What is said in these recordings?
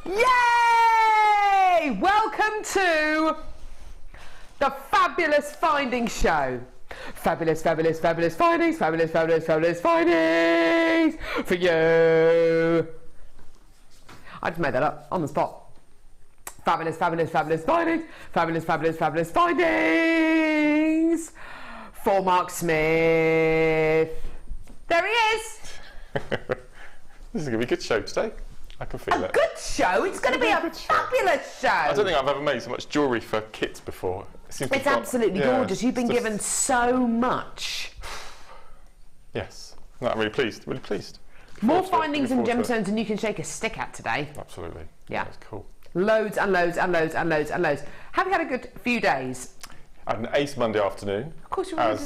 Yay! Welcome to the Fabulous Findings Show. Fabulous, fabulous, fabulous findings, fabulous, fabulous, fabulous findings for you. I just made that up on the spot. Fabulous, fabulous, fabulous findings, fabulous, fabulous, fabulous findings for Mark Smith. There he is. This is going to be a good show today. I can feel it. A good show? It's going to be a fabulous show. I don't think I've ever made so much jewellery for kits before. It's absolutely gorgeous. You've been given so much. Yes. No, I'm really pleased. Really pleased. More findings and gemstones than you can shake a stick at today. Absolutely. Yeah. That's cool. Loads and loads and loads and loads and loads. Have you had a good few days? I had an ace Monday afternoon. Of course, you're as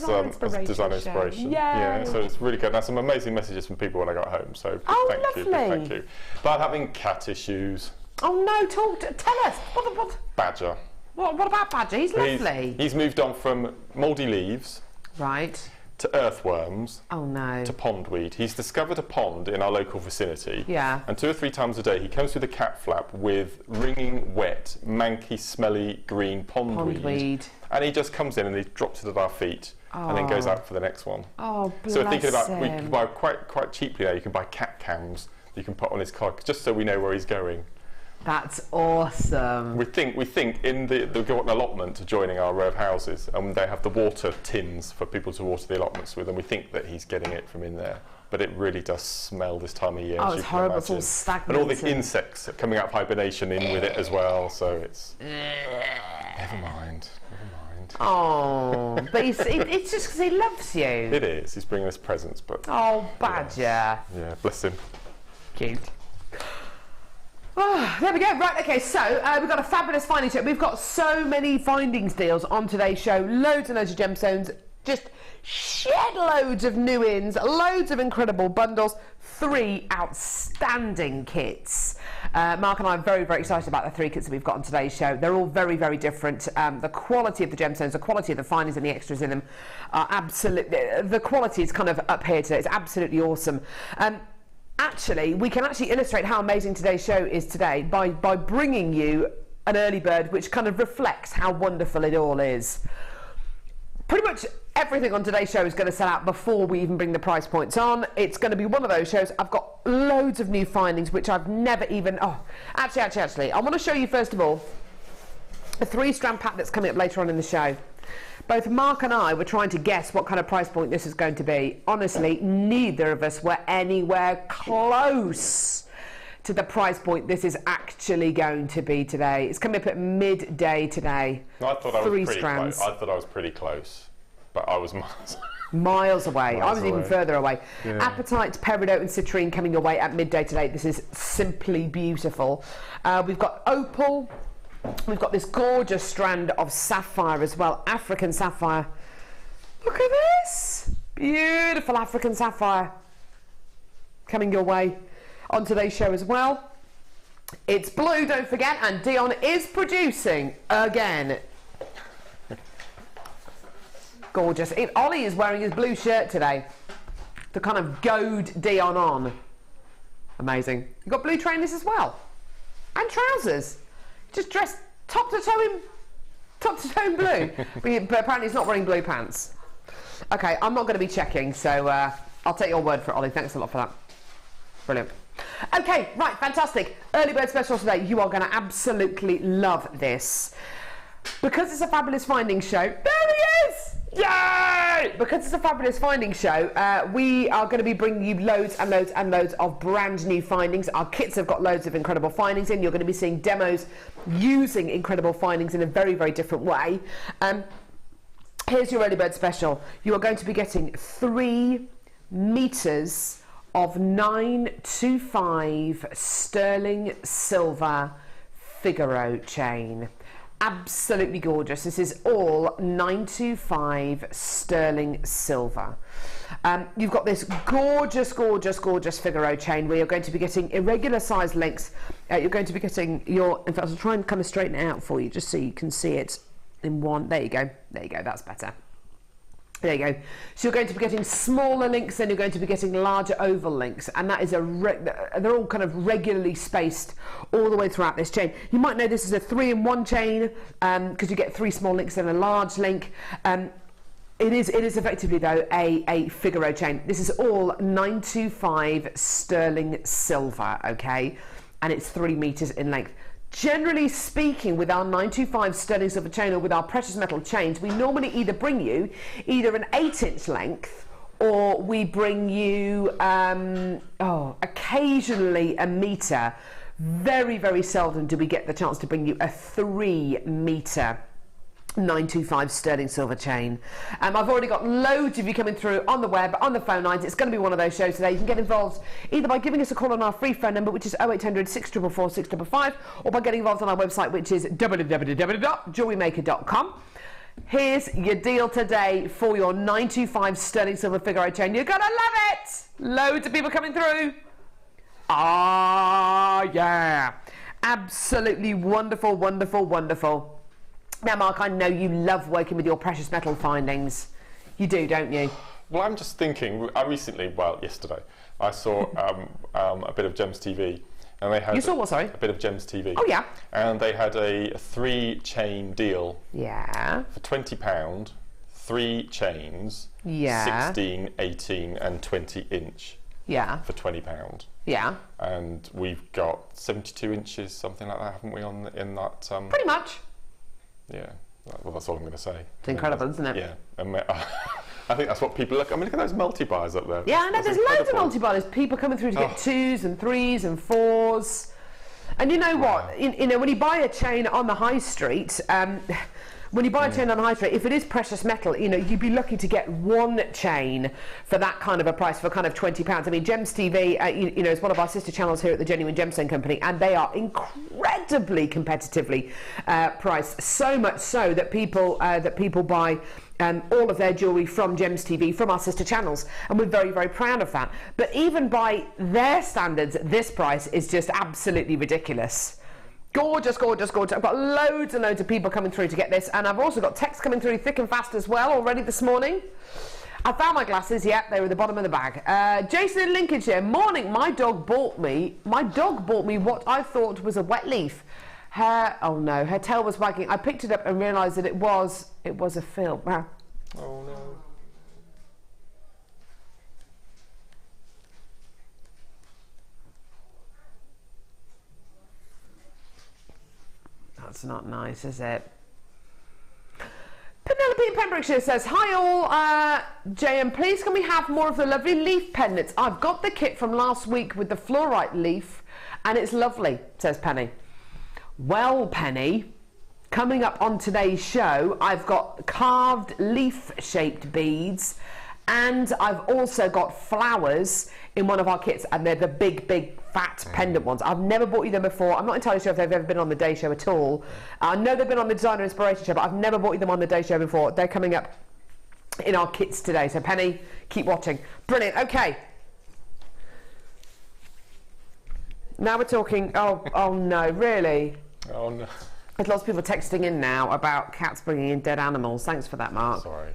design inspiration. Yeah, so it's really good. And I had some amazing messages from people when I got home. So thank you, thank you. But having cat issues. Oh no! Tell us. What? Badger. What about Badger? He's lovely. He's moved on from mouldy leaves. Right. To earthworms. Oh no. To pondweed. He's discovered a pond in our local vicinity. Yeah. And 2 or 3 times a day he comes through the cat flap with wringing wet, manky, smelly green pondweed. And he just comes in and he drops it at our feet and then goes out for the next one. Oh, bless So we're thinking about, him. we can buy quite cheaply now, you can buy cat cams that you can put on his car just so we know where he's going. That's awesome. We think in they've got an allotment adjoining our row of houses, and they have the water tins for people to water the allotments with, and we think that he's getting it from in there. But it really does smell this time of year. Oh, it's horrible. It's all stagnant. And all the insects are coming out of hibernation in with it as well, so it's... Never mind. Oh, but it's just because he loves you. It is. He's bringing us presents, but... Oh, Badger. Yeah, bless him. Cute. Oh, there we go. Right, okay, so we've got a fabulous findings show. We've got so many findings deals on today's show. Loads and loads of gemstones. Just shed loads of new ins. Loads of incredible bundles. 3 outstanding kits. Mark and I are very, very excited about the 3 kits that we've got on today's show. They're all very, very different. The quality of the gemstones, the quality of the findings and the extras in them are absolutely... The quality is kind of up here today. It's absolutely awesome. Actually, we can actually illustrate how amazing today's show is today by bringing you an early bird which kind of reflects how wonderful it all is. Pretty much everything on today's show is going to sell out before we even bring the price points on. It's going to be one of those shows. I've got loads of new findings which I've never even... Oh, actually, I want to show you first of all a 3-strand pack that's coming up later on in the show. Both Mark and I were trying to guess what kind of price point this is going to be. Honestly, neither of us were anywhere close to the price point this is actually going to be today. It's coming up at midday today. No, I thought I was 3 pretty strands. close. I thought I was pretty close, but I was miles away. I was even further away. Yeah. Apatite, peridot and citrine coming your way at midday today. This is simply beautiful. We've got opal. We've got this gorgeous strand of sapphire as well, African sapphire. Look at this! Beautiful African sapphire coming your way on today's show as well. It's blue, don't forget, and Dion is producing again. Gorgeous. Ollie is wearing his blue shirt today to kind of goad Dion on. Amazing. You've got blue trainers as well, and trousers. Just dressed top to toe in blue. But apparently he's not wearing blue pants. Okay, I'm not going to be checking, so I'll take your word for it, Ollie. Thanks a lot for that. Brilliant. Okay, right, fantastic. Early bird special today. You are going to absolutely love this. Because it's a fabulous findings show. There he is! Yay! Because it's a fabulous findings show, we are going to be bringing you loads and loads and loads of brand new findings. Our kits have got loads of incredible findings in. You're going to be seeing demos using incredible findings in a very, very different way. Here's your early bird special. You are going to be getting 3 meters of 925 sterling silver Figaro chain. Absolutely gorgeous. This is all 925 sterling silver. You've got this gorgeous Figaro chain where you're going to be getting irregular size lengths. You're going to be getting your... In fact, I'll try and kind of straighten it out for you just so you can see it in one. There you go. There you go. That's better. There you go. So you're going to be getting smaller links, then you're going to be getting larger oval links, and that is they're all kind of regularly spaced all the way throughout this chain. You might know this is a 3-in-1 chain because you get 3 small links and a large link. It is effectively though a Figaro chain. This is all 925 sterling silver, okay, and it's 3 meters in length. Generally speaking, with our 925 sterling silver chain or with our precious metal chains, we normally either bring you either an 8-inch length or we bring you occasionally a meter. Very, very seldom do we get the chance to bring you a 3-meter 925 sterling silver chain. I've already got loads of you coming through on the web, on the phone lines. It's going to be one of those shows today. You can get involved either by giving us a call on our free phone number, which is 0800 644 655, or by getting involved on our website, which is www.JewelleryMaker.com. Here's your deal today for your 925 sterling silver Figaro chain. You're going to love it! Loads of people coming through. Ah, yeah. Absolutely wonderful, wonderful, wonderful. Now, Mark, I know you love working with your precious metal findings. You do, don't you? Well, I'm just thinking, yesterday, I saw a bit of Gems TV. And they had you saw what, sorry? A bit of Gems TV. Oh, yeah. And they had a 3-chain deal. Yeah. For £20, 3 chains. Yeah. 16, 18 and 20 inch. Yeah. For £20. Yeah. And we've got 72 inches, something like that, haven't we, in that? Pretty much. Yeah, well, that's all I'm going to say. It's incredible, isn't it? Yeah, and I think that's what people look. I mean, look at those multi-buys up there. Yeah, I know. There's loads of multi-buys. There's people coming through to get 2s and 3s and 4s. And you know what? You know, when you buy a chain on the high street, when you buy a chain on the high street, if it is precious metal, you know, you'd be lucky to get 1 chain for that kind of a price, for kind of £20. I mean, Gems TV, you know, is one of our sister channels here at the Genuine Gemstone Company, and they are incredibly competitively priced. So much so that people buy all of their jewellery from Gems TV, from our sister channels, and we're very, very proud of that. But even by their standards, this price is just absolutely ridiculous. Gorgeous, gorgeous, gorgeous. I've got loads and loads of people coming through to get this, and I've also got texts coming through thick and fast as well already this morning. I found my glasses, yep, they were at the bottom of the bag. Jason in Lincolnshire, morning, my dog bought me what I thought was a wet leaf. Her tail was wagging. I picked it up and realised that it was a film. Wow. Oh no. That's not nice, is it? Penelope in Pembrokeshire says, hi all, JM, please can we have more of the lovely leaf pendants? I've got the kit from last week with the fluorite leaf and it's lovely, says Penny. Well, Penny, coming up on today's show, I've got carved leaf-shaped beads and I've also got flowers in one of our kits, and they're the big, big, fat pendant ones. I've never bought you them before. I'm not entirely sure if they've ever been on the day show at all. I know they've been on the Designer Inspiration show, but I've never bought you them on the day show before. They're coming up in our kits today. So, Penny, keep watching. Brilliant. Okay. Now we're talking... Oh, no, really? Oh, no. There's lots of people texting in now about cats bringing in dead animals. Thanks for that, Mark. Sorry.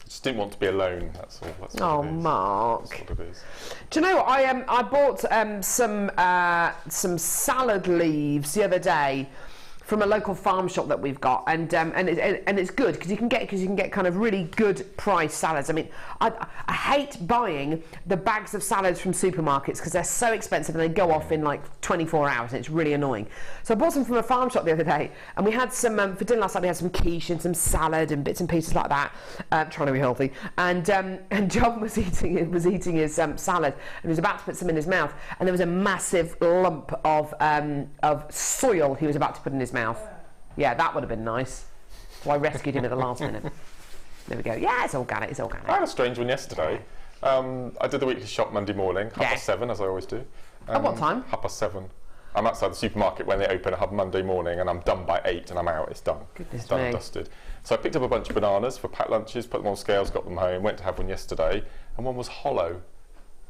Just didn't want to be alone, that's all. That's oh, Mark. That's what it is. Do you know what? I bought some salad leaves the other day from a local farm shop that we've got, and it's good because you can get kind of really good price salads. I mean, I hate buying the bags of salads from supermarkets because they're so expensive and they go off in like 24 hours and it's really annoying. So I bought some from a farm shop the other day, and we had some for dinner last night. We had some quiche and some salad and bits and pieces like that, trying to be healthy. And John was eating his salad and he was about to put some in his mouth, and there was a massive lump of soil he was about to put in his mouth. Yeah, that would have been nice. So I rescued him at the last minute. There we go. Yeah, it's organic. It's organic. I had a strange one yesterday. I did the weekly shop Monday morning, 7:30, as I always do. At what time? 7:30. I'm outside the supermarket when they open a hub Monday morning, and I'm done by 8, and I'm out. It's done. Goodness it's done me. and dusted. So I picked up a bunch of bananas for packed lunches, put them on scales, got them home, went to have one yesterday, and one was hollow.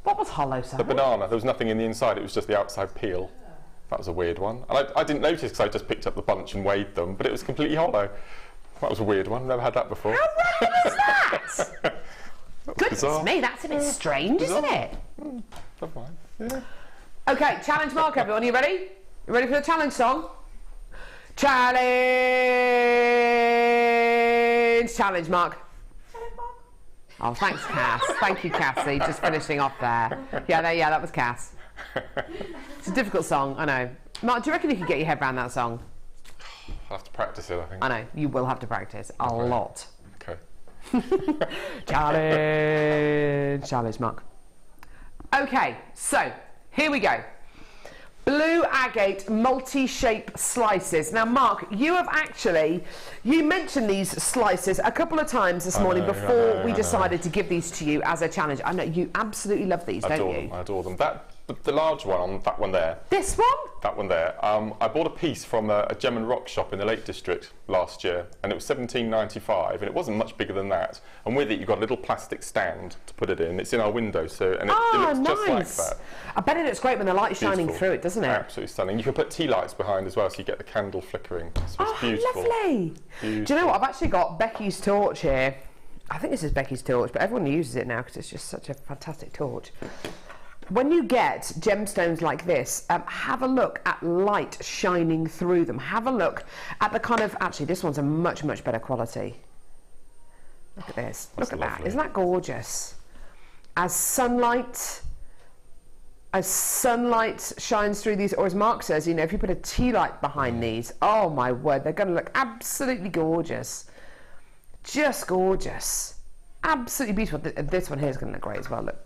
What was hollow, Sara? The banana. There was nothing in the inside. It was just the outside peel. That was a weird one. And I didn't notice because I just picked up the bunch and weighed them, but it was completely hollow. That was a weird one. Never had that before. How random is that? Goodness bizarre. me, that's a bit strange, isn't it? Never mind. Yeah. Okay, challenge mark, everyone. You ready? You ready for the challenge song? Challenge mark. Oh, thanks, Cass. Thank you, Cassie. Just finishing off there. Yeah, that was Cass. It's a difficult song, I know. Mark, do you reckon you could get your head around that song? I'll have to practice it, I think. I know, you will have to practice a lot. Okay. Challenge mark. Okay, so here we go. Blue agate multi-shape slices. Now, Mark, you mentioned these slices a couple of times this morning before we decided to give these to you as a challenge. I know you absolutely love these, don't you? I adore them. The large one, that one there. This one? That one there. I bought a piece from a gem and rock shop in the Lake District last year, and it was $17.95, and it wasn't much bigger than that. And with it, you've got a little plastic stand to put it in. It's in our window, so it looks just like that. I bet it looks great when the light's shining through it, doesn't it? Absolutely stunning. You can put tea lights behind as well, so you get the candle flickering. So it's beautiful. Lovely. Beautiful. Do you know what? I've actually got Becky's torch here. I think this is Becky's torch, but everyone uses it now because it's just such a fantastic torch. When you get gemstones like this, have a look at light shining through them. Have a look at the kind of... Actually, this one's a much, much better quality. Look at this. Look at that. Isn't that gorgeous? As sunlight shines through these, or as Mark says, you know, if you put a tea light behind these, oh my word, they're going to look absolutely gorgeous. Just gorgeous. Absolutely beautiful. This one here is going to look great as well. Look.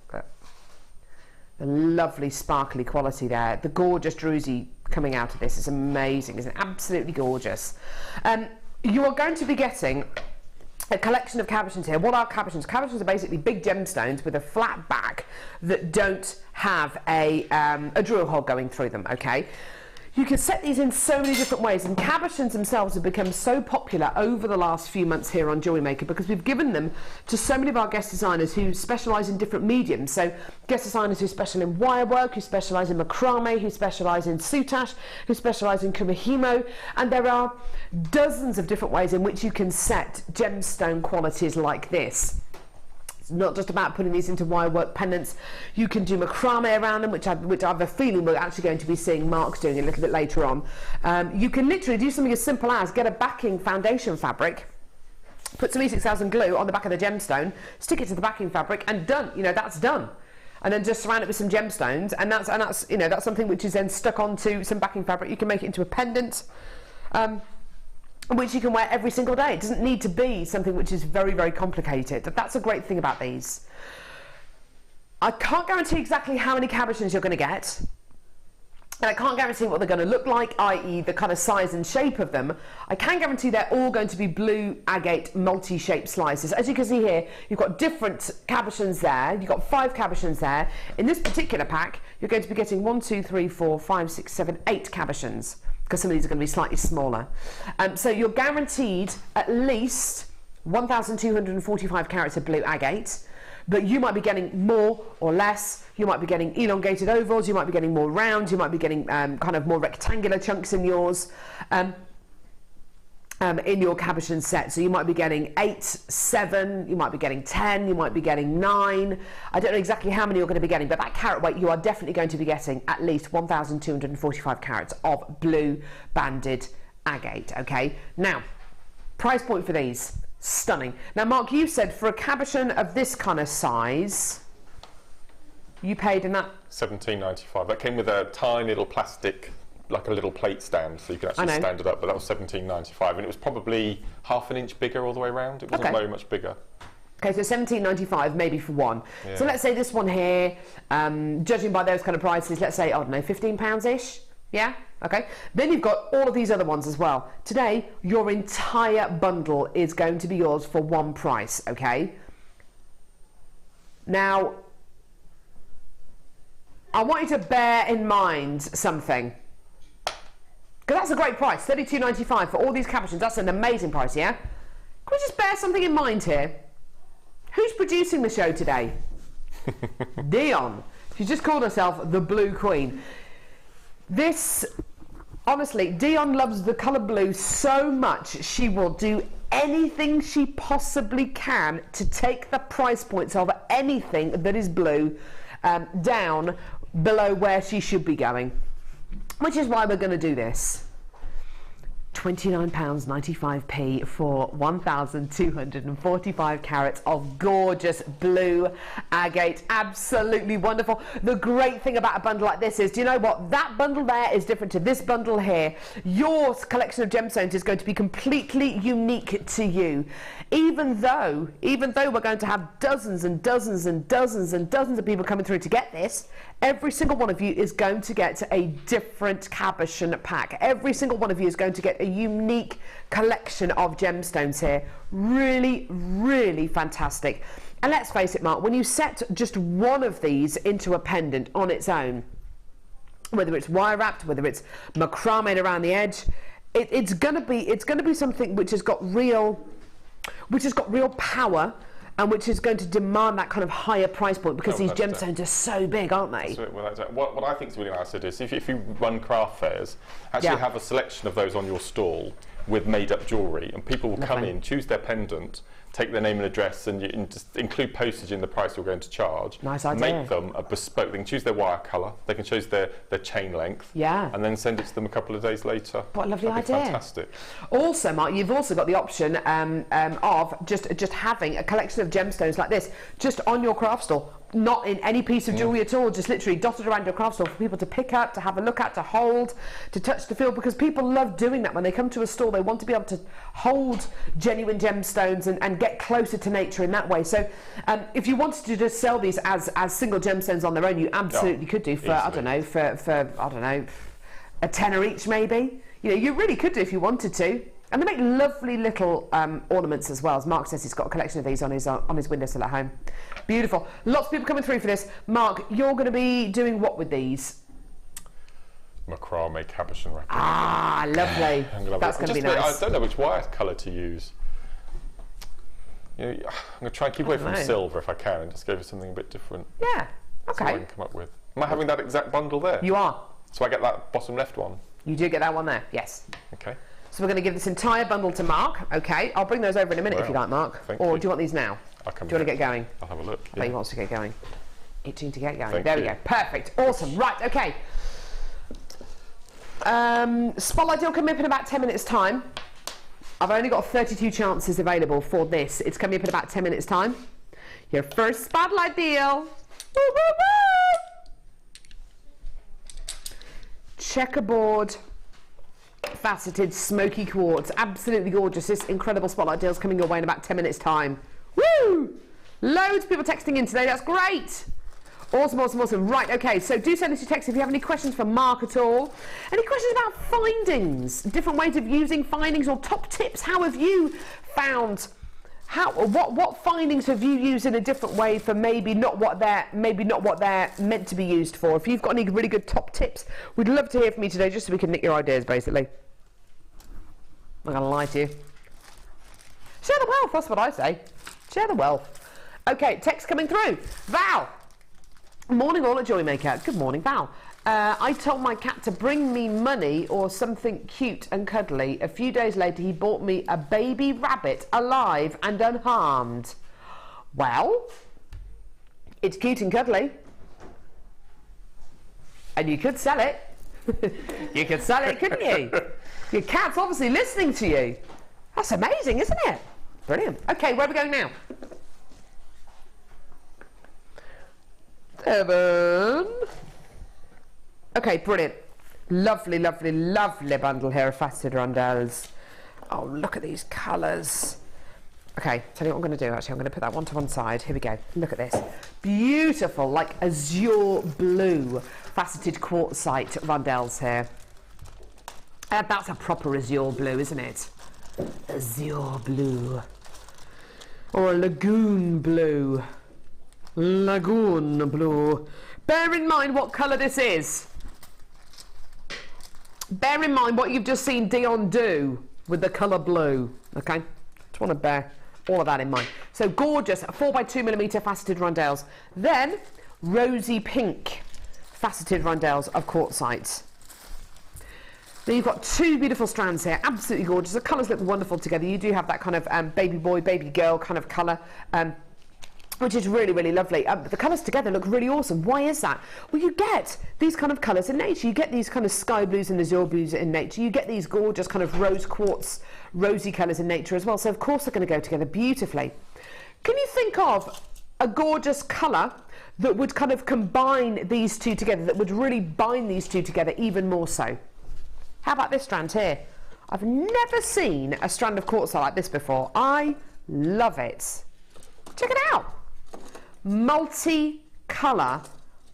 The lovely sparkly quality there. The gorgeous druzy coming out of this is amazing. It's absolutely gorgeous. You are going to be getting a collection of cabochons here. What are cabochons? Cabochons are basically big gemstones with a flat back that don't have a drill hole going through them, okay? You can set these in so many different ways, and cabochons themselves have become so popular over the last few months here on JewelleryMaker because we've given them to so many of our guest designers who specialise in different mediums. So guest designers who specialise in wire work, who specialise in macrame, who specialise in soutache, who specialise in kumihimo, and there are dozens of different ways in which you can set gemstone qualities like this. Not just about putting these into wire work pendants. You can do macrame around them, which I have a feeling we're actually going to be seeing Mark's doing a little bit later on. You can literally do something as simple as get a backing foundation fabric, put some E6000 glue on the back of the gemstone, stick it to the backing fabric, and done. You know, that's done. And then just surround it with some gemstones, and that's you know, that's something which is then stuck onto some backing fabric. You can make it into a pendant. Which you can wear every single day. It doesn't need to be something which is very, very complicated. That's a great thing about these. I can't guarantee exactly how many cabochons you're going to get. And I can't guarantee what they're going to look like, i.e. the kind of size and shape of them. I can guarantee they're all going to be blue agate multi-shaped slices. As you can see here, you've got different cabochons there. You've got 5 cabochons there. In this particular pack, you're going to be getting 1, 2, 3, 4, 5, 6, 7, 8 cabochons, because some of these are going to be slightly smaller. So you're guaranteed at least 1,245 carats of blue agate, but you might be getting more or less. You might be getting elongated ovals, you might be getting more round, you might be getting kind of more rectangular chunks in yours. In your cabochon set. So you might be getting 8, 7, you might be getting 10, you might be getting 9. I don't know exactly how many you're going to be getting, but that carat weight, you are definitely going to be getting at least 1,245 carats of blue banded agate, okay? Now, price point for these, stunning. Now, Mark, you said for a cabochon of this kind of size, you paid in that... $17.95. That came with a tiny little plastic, like a little plate stand, so you can actually stand it up, but that was $17.95, and it was probably half an inch bigger all the way around. It wasn't very much bigger. Okay, so $17.95 maybe for one. Yeah. So let's say this one here, judging by those kind of prices, let's say, I don't know, £15-ish? Yeah? Okay. Then you've got all of these other ones as well. Today, your entire bundle is going to be yours for one price, okay? Now, I want you to bear in mind something. Because that's a great price, $32.95 for all these cabochons. That's an amazing price, yeah? Can we just bear something in mind here? Who's producing the show today? Dion. She's just called herself the Blue Queen. This, honestly, Dion loves the colour blue so much she will do anything she possibly can to take the price points of anything that is blue down below where she should be going, which is why we're going to do this. £29.95 for 1,245 carats of gorgeous blue agate. Absolutely wonderful. The great thing about a bundle like this is, do you know what? That bundle there is different to this bundle here. Your collection of gemstones is going to be completely unique to you. Even though we're going to have dozens and dozens and dozens and dozens of people coming through to get this, every single one of you is going to get a different cabochon pack. Every single one of you is going to get a unique collection of gemstones here. Really, really fantastic. And let's face it, Mark, when you set just one of these into a pendant on its own, whether it's wire wrapped, whether it's macrame around the edge, it's going to be something which has got real power, and which is going to demand that kind of higher price point, because these gemstones are so big, aren't they? What I think is really nice to do is if you run craft fairs, actually have a selection of those on your stall with made-up jewellery, and people will come in, choose their pendant, take their name and address, and just include postage in the price you're going to charge. Nice idea. Make them a bespoke. They can choose their wire colour, they can choose their chain length, and then send it to them a couple of days later. What a lovely idea. Fantastic. Also, Mark, you've also got the option of just having a collection of gemstones like this just on your craft stall. Not in any piece of jewellery at all, just literally dotted around your craft store for people to pick up, to have a look at, to hold, to touch, to feel, because people love doing that. When they come to a store, they want to be able to hold genuine gemstones and get closer to nature in that way. So if you wanted to just sell these as single gemstones on their own, you absolutely could do for, I don't know, a tenner each maybe. You know, you really could do if you wanted to. And they make lovely little ornaments as well. As Mark says, he's got a collection of these on his windowsill at home. Beautiful. Lots of people coming through for this. Mark, you're going to be doing what with these? Macrame cabochon wrapping. Ah, lovely. That's going to be nice. I don't know which wire colour to use. You know, I'm going to try and keep away from silver if I can, and just go for something a bit different. Yeah. Okay. See what I can come up with. Am I having that exact bundle there? You are. So I get that bottom left one? You do get that one there. Yes. Okay. So we're going to give this entire bundle to Mark. Okay, I'll bring those over in a minute if you like, Mark. Or do you want these now? I'll come. Do you want to get going? I'll have a look. I bet he wants to get going. Itching to get going. There we go. Perfect. Awesome. Right. Okay. Spotlight deal coming up in about 10 minutes' time. I've only got 32 chances available for this. It's coming up in about 10 minutes' time. Your first spotlight deal. Woo, woo, woo. Checkerboard faceted smoky quartz. Absolutely gorgeous. This incredible spotlight deal is coming your way in about 10 minutes' time. Woo! Loads of people texting in today. That's great. Awesome, awesome, awesome. Right, okay, so do send us your text if you have any questions for Mark at all. Any questions about findings, different ways of using findings, or top tips? How have you found, what findings have you used in a different way for maybe not what they're meant to be used for? If you've got any really good top tips, we'd love to hear from you today, just so we can nick your ideas, basically. I'm not going to lie to you. Share the wealth, that's what I say. Share the wealth. Okay, text coming through. Val. Morning all at JewelleryMaker. Good morning, Val. I told my cat to bring me money or something cute and cuddly. A few days later, he bought me a baby rabbit, alive and unharmed. Well, it's cute and cuddly. And you could sell it. You could sell it, couldn't you? Your cat's obviously listening to you. That's amazing, isn't it? Brilliant. Okay, where are we going now? 7. Okay, brilliant. Lovely, lovely, lovely bundle here of faceted rondels. Oh, look at these colours. Okay, tell you what I'm going to do, actually. I'm going to put that one to one side. Here we go. Look at this. Beautiful, like azure blue faceted quartzite rondels here. That's a proper azure blue, isn't it? Azure blue. Or a lagoon blue. Lagoon blue. Bear in mind what colour this is. Bear in mind what you've just seen Dion do with the colour blue. Okay? Just want to bear all of that in mind. So gorgeous 4x2mm faceted rondels. Then rosy pink faceted rondels of quartzite. Now you've got two beautiful strands here, absolutely gorgeous. The colours look wonderful together. You do have that kind of baby boy, baby girl kind of colour, which is really, really lovely. But the colours together look really awesome. Why is that? Well, you get these kind of colours in nature. You get these kind of sky blues and azure blues in nature. You get these gorgeous kind of rose quartz, rosy colours in nature as well. So, of course, they're going to go together beautifully. Can you think of a gorgeous colour that would kind of combine these two together, that would really bind these two together even more so? How about this strand here? I've never seen a strand of quartzite like this before. I love it. Check it out. Multi-colour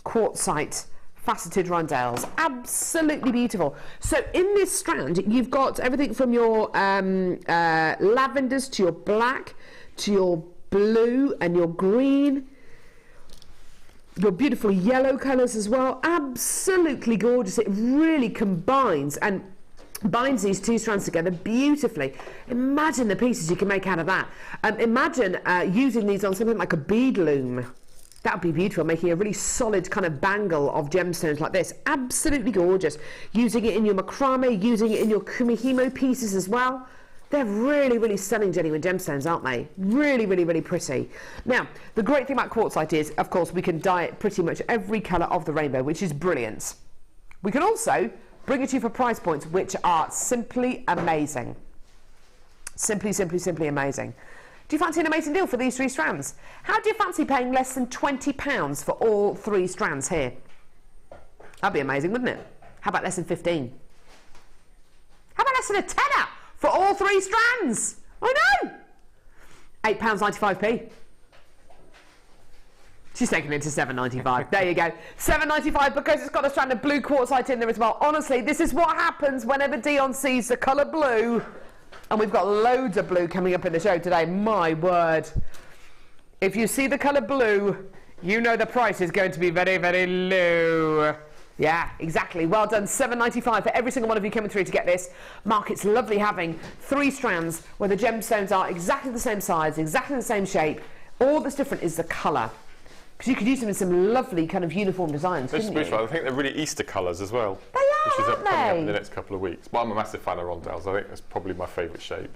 quartzite faceted rondels. Absolutely beautiful. So in this strand, you've got everything from your lavenders to your black, to your blue and your green, your beautiful yellow colours as well. Absolutely gorgeous. It really combines and binds these two strands together beautifully. Imagine the pieces you can make out of that. Imagine using these on something like a bead loom. That would be beautiful, making a really solid kind of bangle of gemstones like this. Absolutely gorgeous. Using it in your macrame, using it in your kumihimo pieces as well. They're really, really stunning genuine gemstones, aren't they? Really, really, really pretty. Now, the great thing about quartzite is, of course, we can dye it pretty much every colour of the rainbow, which is brilliant. We can also bring it to you for price points which are simply amazing. Simply, simply, simply amazing. Do you fancy an amazing deal for these three strands? How do you fancy paying less than £20 for all three strands here? That'd be amazing, wouldn't it? How about less than 15? How about less than a tenner for all three strands? I know! £8.95p. She's taking it to £7.95. There you go. £7.95 because it's got a strand of blue quartzite in there as well. Honestly, this is what happens whenever Dion sees the colour blue. And we've got loads of blue coming up in the show today. My word. If you see the colour blue, you know the price is going to be very, very low. Yeah, exactly. Well done. £7.95 for every single one of you coming through to get this. Mark, it's lovely having three strands where the gemstones are exactly the same size, exactly the same shape. All that's different is the colour. Because you could use them in some lovely kind of uniform designs, couldn't you? I think they're really Easter colours as well. They are, which is aren't coming up they? in the next couple of weeks. But I'm a massive fan of rondels. I think that's probably my favourite shape.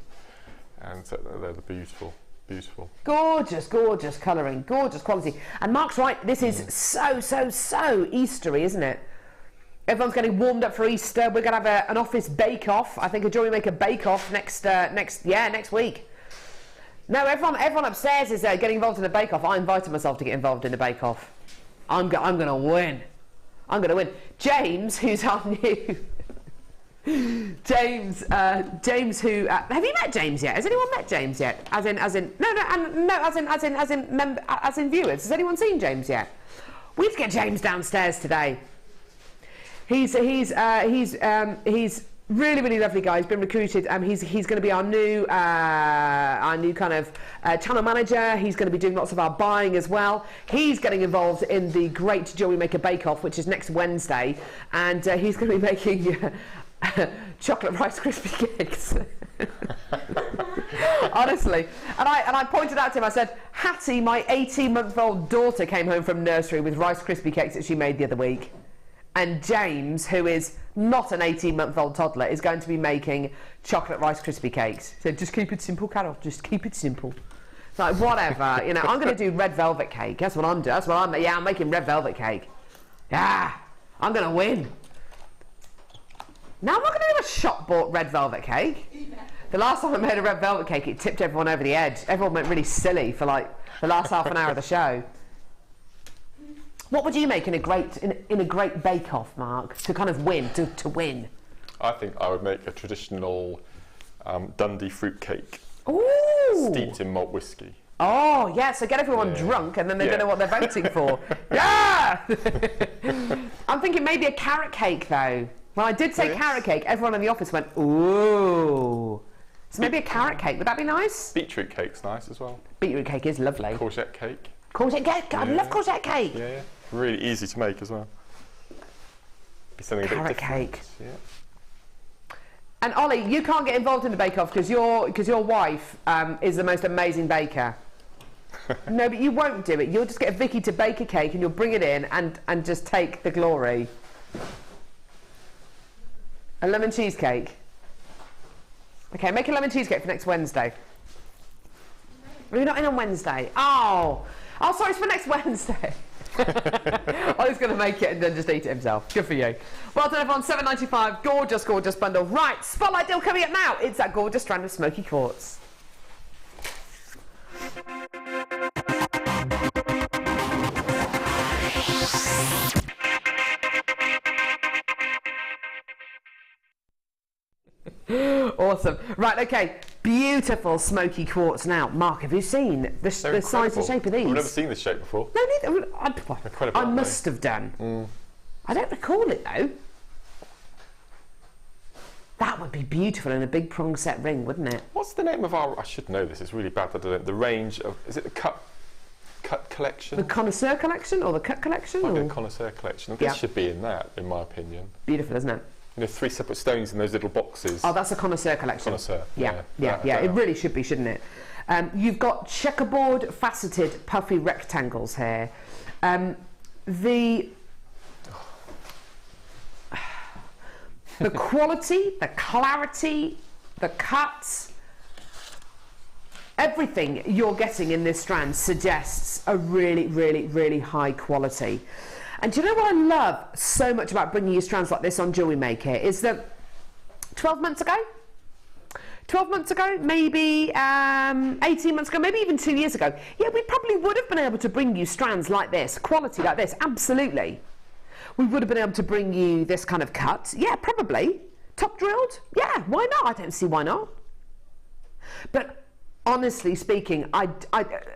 And they're beautiful, beautiful. Gorgeous, gorgeous colouring, gorgeous quality. And Mark's right, this is so Eastery, isn't it? Everyone's getting warmed up for Easter. We're going to have an office bake-off. I think a JewelleryMaker bake-off next week. No, everyone upstairs is getting involved in the bake-off. I invited myself to get involved in the bake-off. I'm going to win. I'm going to win. James, who's our new... James, who... have you met James yet? Has anyone met James yet? As in viewers. Has anyone seen James yet? We need to get James downstairs today. He's really, really lovely guy. He's been recruited. He's going to be our new kind of channel manager. He's going to be doing lots of our buying as well. He's getting involved in the great JewelleryMaker Bake Off, which is next Wednesday, and he's going to be making chocolate Rice Krispie cakes. Honestly, and I pointed out to him. I said, Hattie, my 18-month-old daughter came home from nursery with Rice Krispie cakes that she made the other week. And James, who is not an 18-month-old toddler, is going to be making chocolate Rice Krispie cakes. So just keep it simple, Carol. Just keep it simple. It's like, whatever. You know, I'm going to do red velvet cake. That's what I'm doing. Yeah, I'm making red velvet cake. Yeah, I'm going to win. Now I'm not going to do a shop-bought red velvet cake. Yeah. The last time I made a red velvet cake, it tipped everyone over the edge. Everyone went really silly for like the last half an hour of the show. What would you make in a great bake-off, Mark, to kind of win, to win? I think I would make a traditional Dundee fruit cake. Ooh! Steeped in malt whiskey. Oh, yeah, so get everyone drunk and then they don't know what they're voting for. Yeah! I'm thinking maybe a carrot cake, though. When I did say carrot cake, everyone in the office went, ooh. So maybe a carrot cake, would that be nice? Beetroot cake's nice as well. Beetroot cake is lovely. Courgette cake. Courgette cake? I love courgette cake. Yeah. Really easy to make as well. Be something a bit different. Carrot cake. Yeah. And Ollie, you can't get involved in the bake-off because your wife is the most amazing baker. No, but you won't do it. You'll just get Vicky to bake a cake and you'll bring it in and just take the glory. A lemon cheesecake. Okay, make a lemon cheesecake for next Wednesday. You're not in on Wednesday. Oh, sorry, it's for next Wednesday. I was going to make it and then just eat it himself. Good for you. Well done, everyone. $7.95. Gorgeous, gorgeous bundle. Right, spotlight deal coming up now. It's that gorgeous strand of Smoky Quartz. Awesome. Right, okay. Beautiful Smoky Quartz now. Mark, have you seen the size and shape of these? I've never seen this shape before. No, neither. I must have done. I don't recall it, though. That would be beautiful in a big prong set ring, wouldn't it? What's the name of our... I should know this. It's really bad that I don't. The range of... Is it the cut collection? The connoisseur collection or the cut collection? Might be the connoisseur collection. This should be in that, in my opinion. Beautiful, isn't it? You know, 3 separate stones in those little boxes. Oh, that's a connoisseur collection. Connoisseur. Yeah. It really should be, shouldn't it? You've got checkerboard, faceted, puffy rectangles here. The quality, the clarity, the cuts, everything you're getting in this strand suggests a really, really, really high quality. And do you know what I love so much about bringing you strands like this on JewelleryMaker is that 12 months ago, maybe 18 months ago, maybe even 2 years ago, yeah, we probably would have been able to bring you strands like this, quality like this, absolutely. We would have been able to bring you this kind of cut, yeah, probably. Top drilled, yeah, why not? I don't see why not. But honestly speaking,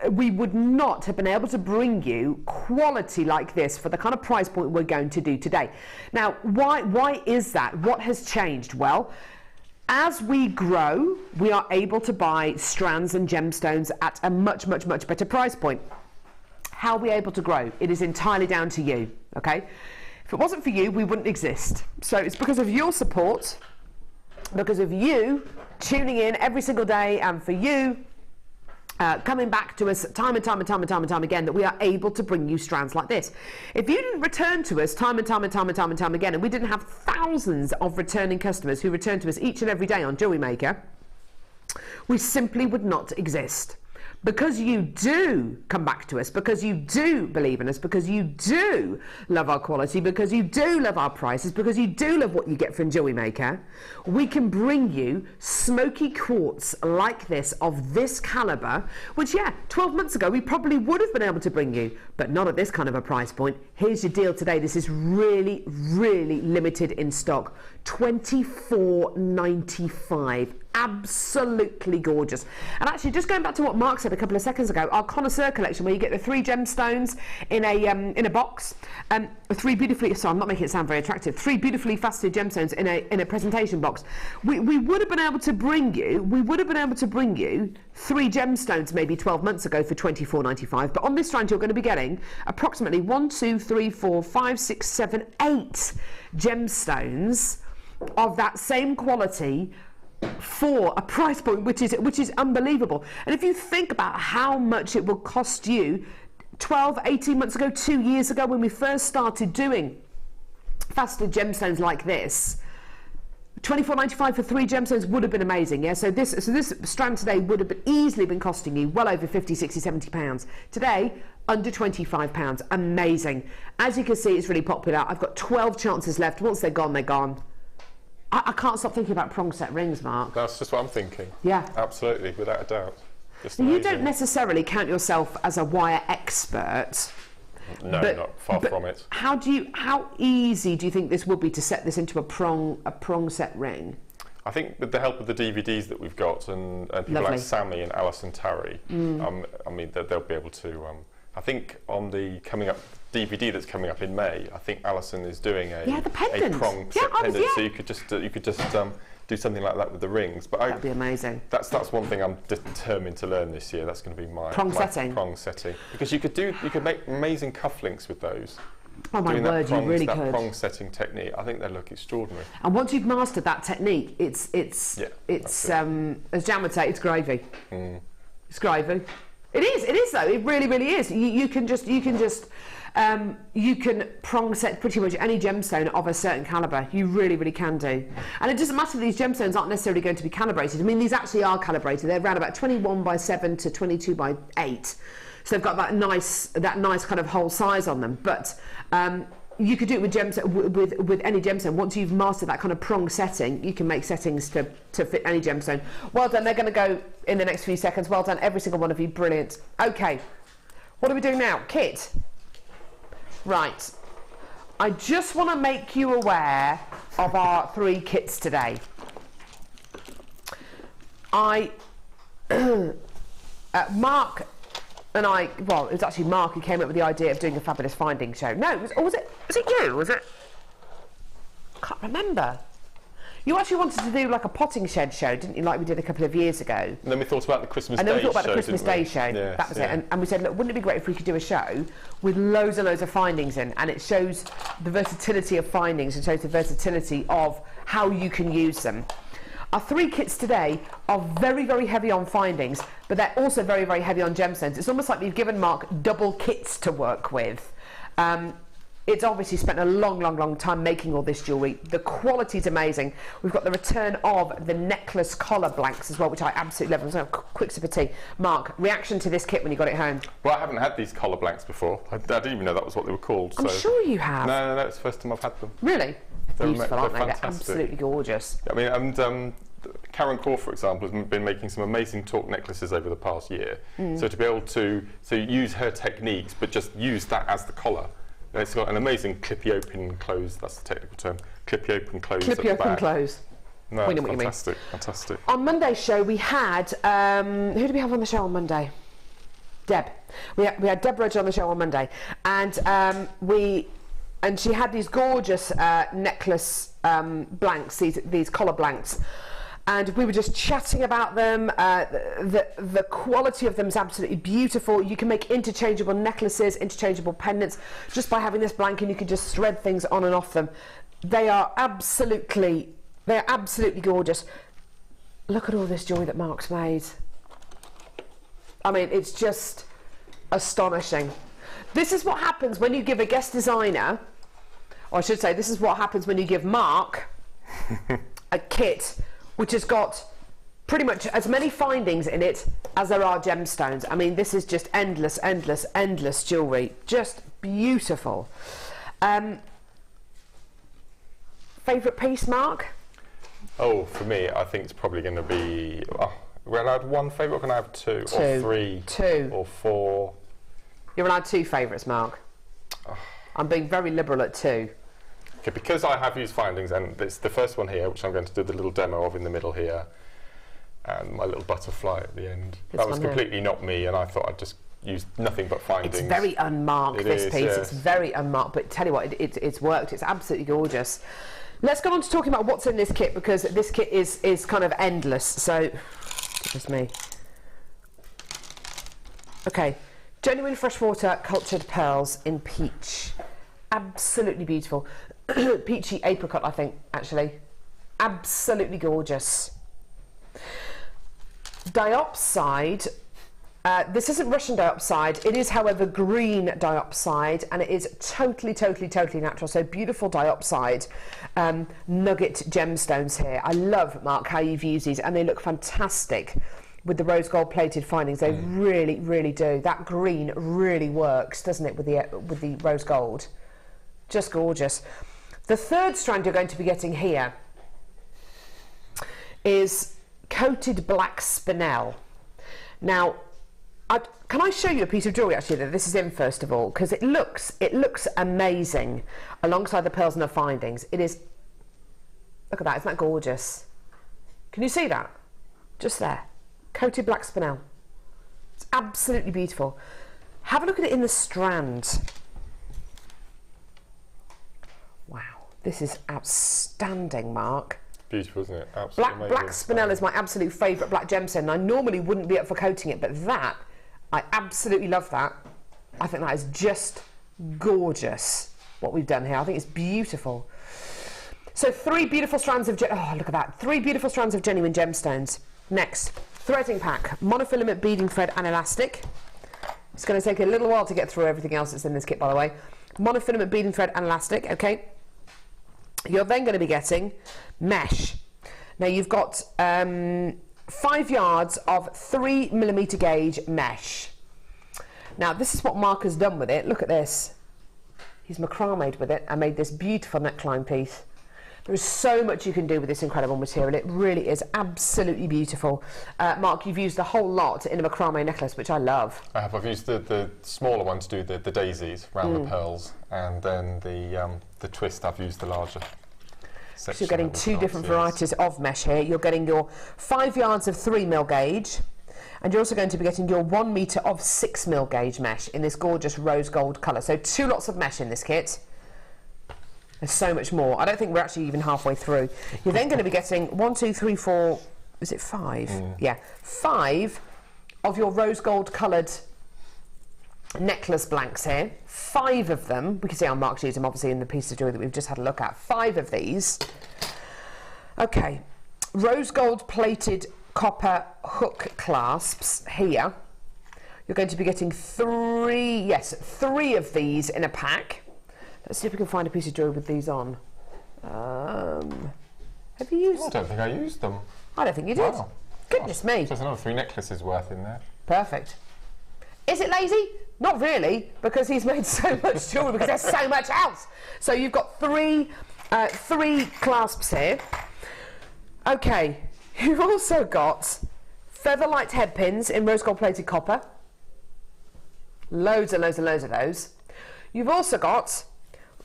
we would not have been able to bring you quality like this for the kind of price point we're going to do today. Now, why is that? What has changed? Well, as we grow, we are able to buy strands and gemstones at a much, much, much better price point. How are we able to grow? It is entirely down to you, okay? If it wasn't for you, we wouldn't exist. So it's because of your support, because of you tuning in every single day, and for you coming back to us time and time again, that we are able to bring you strands like this. If you didn't return to us time and time again, and we didn't have thousands of returning customers who return to us each and every day on JewelleryMaker, we simply would not exist. Because you do come back to us, because you do believe in us, because you do love our quality, because you do love our prices, because you do love what you get from JewelleryMaker, we can bring you Smoky Quartz like this, of this calibre, which, yeah, 12 months ago we probably would have been able to bring you, but not at this kind of a price point. Here's your deal today. This is really, really limited in stock. $24.95. Absolutely gorgeous. And actually, just going back to what Mark said a couple of seconds ago, our connoisseur collection, where you get the 3 gemstones in a box, 3 beautifully, so I'm not making it sound very attractive, 3 beautifully faceted gemstones in a presentation box. We would have been able to bring you 3 gemstones maybe 12 months ago for $24.95, but on this strand you're going to be getting approximately 1, 2, 3, 4, 5, 6, 7, 8 gemstones of that same quality for a price point which is unbelievable. And if you think about how much it will cost you 12, 18 months ago, 2 years ago, when we first started doing faceted gemstones like this, $24.95 for 3 gemstones would have been amazing. Yeah, so this strand today would have easily been costing you well over 50, 60, 70 pounds. Today, under 25 pounds. Amazing. As you can see, it's really popular. I've got 12 chances left. Once they're gone, they're gone. I can't stop thinking about prong set rings, Mark. That's just what I'm thinking. Yeah. Absolutely, without a doubt. You don't necessarily count yourself as a wire expert. No, not far from it. How easy do you think this would be to set this into a prong set ring? I think with the help of the DVDs that we've got and people like Sammy and Alison Tarry, I mean, they'll be able to. I think on the coming up DVD that's coming up in May, I think Alison is doing a prong set pendant. So you could just do something like that with the rings. But that'd be amazing. That's one thing I'm determined to learn this year. That's going to be my prong setting. Because you could make amazing cufflinks with those. Oh my word, you really could. That prong setting technique, I think they look extraordinary. And once you've mastered that technique, it's as Jan would say, it's gravy. It's gravy. It is though. It really, really is. You can just You can prong set pretty much any gemstone of a certain calibre. You really, really can do. And it doesn't matter that these gemstones aren't necessarily going to be calibrated. I mean, these actually are calibrated. They're around about 21 by 7 to 22 by 8. So they've got that nice kind of whole size on them. But you could do it with any gemstone. Once you've mastered that kind of prong setting, you can make settings to fit any gemstone. Well done. They're going to go in the next few seconds. Well done, every single one of you. Brilliant. Okay, what are we doing now? Kit. Right. I just want to make you aware of our 3 kits today. Mark and I, well, it was actually Mark who came up with the idea of doing a fabulous finding show. No, was it you? Was it? I can't remember. You actually wanted to do like a potting shed show, didn't you, like we did a couple of years ago? And then we thought about the Christmas Day show. And then we thought about the Christmas Day show. Yes, that was it. And we said, look, wouldn't it be great if we could do a show with loads and loads of findings in? And it shows the versatility of findings and shows the versatility of how you can use them. Our 3 kits today are very, very heavy on findings, but they're also very, very heavy on gemstones. It's almost like we've given Mark double kits to work with. It's obviously spent a long, long, long time making all this jewellery. The quality's amazing. We've got the return of the necklace collar blanks as well, which I absolutely love. I'm going to have a quick sip of tea. Mark, reaction to this kit when you got it home? Well, I haven't had these collar blanks before. I didn't even know that was what they were called. I'm sure you have. No, it's the first time I've had them. Really? Beautiful, aren't they? Fantastic. They're absolutely gorgeous. I mean, and Karen Core, for example, has been making some amazing torque necklaces over the past year. So to be able to use her techniques, but just use that as the collar. It's got an amazing clippy open close. That's the technical term. Clippy open close. Clippy open close. No, we know what you mean. Fantastic. On Monday's show, we had who did we have on the show on Monday? Deb. We had Deb Roger on the show on Monday, and she had these gorgeous necklace blanks, these collar blanks. And we were just chatting about them. The quality of them is absolutely beautiful. You can make interchangeable necklaces, interchangeable pendants, just by having this blank, and you can just thread things on and off them. They're absolutely gorgeous. Look at all this jewellery that Mark's made. I mean, it's just astonishing. This is what happens when you give a guest designer, or I should say, this is what happens when you give Mark a kit which has got pretty much as many findings in it as there are gemstones. I mean, this is just endless, endless, endless jewellery. Just beautiful. Favourite piece, Mark? Oh, for me, I think it's probably going to be... we're allowed 1 favourite, or can I have 2? Or 3? 2. Or 4? You're allowed 2 favourites, Mark. I'm being very liberal at 2. Okay, because I have used findings, and it's the first one here, which I'm going to do the little demo of in the middle here, and my little butterfly at the end. That was completely not me, and I thought I'd just use nothing but findings. It's very unmarked, this piece. Yes. It's very unmarked, but tell you what, it's worked. It's absolutely gorgeous. Let's go on to talking about what's in this kit, because this kit is kind of endless. So, goodness me. Okay, genuine freshwater cultured pearls in peach. Absolutely beautiful. Peachy apricot, I think, actually. Absolutely gorgeous. Diopside. This isn't Russian diopside. It is, however, green diopside, and it is totally, totally, totally natural. So beautiful diopside nugget gemstones here. I love, Mark, how you've used these, and they look fantastic with the rose gold plated findings. They really, really do. That green really works, doesn't it, with the rose gold? Just gorgeous. The third strand you're going to be getting here is coated black spinel. Now, can I show you a piece of jewellery actually that this is in first of all, because it looks amazing alongside the pearls and the findings. It is. Look at that! Isn't that gorgeous? Can you see that? Just there, coated black spinel. It's absolutely beautiful. Have a look at it in the strand. Wow, this is outstanding, Mark. Beautiful, isn't it? Absolutely Black spinel is my absolute favourite black gemstone, and I normally wouldn't be up for coating it, but that, I absolutely love that. I think that is just gorgeous, what we've done here. I think it's beautiful. So 3 beautiful strands of, oh, look at that. 3 beautiful strands of genuine gemstones. Next, threading pack, monofilament beading thread and elastic. It's going to take a little while to get through everything else that's in this kit, by the way. Monofilament beading thread and elastic, okay. You're then going to be getting mesh. Now you've got 5 yards of 3mm gauge mesh. Now this is what Mark has done with it. Look at this. He's macrameed with it and made this beautiful neckline piece. There is so much you can do with this incredible material. It really is absolutely beautiful. Mark, you've used a whole lot in a macrame necklace, which I love. I have. I've used the smaller one to do the daisies around the pearls, and then the twist I've used the larger section. So you're getting 2 different varieties of mesh here. You're getting your 5 yards of 3mm gauge, and you're also going to be getting your 1 metre of 6mm gauge mesh in this gorgeous rose gold colour. So 2 lots of mesh in this kit. There's so much more. I don't think we're actually even halfway through. You're then going to be getting 1, 2, 3, 4, is it 5? Yeah, 5 of your rose gold coloured necklace blanks here. 5 of them. We can see how Mark's used them obviously in the piece of jewellery that we've just had a look at. 5 of these. Okay, rose gold plated copper hook clasps here. You're going to be getting 3 of these in a pack. Let's see if we can find a piece of jewellery with these on. Have you used them? I don't think I used them. I don't think you did. Wow. Goodness me. There's another 3 necklaces worth in there. Perfect. Is it lazy? Not really, because he's made so much jewellery, because there's so much else. So you've got 3 clasps here. Okay, you've also got featherlight head pins in rose gold plated copper. Loads and loads and loads of those. You've also got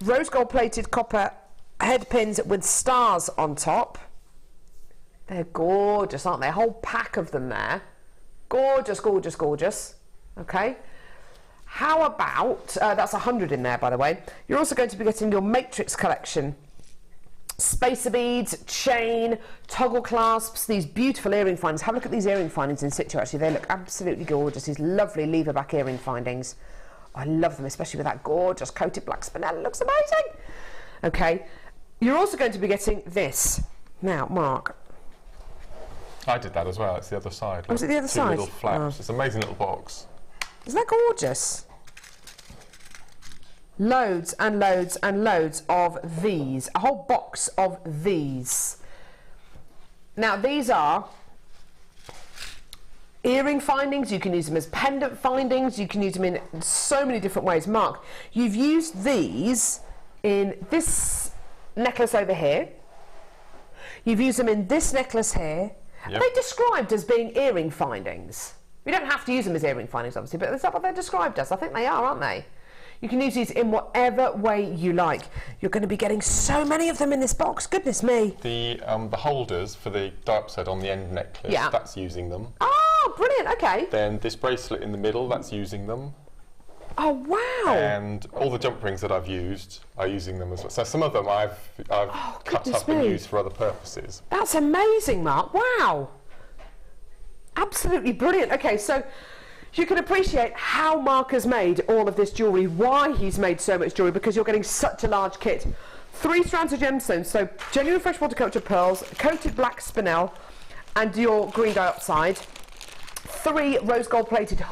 rose gold plated copper head pins with stars on top. They're gorgeous, aren't they? A whole pack of them there. Gorgeous, gorgeous, gorgeous. Okay. How about, that's 100 in there, by the way. You're also going to be getting your matrix collection. Spacer beads, chain, toggle clasps, these beautiful earring findings. Have a look at these earring findings in situ, actually. They look absolutely gorgeous. These lovely lever back earring findings. I love them, especially with that gorgeous coated black spinel. It looks amazing. Okay, you're also going to be getting this. Now, Mark. I did that as well. It's the other side. Was it the other 2 side? little flaps. It's an amazing little box. Isn't that gorgeous? Loads and loads and loads of these. A whole box of these. Now, these are earring findings. You can use them as pendant findings. You can use them in so many different ways. Mark, you've used these in this necklace over here. You've used them in this necklace here. Yep. Are they described as being earring findings? We don't have to use them as earring findings, obviously, but is that what they're described as? I think they are, aren't they? You can use these in whatever way you like. You're going to be getting so many of them in this box. Goodness me. The holders for the dart set on the end necklace, that's using them. Oh, brilliant. Okay. Then this bracelet in the middle, that's using them. Oh, wow. And all the jump rings that I've used are using them as well. So some of them I've cut up and used for other purposes. That's amazing, Mark. Wow. Absolutely brilliant. Okay, so you can appreciate how Mark has made all of this jewellery, why he's made so much jewellery, because you're getting such a large kit. 3 strands of gemstones, so genuine freshwater cultured pearls, coated black spinel, and your green dioxide. 3 rose gold plated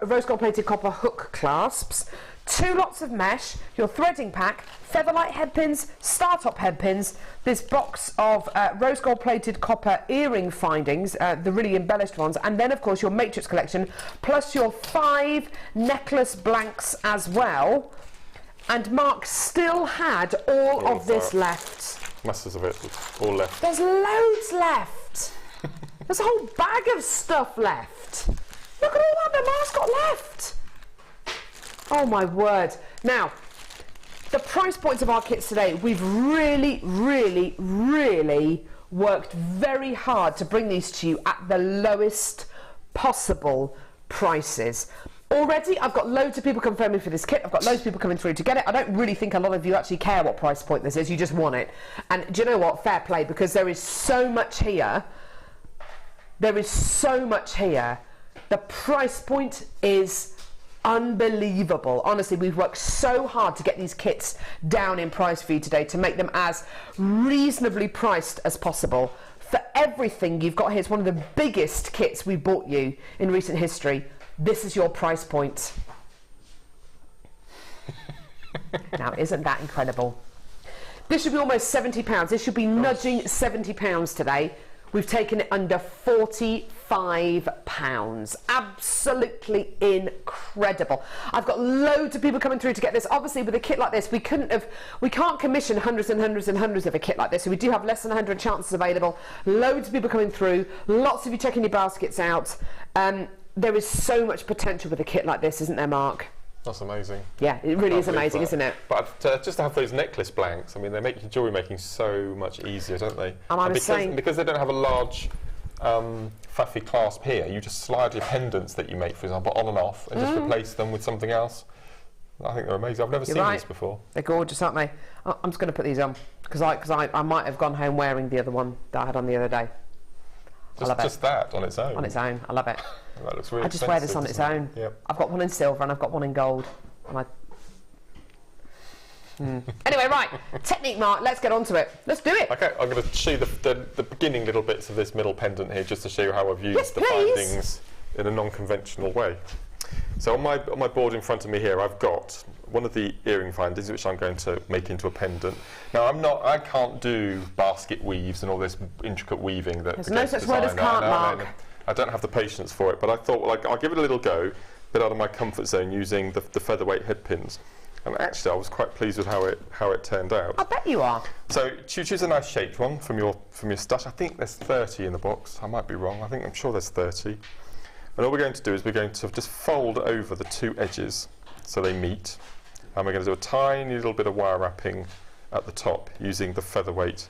rose gold plated copper hook clasps. 2 lots of mesh, your threading pack, featherlight head pins, star top head pins, this box of rose gold plated copper earring findings, the really embellished ones, and then of course your matrix collection, plus your 5 necklace blanks as well. And Mark still had all of this left. Masses of it, all left. There's loads left. There's a whole bag of stuff left. Look at all that Mark's got left. Oh my word. Now, the price points of our kits today, we've really, really, really worked very hard to bring these to you at the lowest possible prices. Already, I've got loads of people confirming for this kit. I've got loads of people coming through to get it. I don't really think a lot of you actually care what price point this is. You just want it. And do you know what? Fair play, because there is so much here. There is so much here. The price point is unbelievable. Honestly, we've worked so hard to get these kits down in price for you today, to make them as reasonably priced as possible. For everything you've got here, it's one of the biggest kits we've bought you in recent history. this is your price point. Now, isn't that incredible? This should be almost £70. This should be nudging £70 today. We've taken it under £45. Absolutely incredible. I've got loads of people coming through to get this. Obviously, with a kit like this, we can't commission hundreds and hundreds and hundreds of a kit like this. So we do have less than 100 chances available. Loads of people coming through. Lots of you checking your baskets out. There is so much potential with a kit like this, isn't there, Mark? That's amazing. Yeah, it really is amazing, isn't it? But just to have those necklace blanks, I mean, they make your jewellery making so much easier, don't they? And because they don't have a large faffy clasp here, you just slide your pendants that you make, for example, on and off, and just replace them with something else. I think they're amazing. I've never seen these before. They're gorgeous, aren't they? I'm just going to put these on because I might have gone home wearing the other one that I had on the other day. Just that on its own. On its own, I love it. That looks really I just wear this on its own. Yep. I've got one in silver and I've got one in gold. And Anyway, right, technique, Mark, let's get on to it. Let's do it. Okay, I'm going to show you the beginning little bits of this middle pendant here, just to show you how I've used the findings in a non-conventional way. So on my board in front of me here, I've got one of the earring findings, which I'm going to make into a pendant. Now, I can't do basket weaves and all this intricate weaving that. There's no such word as can't, Mark. No. I don't have the patience for it, but I thought, well, I'll give it a little go, a bit out of my comfort zone, using the featherweight head pins. And actually, I was quite pleased with how it turned out. I bet you are. So choose a nice shaped one from your stash. I think there's 30 in the box. I might be wrong. I'm sure there's 30. And all we're going to do is we're going to just fold over the two edges so they meet. And we're going to do a tiny little bit of wire wrapping at the top using the featherweight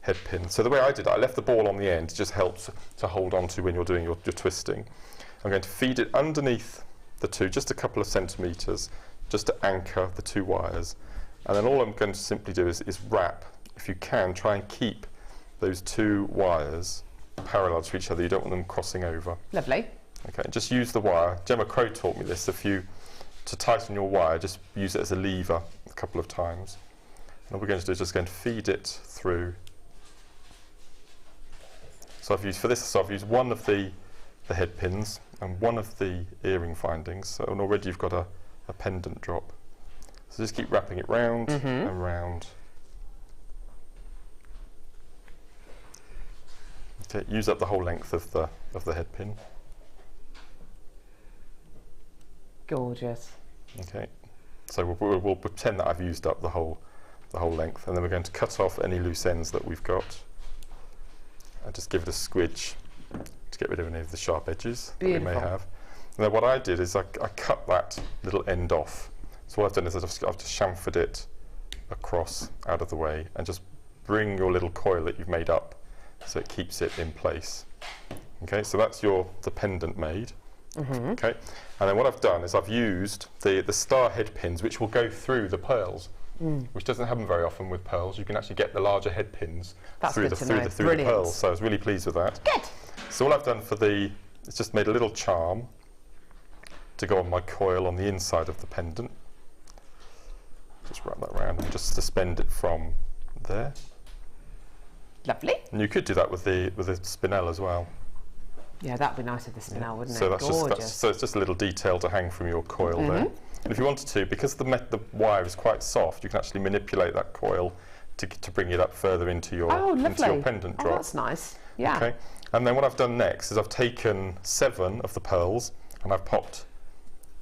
head pin. So the way I did it, I left the ball on the end. It just helps to hold on to when you're doing your twisting. I'm going to feed it underneath the two, just a couple of centimetres, just to anchor the two wires. And then all I'm going to simply do is wrap. If you can, try and keep those two wires parallel to each other. You don't want them crossing over. Lovely. Okay, just use the wire. Gemma Crow taught me this. To tighten your wire, just use it as a lever a couple of times. And all we're going to do is just going to feed it through. So I've used one of the head pins and one of the earring findings. So and already you've got a pendant drop. So just keep wrapping it round and round. Okay, use up the whole length of the head pin. Gorgeous. Okay, so we'll pretend that I've used up the whole length, and then we're going to cut off any loose ends that we've got, and just give it a squidge to get rid of any of the sharp edges that we may have. And then what I did is I cut that little end off. So what I've done is I've just chamfered it across out of the way, and just bring your little coil that you've made up so it keeps it in place. Okay, so that's the pendant made. Okay, and then what I've done is I've used the star head pins, which will go through the pearls, which doesn't happen very often with pearls. You can actually get the larger head pins through the pearls. So I was really pleased with that. Good. So all I've done is just made a little charm to go on my coil on the inside of the pendant. Just wrap that around and just suspend it from there. Lovely. And you could do that with the spinel as well. Yeah, that'd be nice with the spinel, wouldn't it? So it's just a little detail to hang from your coil there. And if you wanted to, because the wire is quite soft, you can actually manipulate that coil to bring it up further into your pendant drop. Oh, that's nice. Yeah. Okay. And then what I've done next is I've taken 7 of the pearls and I've popped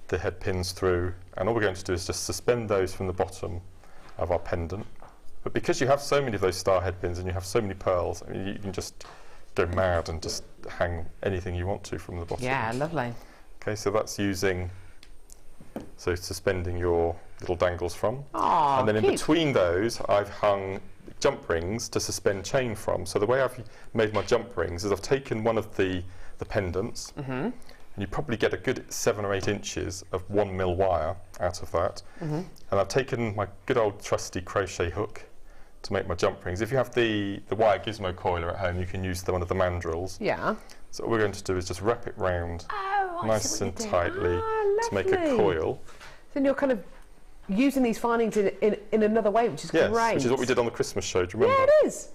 the head pins through, and all we're going to do is just suspend those from the bottom of our pendant. But because you have so many of those star head pins and you have so many pearls, I mean, you can just go mad and just hang anything you want to from the bottom. Yeah, lovely. Okay, so that's suspending your little dangles from. Aww, and then in between those, I've hung jump rings to suspend chain from. So the way I've made my jump rings is I've taken one of the pendants, and you probably get a good 7 or 8 inches of 1mm wire out of that. And I've taken my good old trusty crochet hook to make my jump rings. If you have the wire gizmo coiler at home, you can use one of the mandrels. Yeah. So what we're going to do is just wrap it round nice and tightly to make a coil. Then you're kind of using these findings in another way, which is great. Which is what we did on the Christmas show, do you remember? Yeah, it is.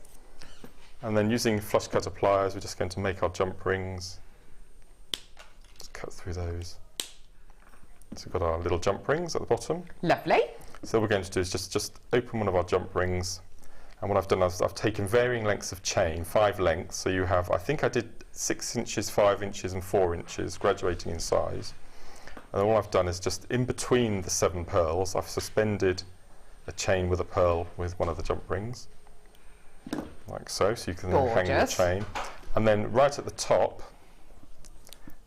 And then using flush cutter pliers, we're just going to make our jump rings. Just cut through those. So we've got our little jump rings at the bottom. Lovely. So what we're going to do is just open one of our jump rings, and what I've done is I've taken varying lengths of chain, 5 lengths. So you have, I think I did 6 inches, 5 inches and 4 inches, graduating in size. And all I've done is just in between the 7 pearls, I've suspended a chain with a pearl with one of the jump rings, like so, so you can then hang the chain. And then right at the top,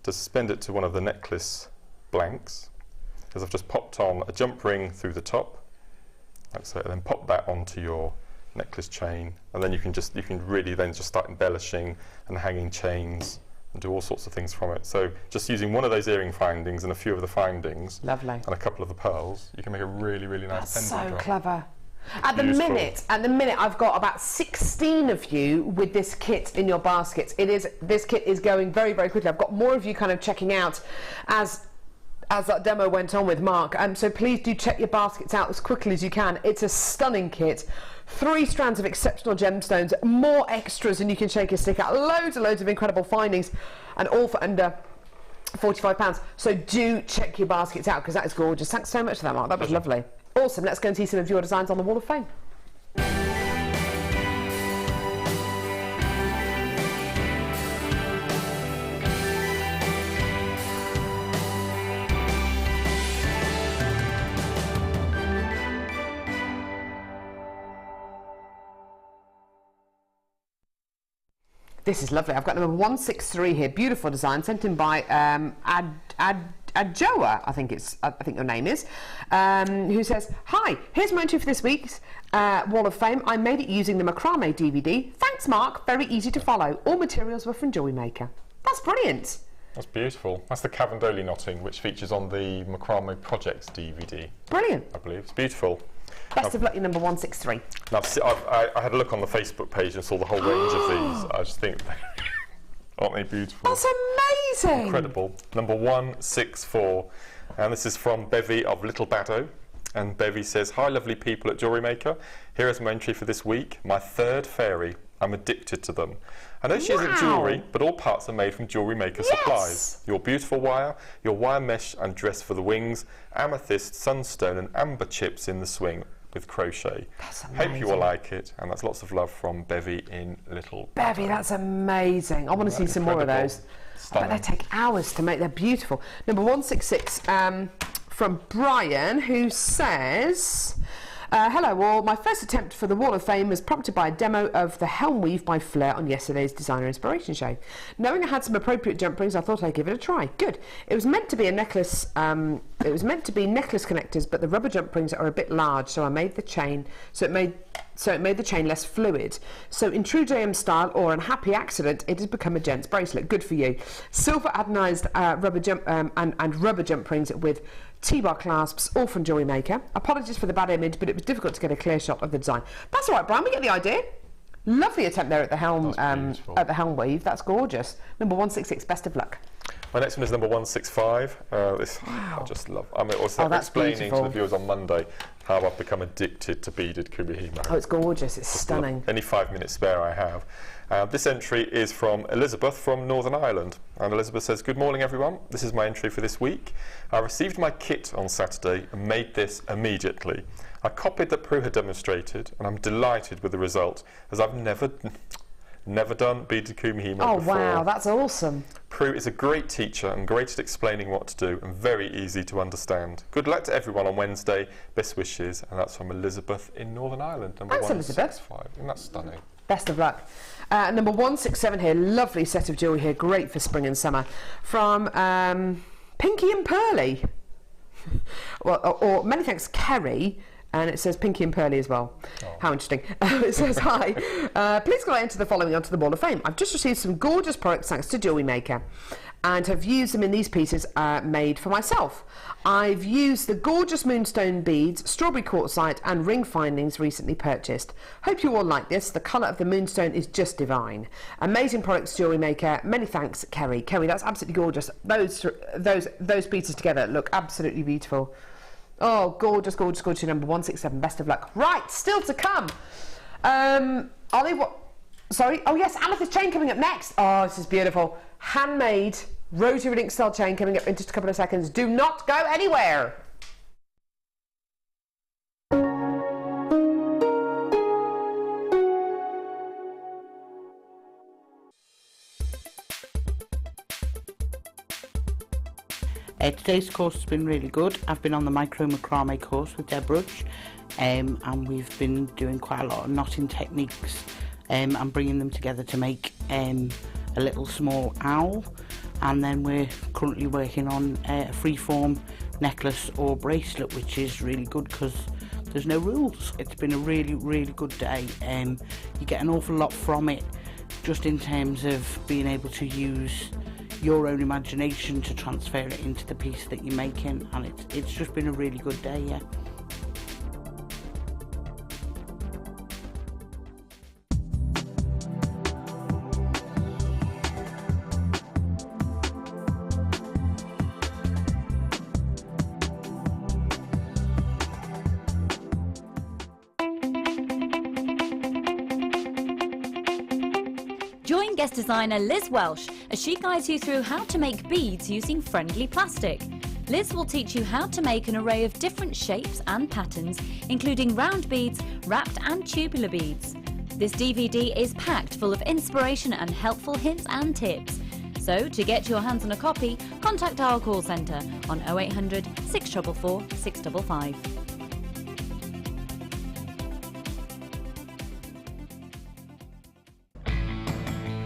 to suspend it to one of the necklace blanks, because I've just popped on a jump ring through the top, like so, and then pop that onto your necklace chain, and then you can really then just start embellishing and hanging chains and do all sorts of things from it. So just using one of those earring findings and a few of the findings, lovely, and a couple of the pearls, you can make a really, really nice pendant. That's so drop. clever. At the minute, I've got about 16 of you with this kit in your baskets. This kit is going very, very quickly. I've got more of you kind of checking out as that demo went on with Mark. So please do check your baskets out as quickly as you can. It's a stunning kit. 3 strands of exceptional gemstones, more extras than you can shake a stick at, loads and loads of incredible findings, and all for under £45. So do check your baskets out, because that is gorgeous. Thanks so much for that, Mark. That was lovely. Awesome. Let's go and see some of your designs on the Wall of Fame. This is lovely. I've got number 163 here. Beautiful design sent in by Adjoa, I think your name is, who says, "Hi, here's my entry for this week's Wall of Fame. I made it using the Macrame DVD. Thanks, Mark. Very easy to follow. All materials were from JewelleryMaker." That's brilliant. That's beautiful. That's the Cavendoli knotting, which features on the Macrame Projects DVD. Brilliant. I believe it's beautiful. Best of luck, your number 163. Now, I had a look on the Facebook page and saw the whole range of these. I just think, aren't they beautiful? That's amazing. Incredible. Number 164, and this is from Bevy of Little Baddow. And Bevy says, "Hi, lovely people at JewelleryMaker. Here is my entry for this week. My 3rd fairy. I'm addicted to them. I know she isn't jewellery, but all parts are made from JewelleryMaker supplies. Your beautiful wire, your wire mesh and dress for the wings, amethyst, sunstone and amber chips in the swing with crochet. That's amazing. Hope you will like it." And that's lots of love from Bevy in Little Bevy, that's amazing. I want to see some more of those. But they take hours to make. They're beautiful. Number 166 from Brian, who says, "Hello all, my first attempt for the Wall of Fame was prompted by a demo of the Helm Weave by Fleur on yesterday's Designer Inspiration Show. Knowing I had some appropriate jump rings, I thought I'd give it a try. Good. It was meant to be a necklace, it was meant to be necklace connectors, but the rubber jump rings are a bit large, so I made the chain, so it made the chain less fluid. So in true JM style, or an happy accident, it has become a gent's bracelet. Good for you. Silver anodized rubber jump and rubber jump rings with T-bar clasps, all from JewelleryMaker. Apologies for the bad image, but it was difficult to get a clear shot of the design." That's all right, Brian. We get the idea. Lovely attempt there at the helm weave. That's gorgeous. Number 166. Best of luck. My next one is number 165. I just love. I was explaining beautiful to the viewers on Monday how I've become addicted to beaded Kumihimo. Oh, it's gorgeous. It's just stunning. Any 5 minutes spare I have. This entry is from Elizabeth from Northern Ireland. And Elizabeth says, "Good morning, everyone. This is my entry for this week. I received my kit on Saturday and made this immediately. I copied that Prue had demonstrated, and I'm delighted with the result, as I've never done beaded Kumihimo before. Oh, wow, that's awesome. Prue is a great teacher and great at explaining what to do, and very easy to understand. Good luck to everyone on Wednesday. Best wishes." And that's from Elizabeth in Northern Ireland. Number Thanks, Elizabeth. And that's stunning. Best of luck. Number 167 here. Lovely set of jewellery here. Great for spring and summer. From Pinky and Pearly. or many thanks, Kerry. And it says Pinky and Pearly as well. Oh. How interesting. It says, "Hi, please can I enter the following onto the Wall of Fame? I've just received some gorgeous products thanks to JewelleryMaker, and have used them in these pieces made for myself. I've used the gorgeous moonstone beads, strawberry quartzite and ring findings recently purchased. Hope you all like this. The colour of the moonstone is just divine. Amazing products, JewelleryMaker. Many thanks, Kerry." Kerry, that's absolutely gorgeous. Those pieces together look absolutely beautiful. Oh, gorgeous, gorgeous, gorgeous. Number 167. Best of luck. Right, still to come. Ollie, what? Sorry. Oh, yes, amethyst chain coming up next. Oh, this is beautiful. Handmade Rosary link style chain coming up in just a couple of seconds. Do not go anywhere. Today's course has been really good. I've been on the Macrame course with Roache, and we've been doing quite a lot of knotting techniques and bringing them together to make a little small owl. And then we're currently working on a freeform necklace or bracelet, which is really good because there's no rules. It's been a really, really good day. You get an awful lot from it, just in terms of being able to use your own imagination to transfer it into the piece that you're making, and it's just been a really good day, yeah. Join guest designer Liz Welsh as she guides you through how to make beads using friendly plastic. Liz will teach you how to make an array of different shapes and patterns, including round beads, wrapped and tubular beads. This DVD is packed full of inspiration and helpful hints and tips. So to get your hands on a copy, contact our call centre on 0800 644 655.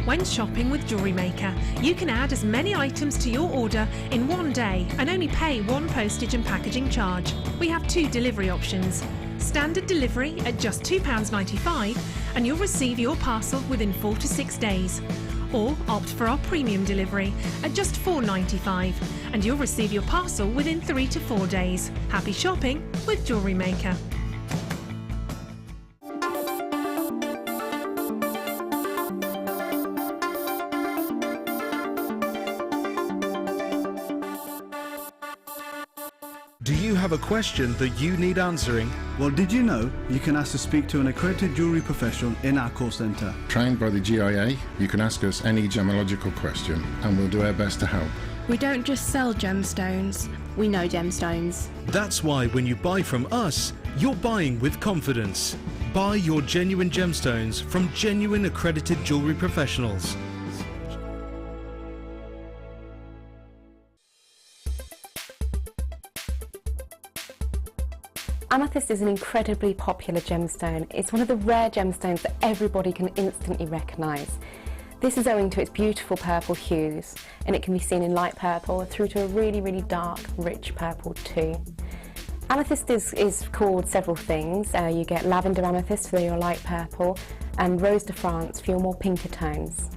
When shopping with JewelleryMaker, you can add as many items to your order in one day and only pay one postage and packaging charge. We have two delivery options. Standard delivery at just £2.95 and you'll receive your parcel within 4 to 6 days. Or opt for our premium delivery at just £4.95 and you'll receive your parcel within 3 to 4 days. Happy shopping with JewelleryMaker. Do you have a question that you need answering? Well, did you know you can ask to speak to an accredited jewellery professional in our call centre? Trained by the GIA, you can ask us any gemological question and we'll do our best to help. We don't just sell gemstones, we know gemstones. That's why when you buy from us, you're buying with confidence. Buy your genuine gemstones from genuine accredited jewellery professionals. Amethyst is an incredibly popular gemstone. It's one of the rare gemstones that everybody can instantly recognise. This is owing to its beautiful purple hues, and it can be seen in light purple through to a really, really dark, rich purple too. Amethyst is called several things. You get lavender amethyst for your light purple, and rose de France for your more pinker tones.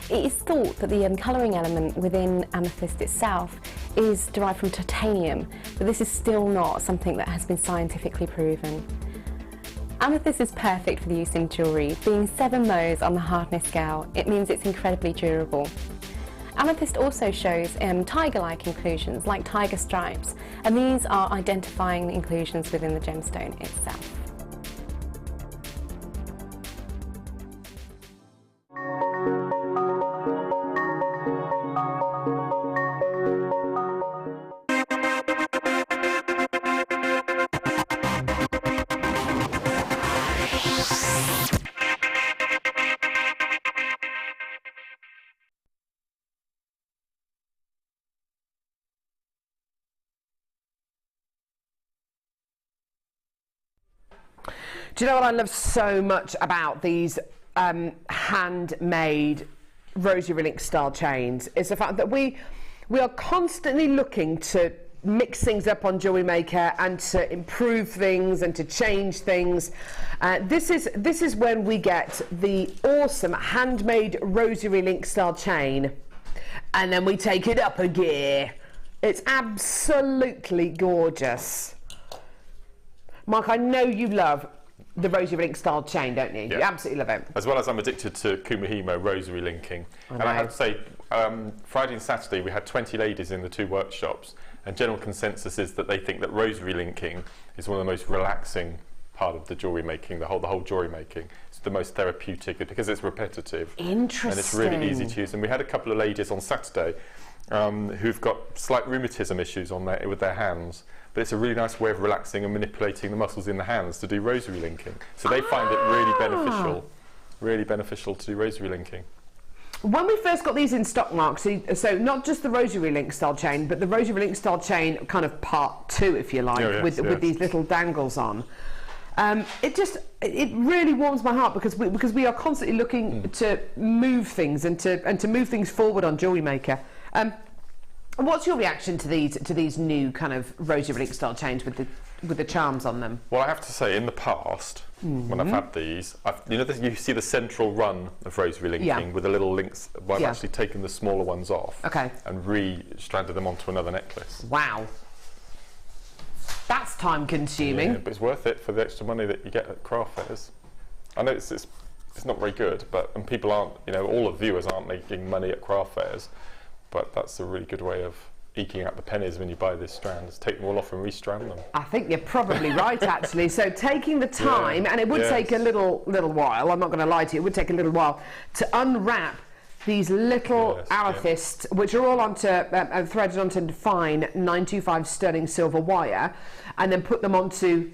It is thought that the colouring element within amethyst itself is derived from titanium, but this is still not something that has been scientifically proven. Amethyst is perfect for the use in jewellery. Being 7 Mohs on the hardness scale, it means it's incredibly durable. Amethyst also shows tiger-like inclusions, like tiger stripes, and these are identifying inclusions within the gemstone itself. Do you know what I love so much about these handmade rosary link style chains? Is the fact that we are constantly looking to mix things up on JewelleryMaker and to improve things and to change things. This is when we get the awesome handmade rosary link style chain, and then we take it up a gear. It's absolutely gorgeous. Mark, I know you love the rosary link style chain, don't you? Yeah. You absolutely love it. As well as I'm addicted to Kumihimo rosary linking. And I have to say, Friday and Saturday we had 20 ladies in the 2 workshops, and general consensus is that they think that rosary linking is one of the most relaxing part of the jewellery making, the whole jewellery making. It's the most therapeutic because it's repetitive. Interesting. And it's really easy to use. And we had a couple of ladies on Saturday who've got slight rheumatism issues with their hands. But it's a really nice way of relaxing and manipulating the muscles in the hands to do rosary linking. So they find it really beneficial to do rosary linking. When we first got these in stock, Mark, so not just the rosary link style chain, but the rosary link style chain kind of part 2, if you like, with these little dangles on. It really warms my heart because we are constantly looking to move things and to move things forward on JewelleryMaker. What's your reaction to these new kind of rosary link style chains with the charms on them? Well, I have to say, in the past, when I've had these, you see the central run of rosary linking with the little links. Well, I've actually taken the smaller ones off and re-stranded them onto another necklace. Wow. That's time consuming. Yeah, but it's worth it for the extra money that you get at craft fairs. I know it's not very good, and people aren't, all the viewers aren't making money at craft fairs, but that's a really good way of eking out the pennies when you buy these strands. Take them all off and re-strand them. I think you're probably right, actually. So taking the time, and it would take a little while, I'm not going to lie to you, it would take a little while to unwrap these little amethysts, which are all threaded onto fine 925 sterling silver wire, and then put them onto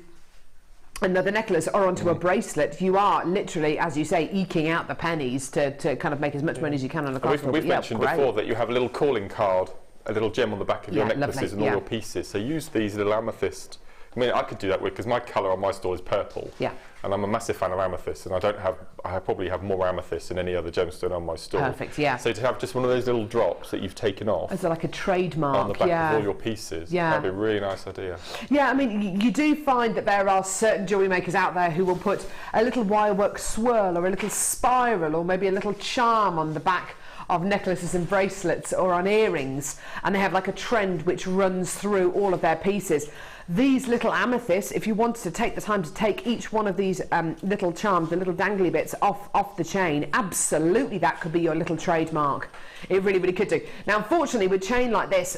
another necklace or onto a bracelet. You are literally, as you say, eking out the pennies to kind of make as much money as you can on the craft. We've mentioned before that you have a little calling card, a little gem on the back of your necklaces and all your pieces. So use these little amethyst. I mean, I could do that because my colour on my store is purple. Yeah. And I'm a massive fan of amethyst, and I probably have more amethyst than any other gemstone on my store. Perfect, yeah. So to have just one of those little drops that you've taken off. As like a trademark, on the back of all your pieces. Yeah. That'd be a really nice idea. Yeah, I mean, you do find that there are certain jewellery makers out there who will put a little wirework swirl or a little spiral or maybe a little charm on the back of necklaces and bracelets or on earrings, and they have like a trend which runs through all of their pieces. These little amethysts, if you wanted to take the time to take each one of these little charms, the little dangly bits off the chain, absolutely that could be your little trademark. It really, really could do. Now, unfortunately, with chain like this,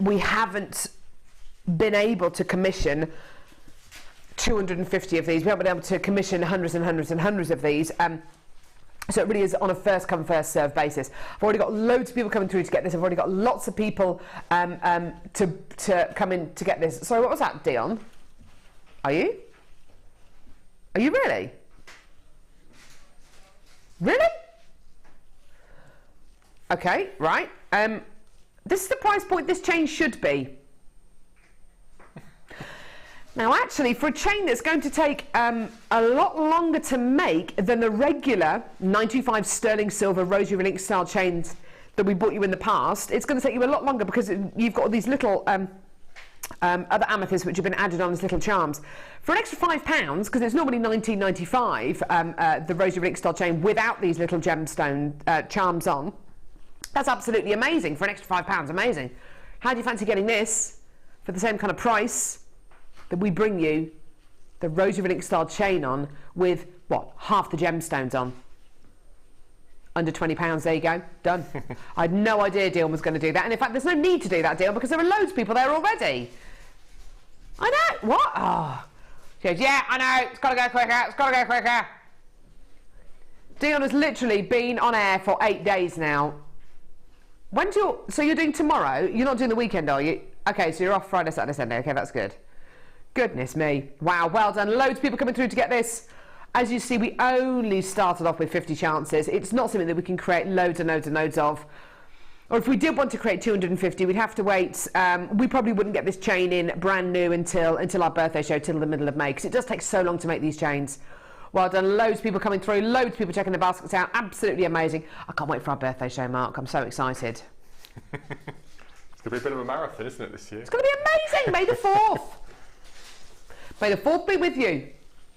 we haven't been able to commission 250 of these. We haven't been able to commission hundreds and hundreds and hundreds of these. So it really is on a first come first serve basis. I've already got loads of people coming through to get this. I've already got lots of people to come in to get this. Sorry, what was that, Dion? Are you? Are you really? Really? Okay, right. This is the price point this chain should be. Now, actually, for a chain that's going to take a lot longer to make than the regular 925 sterling silver rosary link style chains that we bought you in the past, it's going to take you a lot longer because you've got all these little other amethysts which have been added on as little charms. For an extra £5, because it's normally $19.95, the rosary link style chain without these little gemstone charms on, that's absolutely amazing. For an extra £5, amazing. How do you fancy getting this for the same kind of price that we bring you the rosary link style chain on with, what, half the gemstones on? Under £20, there you go, done. I had no idea Dion was going to do that, and in fact there's no need to do that, Dion, because there are loads of people there already. I know, what? Oh. She goes, yeah, I know, it's got to go quicker, it's got to go quicker. Dion has literally been on air for 8 days now. So you're doing tomorrow? You're not doing the weekend, are you? Okay, so you're off Friday, Saturday, Sunday. Okay, that's good. Goodness me. Wow, well done. Loads of people coming through to get this. As you see, we only started off with 50 chances. It's not something that we can create loads and loads and loads of. Or if we did want to create 250, we'd have to wait. We probably wouldn't get this chain in brand new until our birthday show, till the middle of May, because it does take so long to make these chains. Well done. Loads of people coming through. Loads of people checking the baskets out. Absolutely amazing. I can't wait for our birthday show, Mark. I'm so excited. It's going to be a bit of a marathon, isn't it, this year? It's going to be amazing. May the 4th. May the 4th be with you.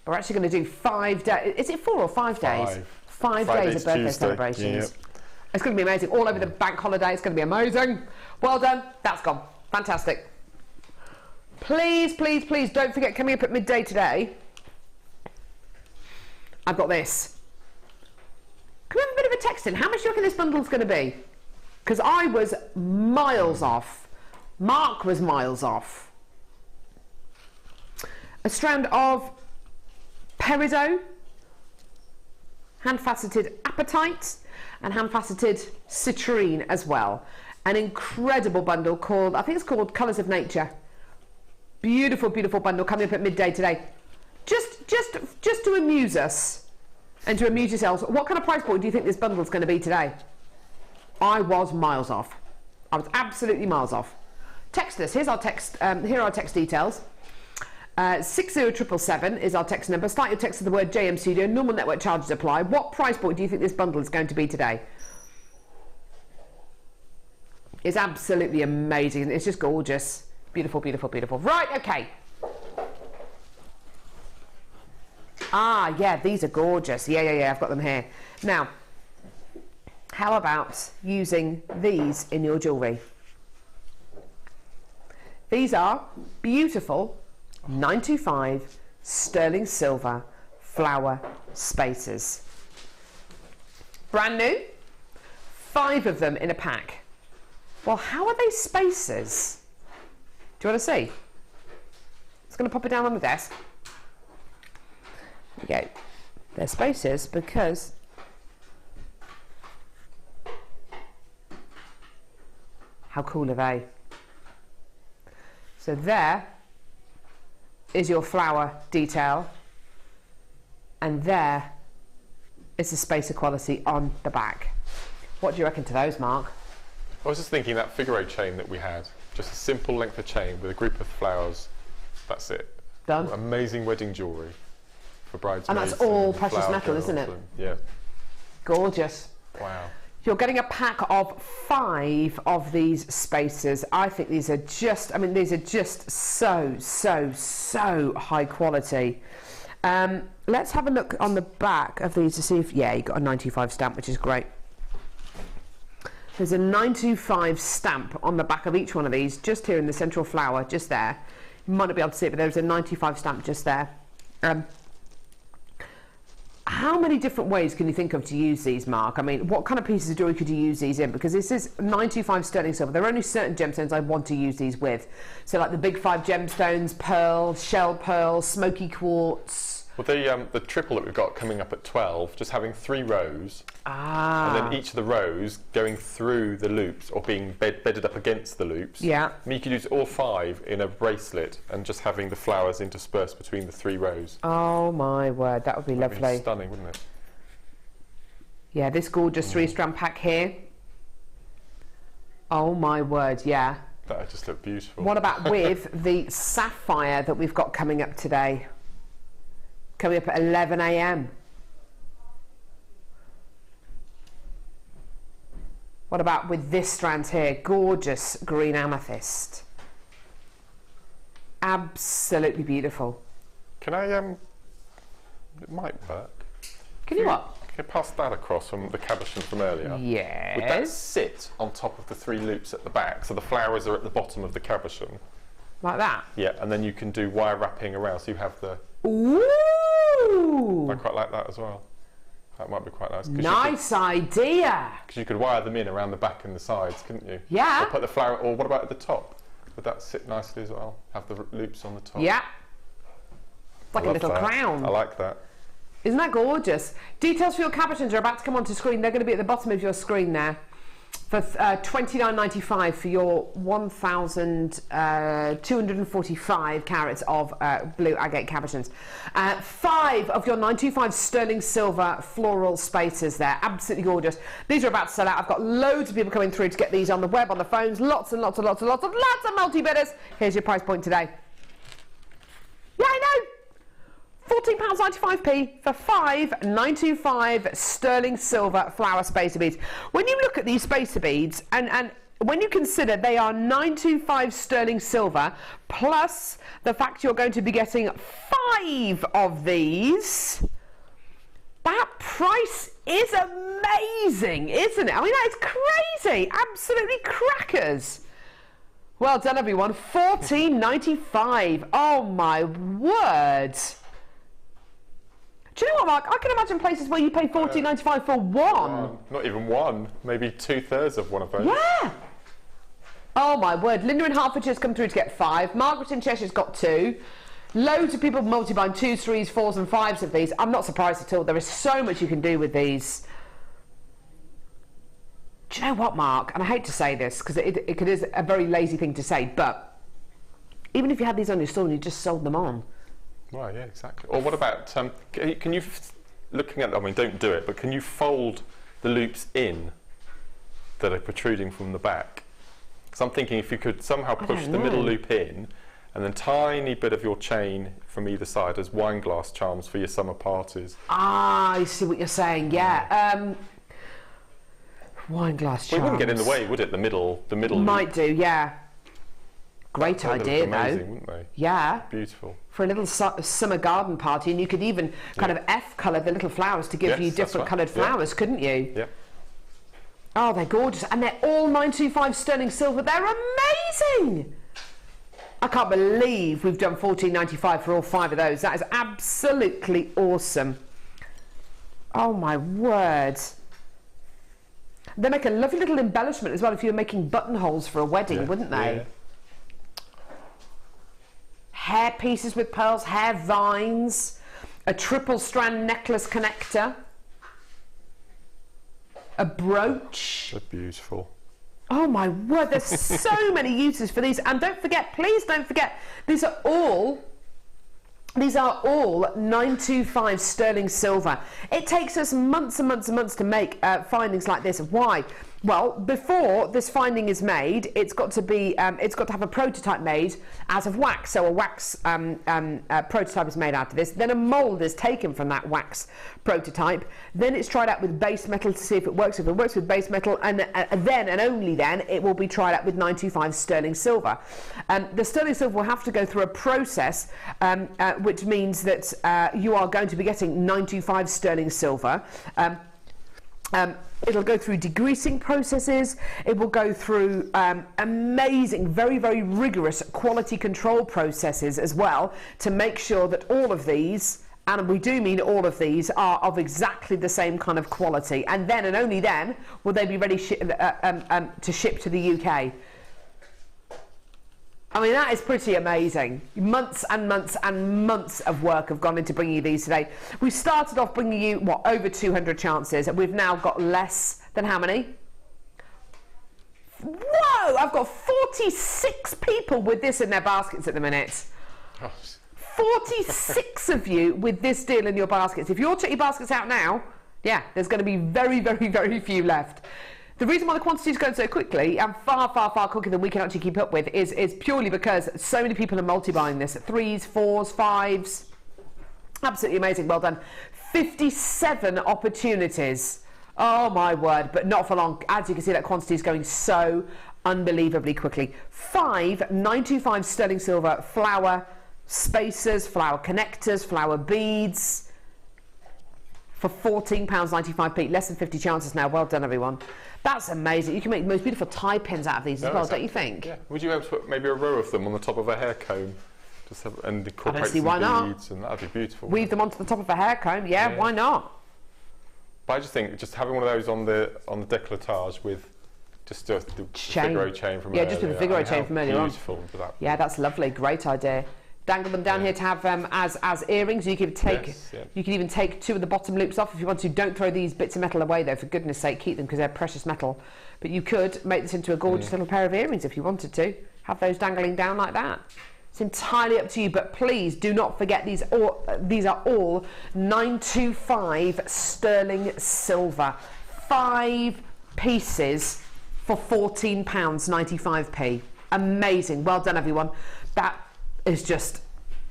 We're actually going to do 5 days. Is it 4 or 5 days? 5 days of birthday celebrations. Yep. It's going to be amazing. All over the bank holiday. It's going to be amazing. Well done. That's gone. Fantastic. Please, please, please don't forget, coming up at midday today, I've got this. Can we have a bit of a text in? How much do you reckon this bundle's going to be? Because I was miles off. Mark was miles off. A strand of peridot, hand-faceted apatite, and hand-faceted citrine as well. An incredible bundle called, I think it's called Colours of Nature. Beautiful, beautiful bundle coming up at midday today. Just to amuse us and to amuse yourselves. What kind of price point do you think this bundle is going to be today? I was miles off. I was absolutely miles off. Text us. Here's our text. Here are our text details. 60777 is our text number. Start your text with the word JM Studio. Normal network charges apply. What price point do you think this bundle is going to be today? It's absolutely amazing. It's just gorgeous. Beautiful, beautiful, beautiful. Right, okay. Ah, yeah, these are gorgeous. Yeah, I've got them here. Now, how about using these in your jewellery? These are beautiful 925 sterling silver flower spacers. Brand new, 5 of them in a pack. Well, how are they spacers? Do you want to see? Just going to pop it down on the desk. Okay, they're spacers because how cool are they? So there is your flower detail, and there is the spacer quality on the back. What do you reckon to those, Mark? I was just thinking that figure 8 chain that we had, just a simple length of chain with a group of flowers. That's it. Done. Amazing wedding jewellery for bridesmaids. And that's all precious metal, isn't it? Yeah. Gorgeous. Wow. You're getting a pack of 5 of these spacers. I think these are just, I mean, these are just so high quality. Let's have a look on the back of these to see if, yeah, you got a 925 stamp, which is great. There's a 925 stamp on the back of each one of these, just here in the central flower, just there. You might not be able to see it, but there's a 95 stamp just there. How many different ways can you think of to use these, Mark? I mean, what kind of pieces of jewellery could you use these in? Because this is 925 sterling silver. There are only certain gemstones I want to use these with. So like the big 5 gemstones, pearl, shell pearl, smoky quartz. Well, the triple that we've got coming up at 12, just having 3 rows, and then each of the rows going through the loops or being bedded up against the loops. Yeah. And you could use all 5 in a bracelet and just having the flowers interspersed between the 3 rows. Oh my word, that would be lovely. That'd be stunning, wouldn't it? Yeah, this gorgeous 3-strand pack here. Oh my word, yeah. That would just look beautiful. What about with the sapphire that we've got coming up today? Coming up at 11 AM. What about with this strand here? Gorgeous green amethyst. Absolutely beautiful. Can I, it might work. Can you what? Can I pass that across from the cabochon from earlier? Yes. Would that sit on top of the 3 loops at the back, so the flowers are at the bottom of the cabochon? Like that? Yeah, and then you can do wire wrapping around, so you have the... Ooh! I quite like that as well. That might be quite nice. Nice idea! Because you could wire them in around the back and the sides, couldn't you? Yeah. Or put the flower, or what about at the top? Would that sit nicely as well? Have the loops on the top? Yeah. Like a little crown. I like that. Isn't that gorgeous? Details for your cabochons are about to come onto screen. They're going to be at the bottom of your screen there. For $29.95 for your 1,245 carats of blue agate cabochons. 5 of your 925 sterling silver floral spacers there. Absolutely gorgeous. These are about to sell out. I've got loads of people coming through to get these on the web, on the phones. Lots and lots and lots and lots of multi-bidders. Here's your price point today. Yeah, I know. £14.95p for 5 925 sterling silver flower spacer beads. When you look at these spacer beads, and when you consider they are 925 sterling silver, plus the fact you're going to be getting 5 of these, that price is amazing, isn't it? I mean, that is crazy. Absolutely crackers. Well done, everyone. £14.95. Oh, my word. Do you know what, Mark? I can imagine places where you pay $14.95 for one. Not even one. Maybe 2/3 of one of those. Yeah. Oh my word. Linda in Hertfordshire's come through to get 5. Margaret in Cheshire's got 2. Loads of people multi-buying 2s, 3s, 4s and 5s of these. I'm not surprised at all. There is so much you can do with these. Do you know what, Mark? And I hate to say this because it is a very lazy thing to say, but even if you had these on your store and you just sold them on. Right, yeah, exactly. Or what about, can you, looking at, I mean, don't do it, but can you fold the loops in that are protruding from the back? Because I'm thinking if you could somehow push the middle loop in, and then tiny bit of your chain from either side as wine glass charms for your summer parties. Ah, I see what you're saying, yeah. Wine glass charms. Well, it wouldn't get in the way, would it? The middle might loop. do, yeah. Great idea, amazing, though. Wouldn't they? Yeah. Beautiful. For a little summer garden party, and you could even kind of F-colour the little flowers to give you different coloured flowers, couldn't you? Yeah. Oh, they're gorgeous. And they're all 925 sterling silver. They're amazing! I can't believe we've done $14.95 for all 5 of those. That is absolutely awesome. Oh, my word. They make a lovely little embellishment as well if you were making buttonholes for a wedding, wouldn't they? Yeah. Hair pieces with pearls, hair vines, a triple strand necklace connector, a brooch. They're beautiful. Oh my word, there's so many uses for these. And don't forget, please don't forget, these are all 925 sterling silver. It takes us months and months and months to make findings like this. Why? Well, before this finding is made, it's got to be, it's got to have a prototype made out of wax. So a wax prototype is made out of this. Then a mould is taken from that wax prototype. Then it's tried out with base metal to see if it works. If it works with base metal, and then and only then it will be tried out with 925 sterling silver. The sterling silver will have to go through a process, which means that you are going to be getting 925 sterling silver. It'll go through degreasing processes. It will go through amazing, very, very rigorous quality control processes as well to make sure that all of these, and we do mean all of these, are of exactly the same kind of quality. And then and only then will they be ready to ship to the UK. I mean, that is pretty amazing. Months and months and months of work have gone into bringing you these today. We started off bringing you, what, over 200 chances. We've now got less than how many? Whoa! I've got 46 people with this in their baskets at the minute. 46 of you with this deal in your baskets. If you're taking your baskets out now, yeah, there's going to be very, very, very few left. The reason why the quantity is going so quickly, and far, far, far quicker than we can actually keep up with, is purely because so many people are multi-buying this. 3s, 4s, 5s. Absolutely amazing. Well done. 57 opportunities. Oh, my word. But not for long. As you can see, that quantity is going so unbelievably quickly. 5 925 sterling silver flower spacers, flower connectors, flower beads for £14.95p. Less than 50 chances now. Well done, everyone. That's amazing. You can make the most beautiful tie pins out of these as well, don't you think? Yeah. Would you be able to put maybe a row of them on the top of a hair comb? Just have, and incorporate some beads, and that'd be beautiful. Weave them onto the top of a hair comb, yeah, why not? But I just think just having one of those on the décolletage with just the Figaro chain from earlier. Just with the Figaro chain from earlier on. Beautiful for that. Yeah, that's lovely. Great idea. Dangle them down here to have as earrings. You can take you can even take 2 of the bottom loops off if you want to. Don't throw these bits of metal away though, for goodness sake, keep them because they're precious metal. But you could make this into a gorgeous little pair of earrings if you wanted to. Have those dangling down like that. It's entirely up to you, but please do not forget these are all 925 sterling silver. 5 pieces for £14.95p. Amazing. Well done, everyone. That is just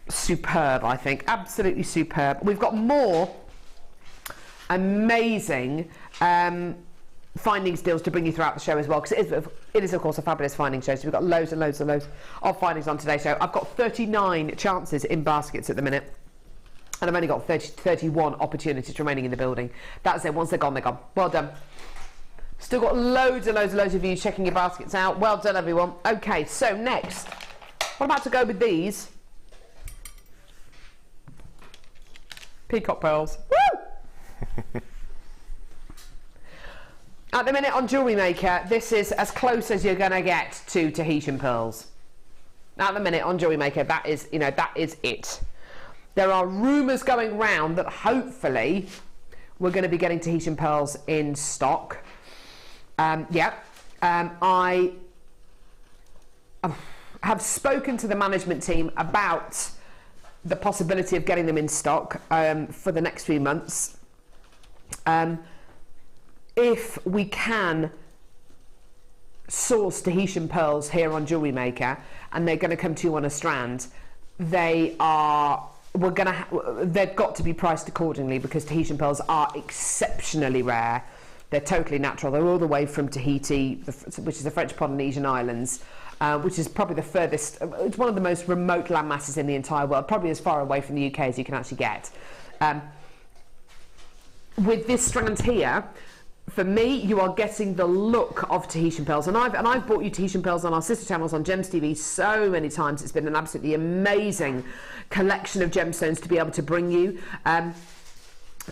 superb, I think. Absolutely superb. We've got more amazing findings deals to bring you throughout the show as well, because it is of course a fabulous finding show, so we've got loads and loads and loads of findings on today's show. I've got 39 chances in baskets at the minute, and I've only got 31 opportunities remaining in the building. That's it. Once they're gone, they're gone. Well done. Still got loads and loads and loads of you checking your baskets out. Well done, everyone. Okay, so next, what about to go with these peacock pearls? Woo! At the minute on JewelleryMaker, this is as close as you're going to get to Tahitian pearls. At the minute on JewelleryMaker, that is it. There are rumours going round that hopefully we're going to be getting Tahitian pearls in stock. I have spoken to the management team about the possibility of getting them in stock for the next few months. If we can source Tahitian pearls here on Jewellery Maker, and they're going to come to you on a strand, they've got to be priced accordingly, because Tahitian pearls are exceptionally rare. They're totally natural. They're all the way from Tahiti, which is the French Polynesian islands, which is probably the furthest, it's one of the most remote land masses in the entire world, probably as far away from the UK as you can actually get. With this strand here, for me, you are getting the look of Tahitian pearls, and I've bought you Tahitian pearls on our sister channels on Gems TV so many times. It's been an absolutely amazing collection of gemstones to be able to bring you.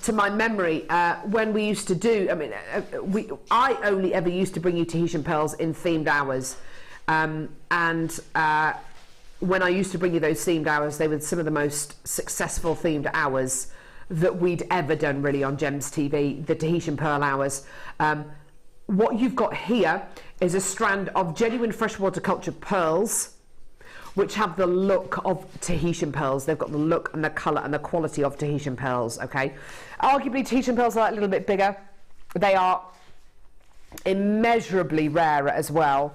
To my memory, when we used to do, I only ever used to bring you Tahitian pearls in themed hours, and when I used to bring you those themed hours, they were some of the most successful themed hours that we'd ever done really on Gems TV, the Tahitian pearl hours. What you've got here is a strand of genuine freshwater cultured pearls, which have the look of Tahitian pearls. They've got the look and the colour and the quality of Tahitian pearls, okay? Arguably, Tahitian pearls are a little bit bigger. They are immeasurably rarer as well.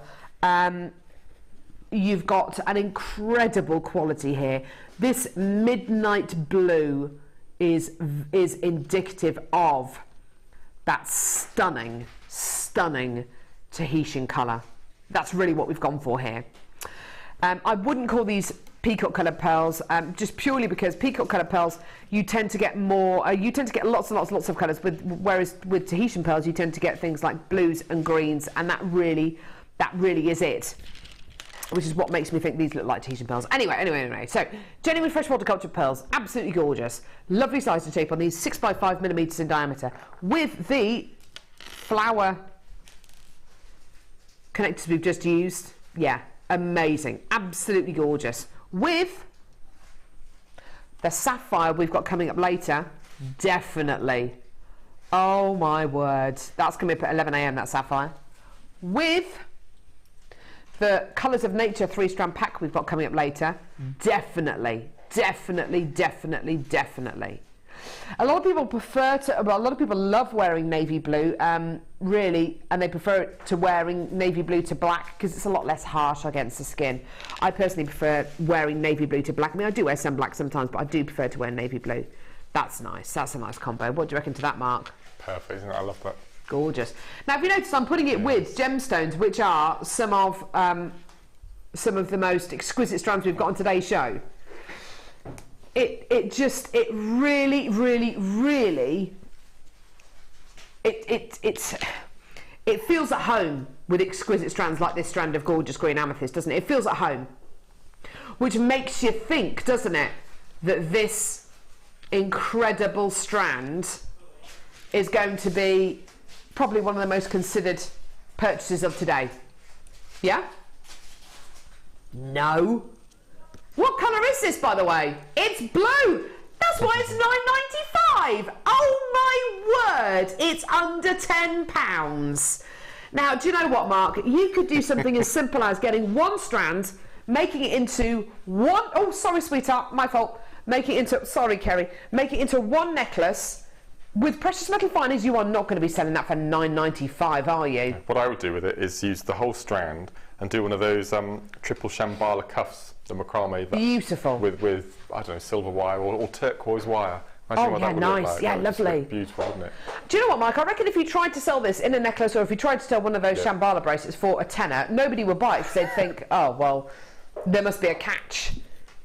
You've got an incredible quality here. This midnight blue is indicative of that stunning Tahitian colour. That's really what we've gone for here. I wouldn't call these peacock coloured pearls, just purely because peacock coloured pearls, you tend to get more, you tend to get lots and lots of colours, whereas with Tahitian pearls, you tend to get things like blues and greens, and that really is it, which is what makes me think these look like Tahitian pearls. Anyway, so genuine freshwater cultured pearls, absolutely gorgeous, lovely size and shape on these, 6 by 5 millimetres in diameter, with the flower connectors we've just used. Yeah, amazing, absolutely gorgeous. With the sapphire we've got coming up later, definitely. Oh my word, that's coming up at 11 AM, that sapphire. With the Colours of Nature 3-strand pack we've got coming up later, definitely. A lot of people a lot of people love wearing navy blue, really, and they prefer it to wearing navy blue to black because it's a lot less harsh against the skin. I personally prefer wearing navy blue to black. I mean, I do wear some black sometimes, but I do prefer to wear navy blue. That's nice. That's a nice combo. What do you reckon to that, Mark? Perfect, isn't it? I love that. Gorgeous. Now, if you notice, I'm putting it with gemstones, which are some of the most exquisite strands we've got on today's show. It really feels at home with exquisite strands like this strand of gorgeous green amethyst, doesn't it? It feels at home, which makes you think, doesn't it, that this incredible strand is going to be probably one of the most considered purchases of today. Yeah? No. What colour is this, by the way? It's blue. That's why it's £9.95. Oh my word, it's under £10. Now, do you know what, Mark? You could do something as simple as getting one strand, making it into one, oh, sorry, sweetheart, my fault. Sorry, Kerry, make it into one necklace. With precious metal findings, you are not going to be selling that for £9.95, are you? What I would do with it is use the whole strand and do one of those triple shambhala cuffs, the Macrame. Beautiful. With I don't know, silver wire or turquoise wire. Imagine what yeah, that would nice. Look like. Yeah, lovely. Beautiful, isn't it? Do you know what, Mike? I reckon if you tried to sell this in a necklace, or if you tried to sell one of those shambhala bracelets for a tenner, nobody would buy it because they'd think, oh, well, there must be a catch.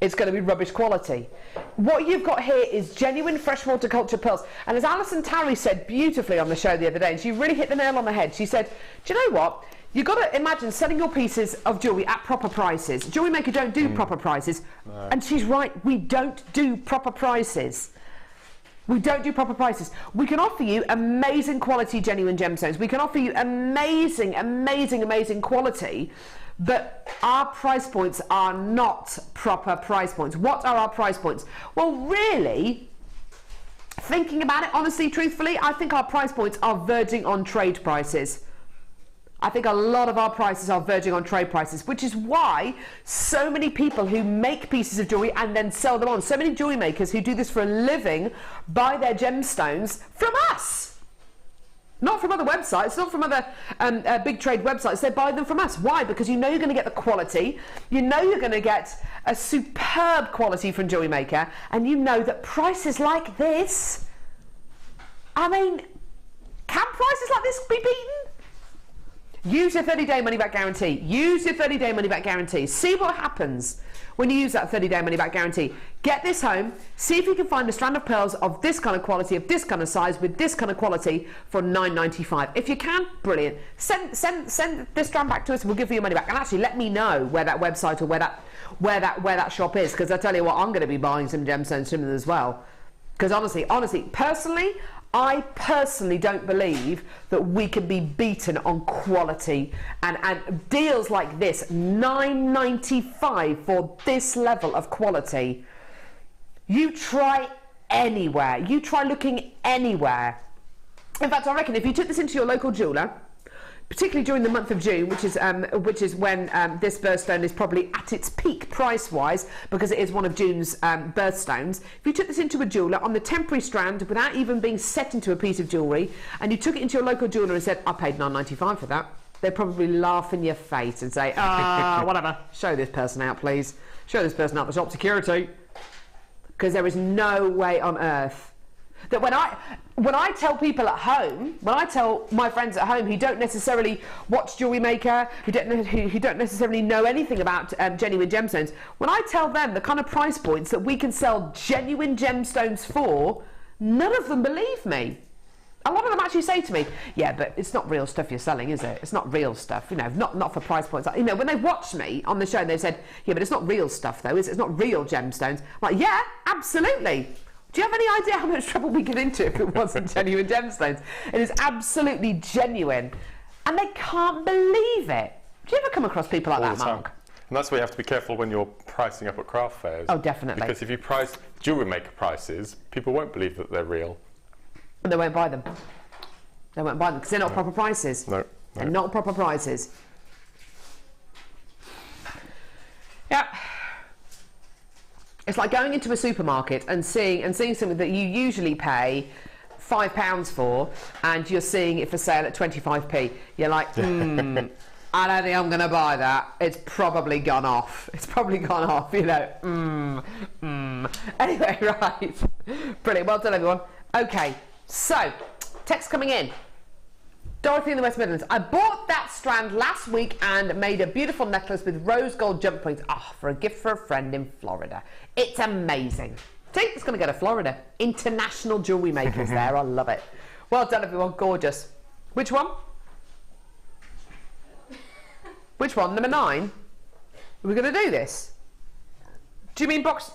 It's going to be rubbish quality. What you've got here is genuine freshwater cultured pearls. And as Alison Tarry said beautifully on the show the other day, and she really hit the nail on the head, she said, do you know what? You've got to imagine selling your pieces of jewellery at proper prices. Jewellery Maker don't do proper prices. No. And she's right, we don't do proper prices. We don't do proper prices. We can offer you amazing quality genuine gemstones. We can offer you amazing quality, but our price points are not proper price points. What are our price points? Well, really, thinking about it honestly, truthfully, I think our price points are verging on trade prices. I think a lot of our prices are verging on trade prices, which is why so many people who make pieces of jewellery and then sell them on, so many jewellery makers who do this for a living, buy their gemstones from us. Not from other websites, not from other big trade websites. They buy them from us. Why? Because you know you're going to get the quality, you know you're going to get a superb quality from Jewellery Maker, and you know that prices like this, I mean, can prices like this be beaten? Use your 30-day money-back guarantee. Use your 30-day money-back guarantee. See what happens when you use that 30-day money-back guarantee. Get this home. See if you can find a strand of pearls of this kind of quality, of this kind of size, with this kind of quality for $9.95. If you can, brilliant. Send this strand back to us and we'll give you your money back. And actually, let me know where that website or where that shop is, because I tell you what, I'm going to be buying some gemstones from them as well. Because honestly, personally, I personally don't believe that we can be beaten on quality, and deals like this, $9.95 for this level of quality. You try anywhere, you try looking anywhere. In fact, I reckon if you took this into your local jeweller, particularly during the month of June, which is when this birthstone is probably at its peak price-wise, because it is one of June's birthstones. If you took this into a jeweller on the temporary strand without even being set into a piece of jewellery, and you took it into your local jeweller and said, I paid $9.95 for that, they'd probably laugh in your face and say, whatever, show this person out, please. Show this person out the shop security. Because there is no way on earth that when I tell people at home, when I tell my friends at home who don't necessarily watch Jewellery Maker, who don't necessarily know anything about genuine gemstones, when I tell them the kind of price points that we can sell genuine gemstones for, none of them believe me. A lot of them actually say to me, yeah, but it's not real stuff you're selling, is it? It's not real stuff, you know, not for price points. You know, when they watched me on the show, they said, yeah, but it's not real stuff though, is it? It's not real gemstones. I'm like, yeah, absolutely. Do you have any idea how much trouble we get into if it wasn't genuine gemstones? It is absolutely genuine. And they can't believe it. Do you ever come across people like that, Mark? And that's why you have to be careful when you're pricing up at craft fairs. Oh, definitely. Because if you price Jewellery Maker prices, people won't believe that they're real. And they won't buy them. They won't buy them because they're not proper prices. No. They're not proper prices. Yeah. It's like going into a supermarket and seeing something that you usually pay £5 for, and you're seeing it for sale at 25p. You're like, I don't think I'm going to buy that. It's probably gone off. It's probably gone off, you know. Anyway, right. Brilliant. Well done, everyone. Okay, so text coming in. Dorothy in the West Midlands. I bought that strand last week and made a beautiful necklace with rose gold jump rings. For a gift for a friend in Florida. It's amazing. See, it's going to go to Florida. International jewellery makers there. I love it. Well done, everyone. Gorgeous. Which one? Which one? Number 9? Are we going to do this? Do you mean box?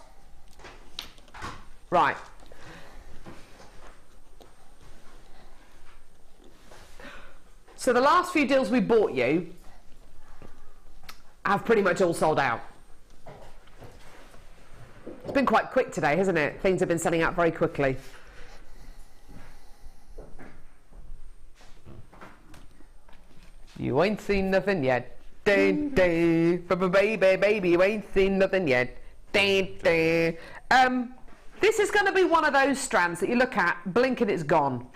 Right. So the last few deals we bought you have pretty much all sold out. It's been quite quick today, hasn't it? Things have been selling out very quickly. You ain't seen nothing yet. Baby, you ain't seen nothing yet. This is going to be one of those strands that you look at, blink and it's gone.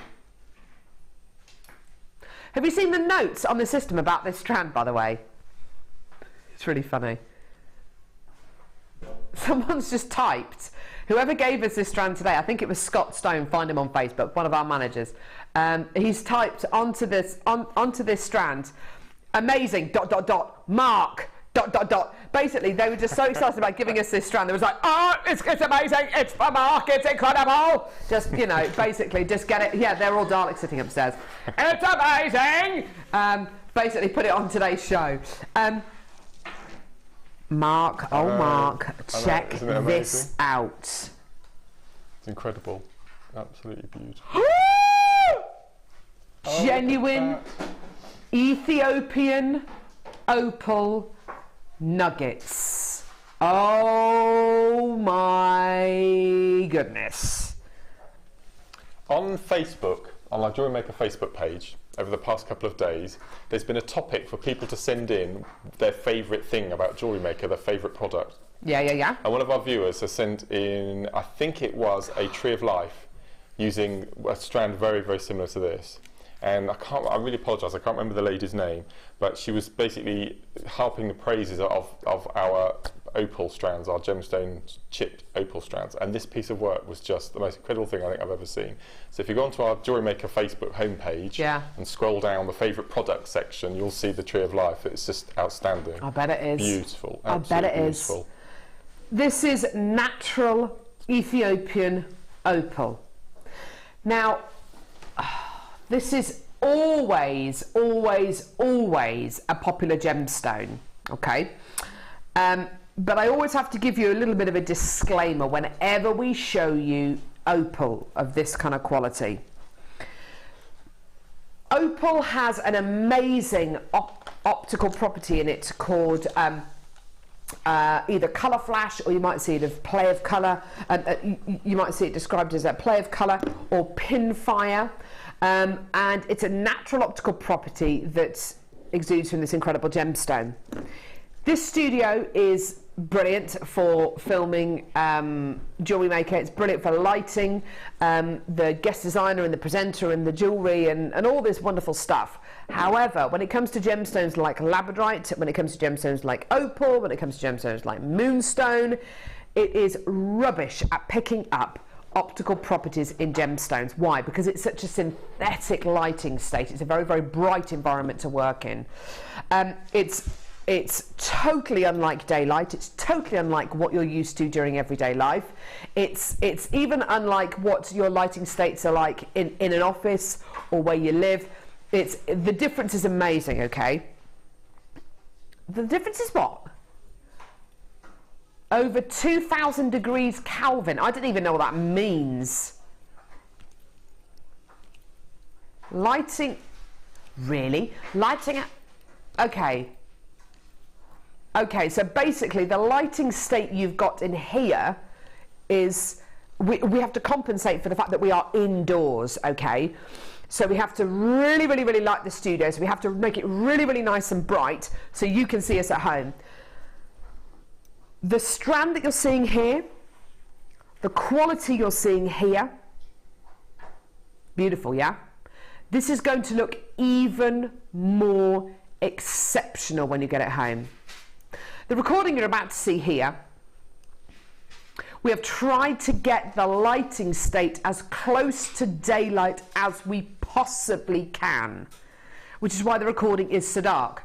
Have you seen the notes on the system about this strand, by the way? It's really funny. Someone's just typed, whoever gave us this strand today, I think it was Scott Stone, find him on Facebook, one of our managers. He's typed onto this strand, amazing, ... Mark, ... Basically, they were just so excited about giving us this strand. They was like, oh, it's amazing, it's for Mark, it's incredible. Just, you know, basically, just get it. Yeah, they're all Daleks sitting upstairs. It's amazing. Basically, put it on today's show. Mark, Mark, check this out. It's incredible. Absolutely beautiful. Genuine Ethiopian opal nuggets. Oh my goodness. On Facebook, on our JewelleryMaker Facebook page over the past couple of days, there's been a topic for people to send in their favourite thing about JewelleryMaker, their favourite product. Yeah. And one of our viewers has sent in, I think it was a Tree of Life, using a strand very, very similar to this. And I really apologise, I can't remember the lady's name, but she was basically harping the praises of our opal strands, our gemstone chipped opal strands. And this piece of work was just the most incredible thing I think I've ever seen. So if you go onto our JewelleryMaker Facebook homepage and scroll down the favourite product section, you'll see the Tree of Life. It's just outstanding. I bet it is. Beautiful. I bet it beautiful. is. This is natural Ethiopian opal. Now, this is always a popular gemstone, okay? But I always have to give you a little bit of a disclaimer whenever we show you opal of this kind of quality. Opal has an amazing optical property in it called either colour flash, or you might see it as play of colour. You might see it described as a play of colour or pin fire. And it's a natural optical property that exudes from this incredible gemstone. This studio is brilliant for filming JewelleryMaker. It's brilliant for lighting, the guest designer and the presenter and the jewellery and all this wonderful stuff. However, when it comes to gemstones like labradorite, when it comes to gemstones like opal, when it comes to gemstones like moonstone, it is rubbish at picking up optical properties in gemstones. Why? Because it's such a synthetic lighting state. It's a very, very bright environment to work in. It's totally unlike daylight. It's totally unlike what you're used to during everyday life. It's even unlike what your lighting states are like in an office or where you live. The difference is amazing, okay? The difference is what? Over 2,000 degrees Kelvin. I don't even know what that means. Lighting, really? Lighting, okay. Okay, so basically the lighting state you've got in here is, we have to compensate for the fact that we are indoors, okay? So we have to really, really, really light the studio. So we have to make it really, really nice and bright so you can see us at home. The strand that you're seeing here, the quality you're seeing here, beautiful, yeah? This is going to look even more exceptional when you get it home. The recording you're about to see here, we have tried to get the lighting state as close to daylight as we possibly can, which is why the recording is so dark.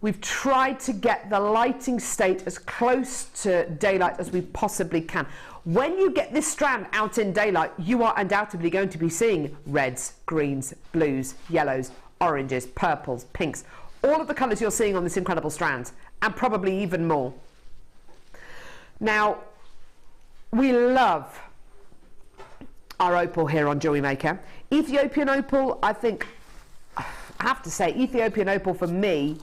We've tried to get the lighting state as close to daylight as we possibly can. When you get this strand out in daylight, you are undoubtedly going to be seeing reds, greens, blues, yellows, oranges, purples, pinks, all of the colours you're seeing on this incredible strand, and probably even more. Now, we love our opal here on JewelleryMaker. Ethiopian opal, I think, I have to say, Ethiopian opal for me,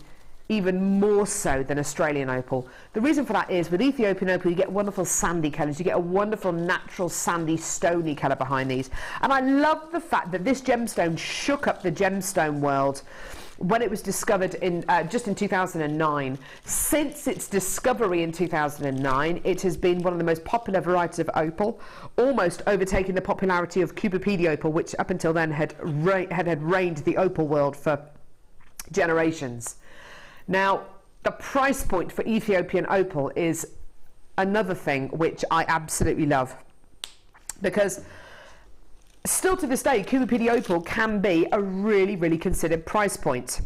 even more so than Australian opal. The reason for that is with Ethiopian opal you get wonderful sandy colours, you get a wonderful natural sandy stony colour behind these. And I love the fact that this gemstone shook up the gemstone world when it was discovered in just in 2009. Since its discovery in 2009, it has been one of the most popular varieties of opal, almost overtaking the popularity of Cupidity opal, which up until then had reigned the opal world for generations. Now, the price point for Ethiopian opal is another thing which I absolutely love, because still to this day, Cupidity opal can be a really, really considered price point.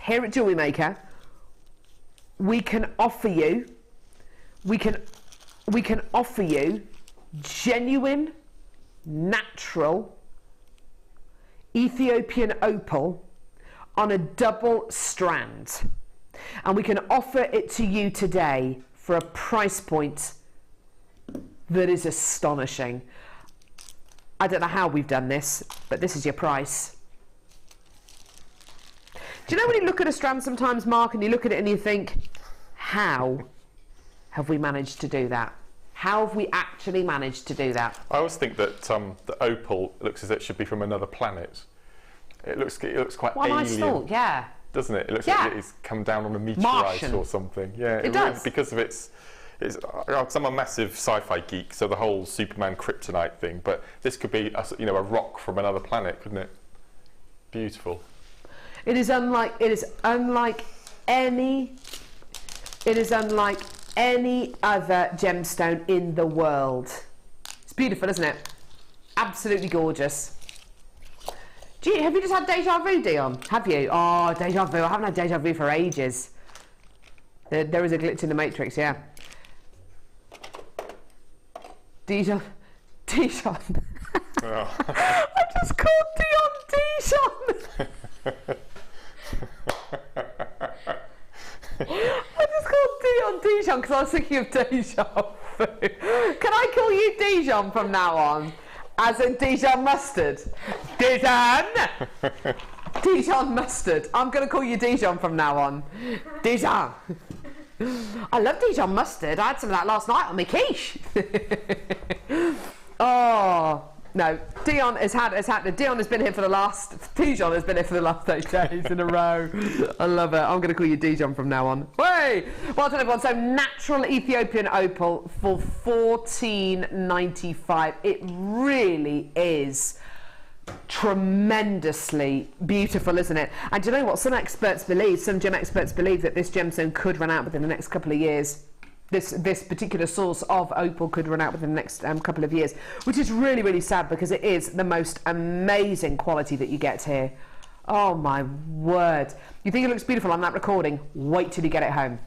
Here at JewelleryMaker, we can offer you genuine, natural Ethiopian opal on a double strand, and we can offer it to you today for a price point that is astonishing. I don't know how we've done this, but this is your price. Do you know when you look at a strand sometimes, Mark, and you look at it and you think, how have we managed to do that? How have we actually managed to do that? I always think that the opal looks as if it should be from another planet. It looks quite alien. Nice thought, yeah. Doesn't it? It looks like it's come down on a meteorite Martian. or something. Yeah, it does. Really, because of its. I'm a massive sci-fi geek, so the whole Superman kryptonite thing. But this could be, a rock from another planet, couldn't it? Beautiful. It is unlike any other gemstone in the world. It's beautiful, isn't it? Absolutely gorgeous. Have you just had deja vu, Dion? Have you? Oh, deja vu. I haven't had deja vu for ages. There is a glitch in the matrix, yeah. Dijon. Oh. I just called Dijon. I just called Dijon because I was thinking of deja vu. Can I call you Dijon from now on? As in Dijon mustard. Dijon! Dijon mustard. I'm going to call you Dijon from now on. Dijon. I love Dijon mustard. I had some of that last night on my quiche. Oh no, Dijon has been here for the last 8 days in a row. I love it. I'm going to call you Dijon from now on. Hey, well done everyone. So natural Ethiopian opal for $14.95. It really is tremendously beautiful, isn't it? And do you know what? Some gem experts believe that this gemstone could run out within the next couple of years. This particular source of opal could run out within the next couple of years, which is really, really sad because it is the most amazing quality that you get here. Oh my word. You think it looks beautiful on that recording? Wait till you get it home.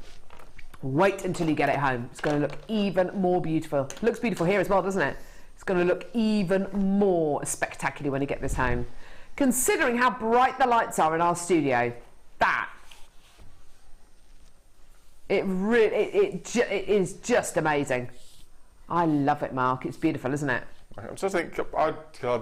Wait until you get it home. It's going to look even more beautiful. It looks beautiful here as well, doesn't it? It's going to look even more spectacular when you get this home. Considering how bright the lights are in our studio, it is just amazing. I love it, Mark. It's beautiful, isn't it? I just think I'd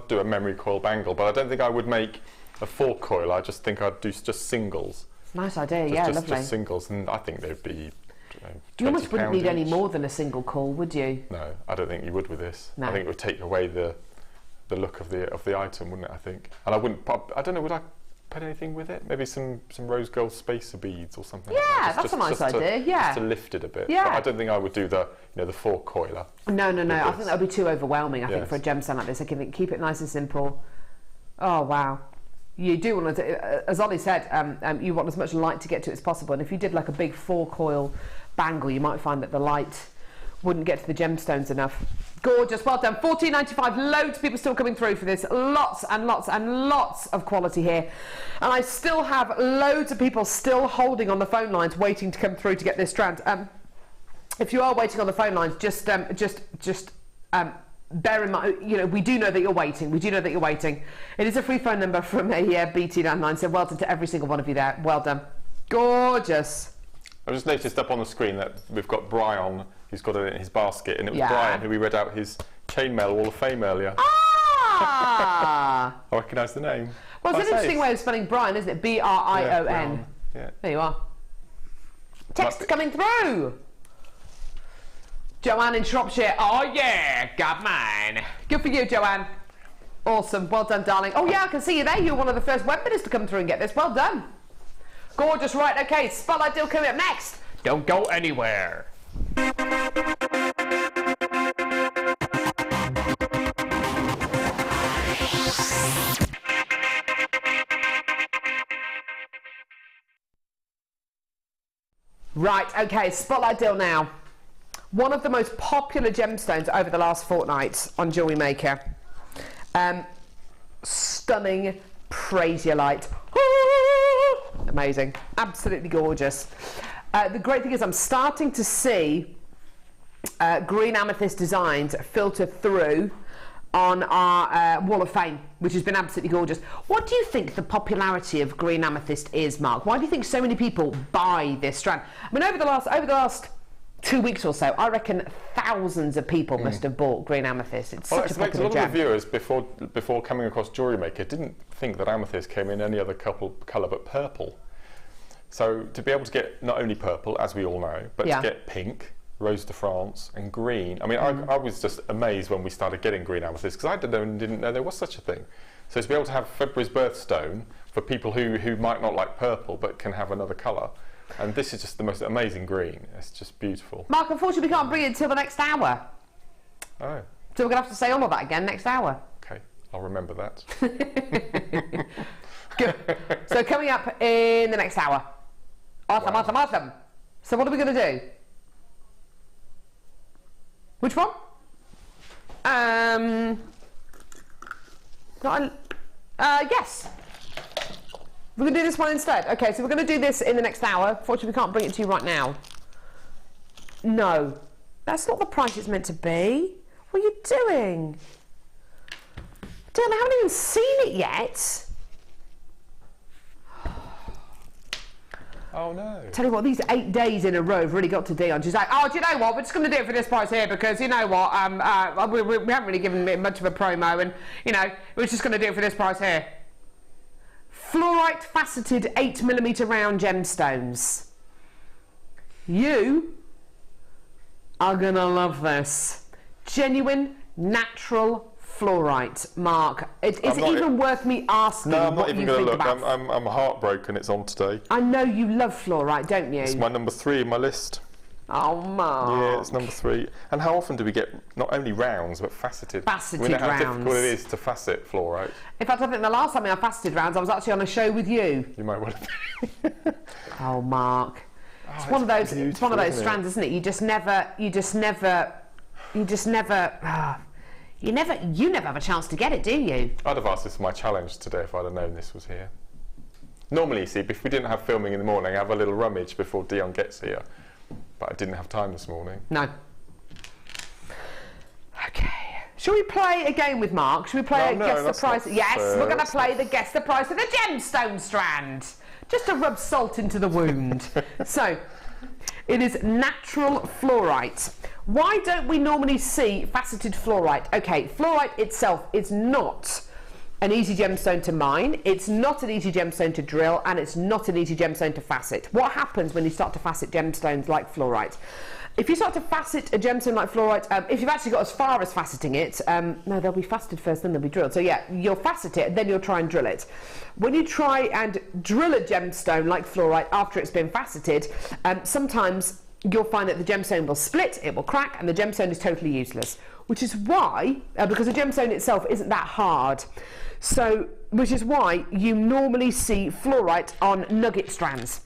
do a memory coil bangle, but I don't think I would make a 4 coil. I just think I'd do just singles. Nice idea, yeah, lovely. Just singles, and I think they'd be. You almost wouldn't need any more than a single coil, would you? No, I don't think you would with this. No. I think it would take away the look of the item, wouldn't it? I think, and I wouldn't. I don't know. Would I put anything with it? Maybe some rose gold spacer beads or something. Yeah, that's a nice idea. Yeah, just to lift it a bit. Yeah, but I don't think I would do the 4 coiler. No. I think that would be too overwhelming. I think for a gemstone like this, I can keep it nice and simple. Oh wow. You do want to, as Ollie said, you want as much light to get to it as possible. And if you did like a big 4 coil bangle, you might find that the light wouldn't get to the gemstones enough. Gorgeous, well done. $14.95. Loads of people still coming through for this. Lots and lots and lots of quality here. And I still have loads of people still holding on the phone lines, waiting to come through to get this strand. If you are waiting on the phone lines, just bear in mind, we do know that you're waiting. We do know that you're waiting. It is a free phone number from a BT99. So well done to every single one of you there. Well done. Gorgeous. I've just noticed up on the screen that we've got Brian, who's got it in his basket, and it was Brian who we read out his chainmail Wall of Fame earlier. Ah! I recognise the name. Well, it's an interesting way of spelling Brian, isn't it? B-R-I-O-N. Yeah. There you are. Text coming through. Joanne in Shropshire. Oh yeah, got mine. Good for you, Joanne. Awesome. Well done, darling. Oh yeah, I can see you there. You're one of the first webinars to come through and get this. Well done. Gorgeous. Right, okay. Spotlight deal coming up next. Don't go anywhere. Right, okay. Spotlight deal now. One of the most popular gemstones over the last fortnight on JewelleryMaker. Stunning Prasiolite. Amazing. Absolutely gorgeous. The great thing is I'm starting to see green amethyst designs filter through on our Wall of Fame, which has been absolutely gorgeous. What do you think the popularity of green amethyst is, Mark? Why do you think so many people buy this strand? I mean, over the last 2 weeks or so, I reckon thousands of people must have bought green amethyst. It's such a popular gem. A lot of the viewers before coming across JewelleryMaker didn't think that amethyst came in any other colour but purple. So to be able to get not only purple, as we all know, but to get pink, Rose de France, and green. I mean, I was just amazed when we started getting green amethyst, because I didn't know there was such a thing. So to be able to have February's birthstone for people who might not like purple but can have another colour, and this is just the most amazing green. It's just beautiful. Mark, unfortunately we can't bring it until the next hour. Oh. So we're going to have to say all of that again next hour. Okay, I'll remember that. Good. So coming up in the next hour. Awesome, awesome, awesome. So what are we going to do? Which one? Yes. We're going to do this one instead. Okay, so we're going to do this in the next hour. Fortunately, we can't bring it to you right now. No. That's not the price it's meant to be. What are you doing? Damn, I haven't even seen it yet. Oh no. Tell you what, these 8 days in a row have really got to Dion. She's like, oh, do you know what? We're just going to do it for this price here because, you know what, we haven't really given it much of a promo and, you know, we're just going to do it for this price here. Fluorite faceted 8mm round gemstones. You are going to love this. Genuine, natural fluorite, Mark. Is it even worth me asking? No, I'm not even going to look. About? I'm heartbroken it's on today. I know you love fluorite, don't you? It's my number 3 in my list. Oh, Mark. Yeah, it's number 3. And how often do we get not only rounds but faceted? Faceted we know how rounds. difficult it is to facet fluorite. In fact, I think the last time I faceted rounds, I was actually on a show with you. You might well have. Oh, Mark. Oh, it's one of those. It's one of those strands, isn't it? You never have a chance to get it, do you? I'd have asked this for my challenge today if I'd have known this was here. Normally, you see, if we didn't have filming in the morning, I have a little rummage before Dion gets here. But I didn't have time this morning. No. Okay. Shall we play a game with Mark? Shall we play Guess the Price? Yes, we're going to play the Guess the Price of the Gemstone strand. Just to rub salt into the wound. So, it is natural fluorite. Why don't we normally see faceted fluorite? Okay, fluorite itself is not an easy gemstone to mine, it's not an easy gemstone to drill, and it's not an easy gemstone to facet. What happens when you start to facet gemstones like fluorite? If you start to facet a gemstone like fluorite, if you've actually got as far as faceting it, no, they'll be faceted first, then they'll be drilled. So yeah, you'll facet it, then you'll try and drill it. When you try and drill a gemstone like fluorite after it's been faceted, sometimes you'll find that the gemstone will split, it will crack, and the gemstone is totally useless. Which is why, because the gemstone itself isn't that hard, so which is why you normally see fluorite on nugget strands.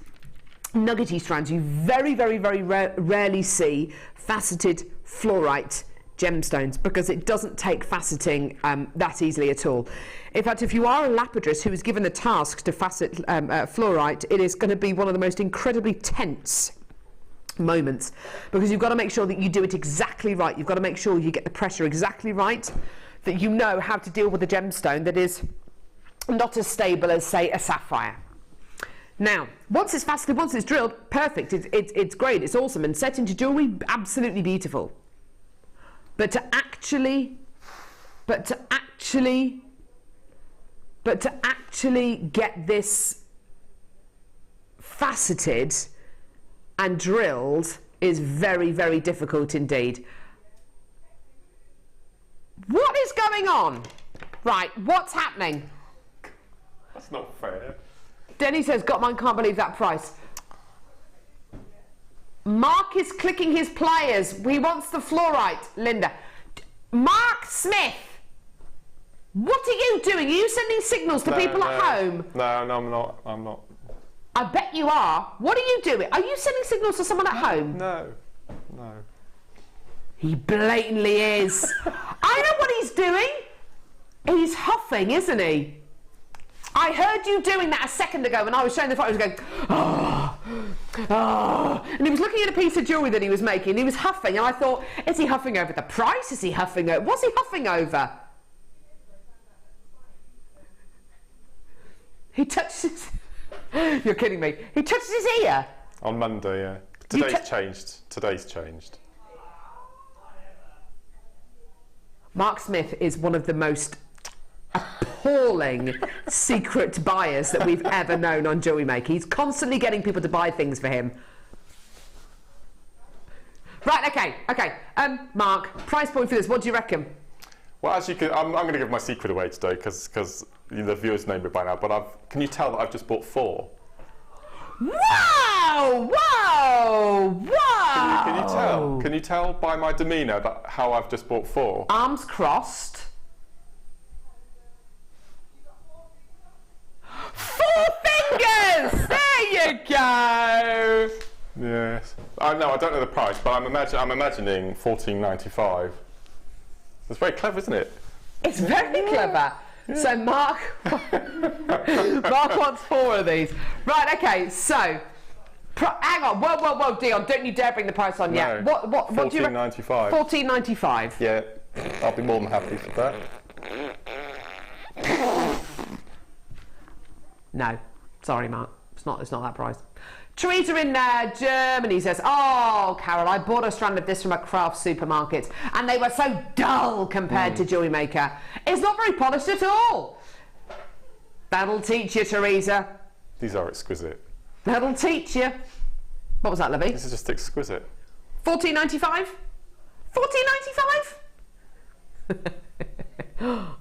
Nuggety strands. You very, very, very rarely see faceted fluorite gemstones because it doesn't take faceting that easily at all. In fact, if you are a lapidress who is given the task to facet fluorite, it is going to be one of the most incredibly tense moments because you've got to make sure that you do it exactly right. You've got to make sure you get the pressure exactly right, that you know how to deal with a gemstone that is not as stable as, say, a sapphire. Now, once it's faceted, once it's drilled, perfect, it's great, it's awesome, and set into jewellery, absolutely beautiful. But to actually get this faceted and drilled is very, very difficult indeed. What is going on? Right, what's happening? That's not fair. Denny says, got mine, can't believe that price. Mark is clicking his pliers. He wants the fluorite, Linda. Mark Smith, what are you doing? Are you sending signals to people at home? No, I'm not. I bet you are. What are you doing? Are you sending signals to someone at home? No. He blatantly is. I know what he's doing. He's huffing, isn't he? I heard you doing that a second ago when I was showing the photo. He was going, oh. And he was looking at a piece of jewellery that he was making. He was huffing, and I thought, is he huffing over the price? Is he huffing over? What's he huffing over? He touches his... You're kidding me. He touches his ear. On Monday, yeah. Today's changed. Mark Smith is one of the most appalling secret buyers that we've ever known on JewelleryMaker. He's constantly getting people to buy things for him. Right, okay. Mark, price point for this, what do you reckon? Well, as you can, I'm going to give my secret away today because the viewers know me by now. But can you tell that I've just bought 4? Wow! Can you tell? Can you tell by my demeanour that how I've just bought 4? Arms crossed. 4 fingers! There you go! Yes. I don't know the price, but I'm imagining $14.95. It's very clever, isn't it? It's very clever. So Mark wants 4 of these. Right, okay, so hang on, whoa, Dion, don't you dare bring the price on yet. No. What do you $14.95. $14.95. Yeah, I'll be more than happy for that. No, sorry, Mark. It's not that price. Teresa in Germany says, oh, Carol, I bought a strand of this from a craft supermarket and they were so dull compared to JewelleryMaker. It's not very polished at all. That'll teach you, Teresa. These are exquisite. That'll teach you. What was that, Libby? This is just exquisite. $14.95? $14.95?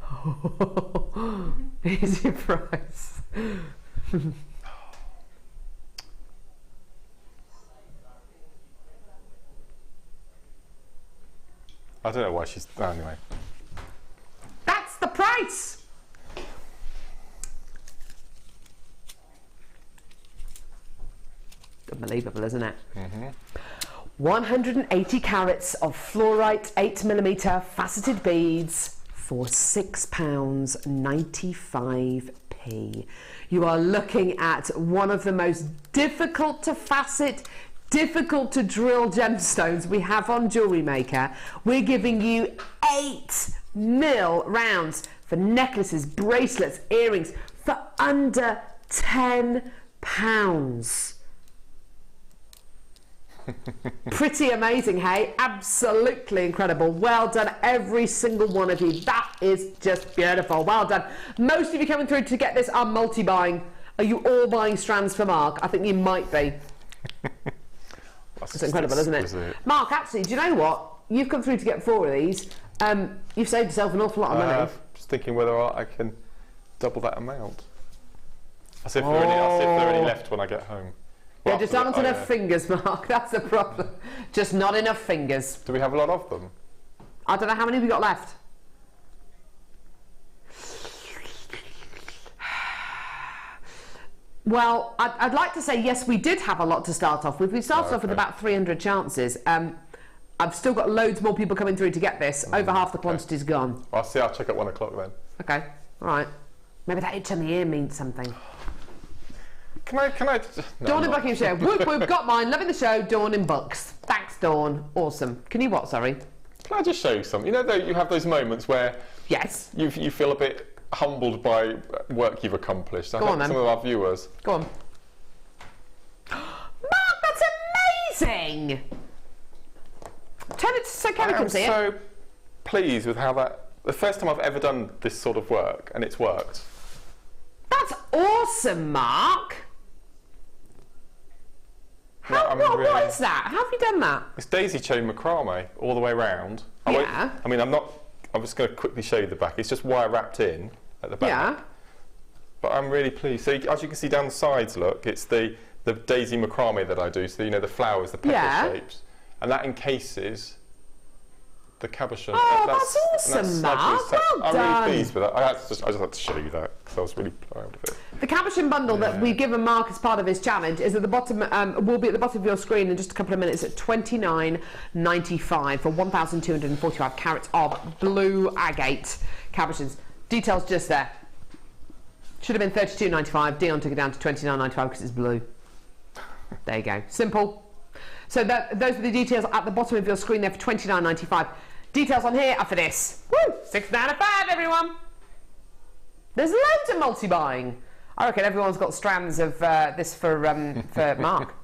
Here's your price. I don't know why she's... Oh, anyway. That's the price! Unbelievable, isn't it? 180 carats of fluorite 8mm faceted beads for £6.95p. You are looking at one of the most difficult to facet, difficult to drill gemstones we have on JewelleryMaker. We're giving you 8mm rounds for necklaces, bracelets, earrings for under £10. Pretty amazing, hey? Absolutely incredible. Well done, every single one of you. That is just beautiful. Well done. Most of you coming through to get this are multi-buying. Are you all buying strands for Mark? I think you might be. That's incredible, isn't it? Mark, actually, do you know what? You've come through to get 4 of these. You've saved yourself an awful lot of money. Just thinking whether I can double that amount. I'll see if there are any left when I get home. Yeah, just aren't enough fingers, Mark. That's the problem. Just not enough fingers. Do we have a lot of them? I don't know how many we got left. Well, I'd like to say yes, we did have a lot to start off with. We started off with about 300 chances. I've still got loads more people coming through to get this. Over half the quantity's gone. I'll check at 1 o'clock then. Okay, all right. Maybe that itch on the ear means something. Can I? No, Dawn in Buckinghamshire. Whoop whoop, got mine. Loving the show. Dawn in Bucks. Thanks, Dawn. Awesome. Can you what? Sorry. Can I just show you something? You know, you have those moments where yes, you feel a bit humbled by work you've accomplished. I think some of our viewers. Go on. Mark, that's amazing. Turn it so Kelly can see it. I'm so pleased with how the first time I've ever done this sort of work, and it's worked. That's awesome, Mark. What is that? How have you done that? It's daisy chain macrame all the way around. Yeah. I'm just going to quickly show you the back. It's just wire wrapped in at the back. Yeah. But I'm really pleased. So as you can see down the sides, look, it's the daisy macrame that I do. So you know the flowers, the petal shapes, and that encases the cabochon. Oh, that's awesome, Mark. Well I'm done. really pleased with that. I just had to show you that because I was really proud of it. The cabochon bundle that we've given Mark as part of his challenge is at the bottom. Will be at the bottom of your screen in just a couple of minutes at $29.95 for 1,245 carats of blue agate cabochons. Details just there. Should have been $32.95. Dion took it down to $29.95 because it's blue. There you go. Simple. So those are the details at the bottom of your screen there for $29.95. Details on here are for this. Woo! 6 out of 5, everyone. There's loads of multi-buying. I reckon everyone's got strands of this for Mark.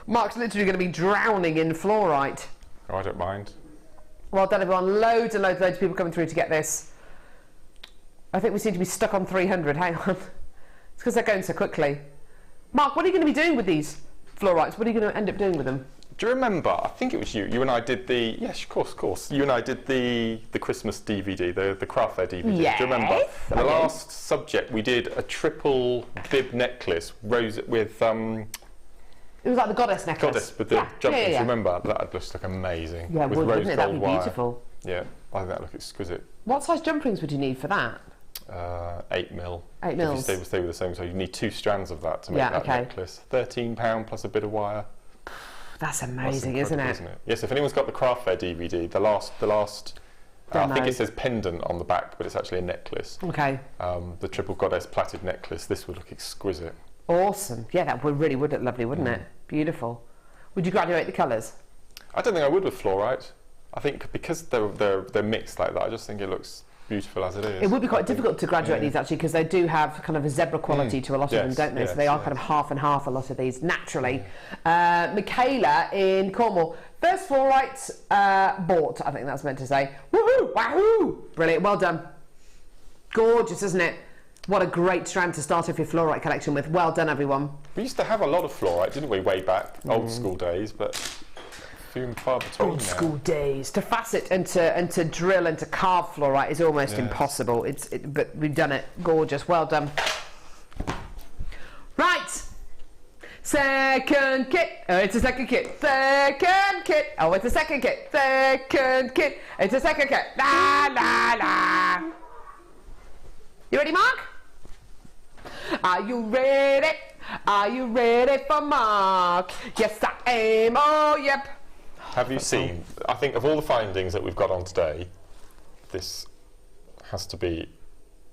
Mark's literally going to be drowning in fluorite. Oh, I don't mind. Well done, everyone. Loads and loads of people coming through to get this. I think we seem to be stuck on 300. Hang on. It's because they're going so quickly. Mark, what are you going to be doing with these fluorites? What are you going to end up doing with them? Do you remember? I think it was you. You and I did the of course. You and I did the Christmas DVD, the craft fair DVD. Yes, do you remember? And the I do. last subject we did a triple bib necklace, rose with It was like the goddess necklace. goddess with the jumpers. You remember? That just looked amazing. Yeah, with would, rose wouldn't it? That'd gold be wire. beautiful. Yeah, I think that looked exquisite. What size jump rings would you need for that? 8 mil. 8 mils. If you stay with the same, so you need 2 strands of that to make that necklace. £13 plus a bit of wire. That's amazing, isn't it? Yes, if anyone's got the craft fair DVD, the last I think it says pendant on the back, but it's actually a necklace. Okay. The triple goddess plaited necklace. This would look exquisite. Awesome. Yeah, that really would look lovely, wouldn't it? Beautiful. Would you graduate the colours? I don't think I would with fluorite. I think because they're mixed like that, I just think it looks beautiful as it is. It would be quite difficult to graduate these actually, because they do have kind of a zebra quality to a lot of them, don't they? So they are kind of half and half, a lot of these, naturally. Michaela in Cornwall. First fluorite bought, I think that's meant to say. Woohoo! Wahoo! Brilliant, well done. Gorgeous, isn't it? What a great strand to start off your fluorite collection with. Well done, everyone. We used to have a lot of fluorite, didn't we, way back, old school days, but few and far between old school days. To facet and to drill and to carve fluorite is almost impossible. But we've done it. Gorgeous. Well done. Right. Second kit. Oh, it's a second kit. Second kit. Oh, it's a second kit. Second kit. It's a second kit. La la la. You ready, Mark? Are you ready? Are you ready for Mark? Yes, I am. Oh, yep. Have you seen, I think of all the findings that we've got on today, this has to be,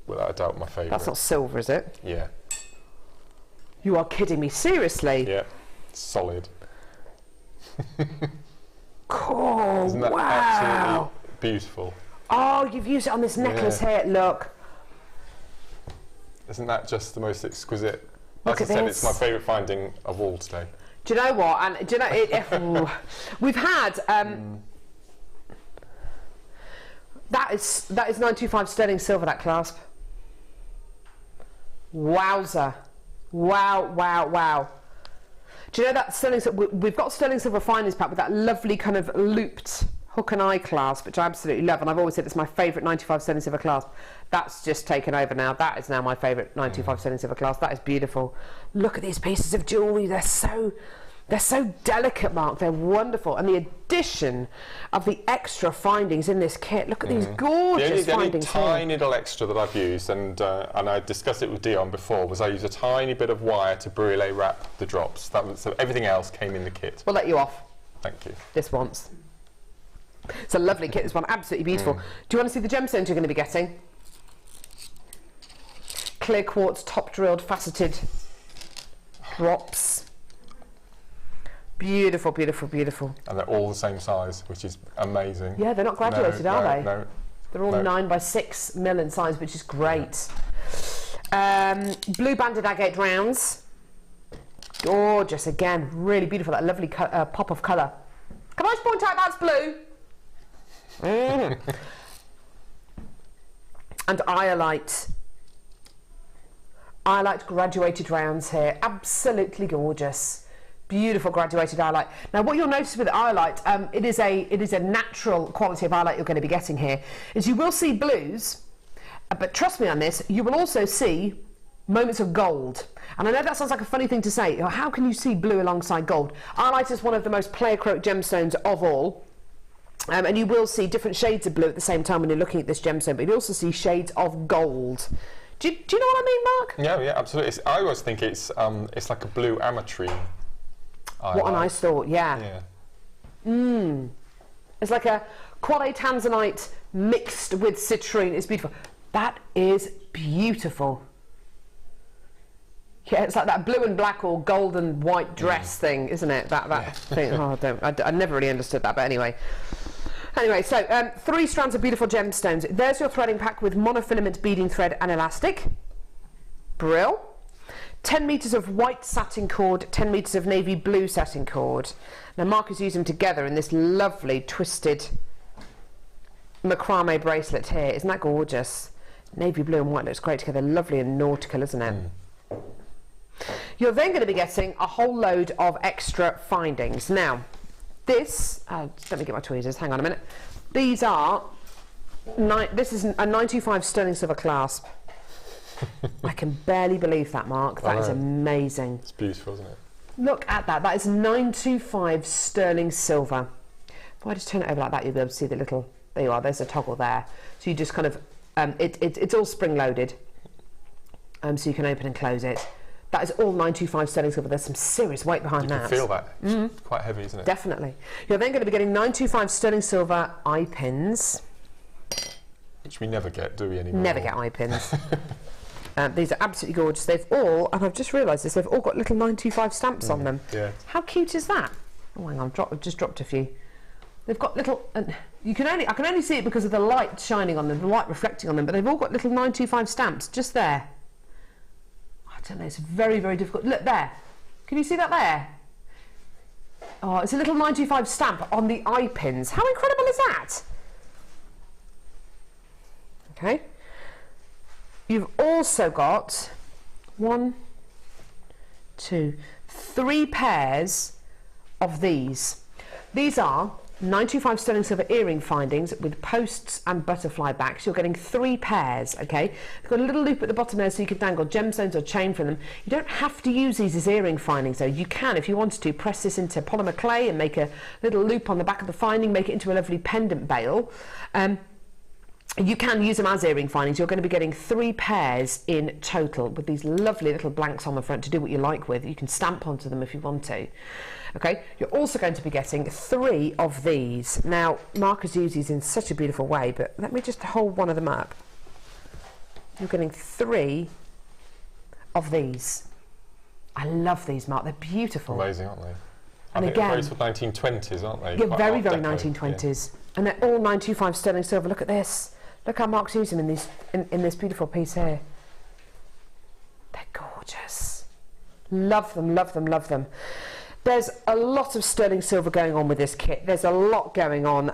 without a doubt, my favourite. That's not silver, is it? Yeah. You are kidding me, seriously? Yeah, solid. Cool, Isn't that absolutely beautiful? Oh, you've used it on this necklace here, look. Isn't that just the most exquisite? Look As at I said, this. it's my favourite finding of all today. Do you know what? And do you know we've had that is 925 sterling silver, that clasp. Wowza. Wow, wow, wow. Do you know that sterling silver? We've got sterling silver findings pack with that lovely kind of looped hook and eye clasp, which I absolutely love, and I've always said it's my favourite 95 sterling silver clasp. That's just taken over now. That is now my favourite 95 sterling silver clasp. That is beautiful. Look at these pieces of jewellery. They're so delicate, Mark. They're wonderful. And the addition of the extra findings in this kit. Look at these gorgeous the only findings tiny little extra that I've used, and I discussed it with Dion before, was I used a tiny bit of wire to brulee wrap the drops. So everything else came in the kit. We'll let you off. Thank you. This once. It's a lovely kit, this one. Absolutely beautiful. Do you want to see the gemstones you're going to be getting? Clear quartz, top drilled, faceted drops. Beautiful, beautiful, beautiful. And they're all the same size, which is amazing. Yeah, they're not graduated, are they? No. They're all 9 by 6 mil in size, which is great. Blue banded agate rounds. Gorgeous, again, really beautiful. That lovely pop of colour. Can I just point out that's blue? And iolite graduated rounds here, absolutely gorgeous, beautiful graduated iolite. Now what you'll notice with iolite, it is a natural quality of iolite you're going to be getting here, is you will see blues, but trust me on this, you will also see moments of gold. And I know that sounds like a funny thing to say, how can you see blue alongside gold? Iolite is one of the most player-croaked gemstones of all. And you will see different shades of blue at the same time when you're looking at this gemstone, but you also see shades of gold. Do you know what I mean, Mark? Yeah, absolutely. I always think it's like a blue ametrine. What a nice thought, yeah. It's like a quad tanzanite mixed with citrine. It's beautiful. That is beautiful. Yeah, it's like that blue and black or gold and white dress thing, isn't it? That thing. Oh, I never really understood that, but anyway. Anyway, so 3 strands of beautiful gemstones. There's your threading pack with monofilament beading thread and elastic. Brill. 10 metres of white satin cord, 10 metres of navy blue satin cord. Now Mark has used them together in this lovely twisted macrame bracelet here. Isn't that gorgeous? Navy blue and white looks great together. Lovely and nautical, isn't it? You're then going to be getting a whole load of extra findings. Now, this, let me get my tweezers, hang on a minute. These are, this is a 925 sterling silver clasp. I can barely believe that, Mark. That is amazing. It's beautiful, isn't it? Look at that. That is 925 sterling silver. If I just turn it over like that, you'll be able to see the little, there you are, there's a toggle there. So you just kind of, it's all spring loaded. So you can open and close it. That is all 925 sterling silver. There's some serious weight behind that. You can feel that. It's quite heavy, isn't it? Definitely. You're then going to be getting 925 sterling silver eye pins. Which we never get, do we, anymore? Never get eye pins. These are absolutely gorgeous. They've all, and I've just realised this, they've all got little 925 stamps on them. Yeah. How cute is that? Oh, hang on, I've just dropped a few. They've got little, I can only see it because of the light shining on them, the light reflecting on them, but they've all got little 925 stamps just there. I don't know, it's very, very difficult. Look there. Can you see that there? Oh, it's a little 925 stamp on the eye pins. How incredible is that? Okay. You've also got 1, 2, 3 pairs of these. These are 925 sterling silver earring findings with posts and butterfly backs. You're getting 3 pairs, okay? They've got a little loop at the bottom there so you can dangle gemstones or chain from them. You don't have to use these as earring findings though. You can, if you wanted to, press this into polymer clay and make a little loop on the back of the finding, make it into a lovely pendant bail. You can use them as earring findings. You're going to be getting 3 pairs in total with these lovely little blanks on the front to do what you like with. You can stamp onto them if you want to. Okay, you're also going to be getting 3 of these. Now, Mark has used these in such a beautiful way, but let me just hold one of them up. You're getting 3 of these. I love these, Mark. They're beautiful. Amazing, aren't they? And again, very sort of 1920s, aren't they? Yeah, very, very 1920s. Yeah. And they're all 925 sterling silver. Look at this. Look how Mark's used them in these in this beautiful piece here. They're gorgeous. Love them, love them, love them. There's a lot of sterling silver going on with this kit. There's a lot going on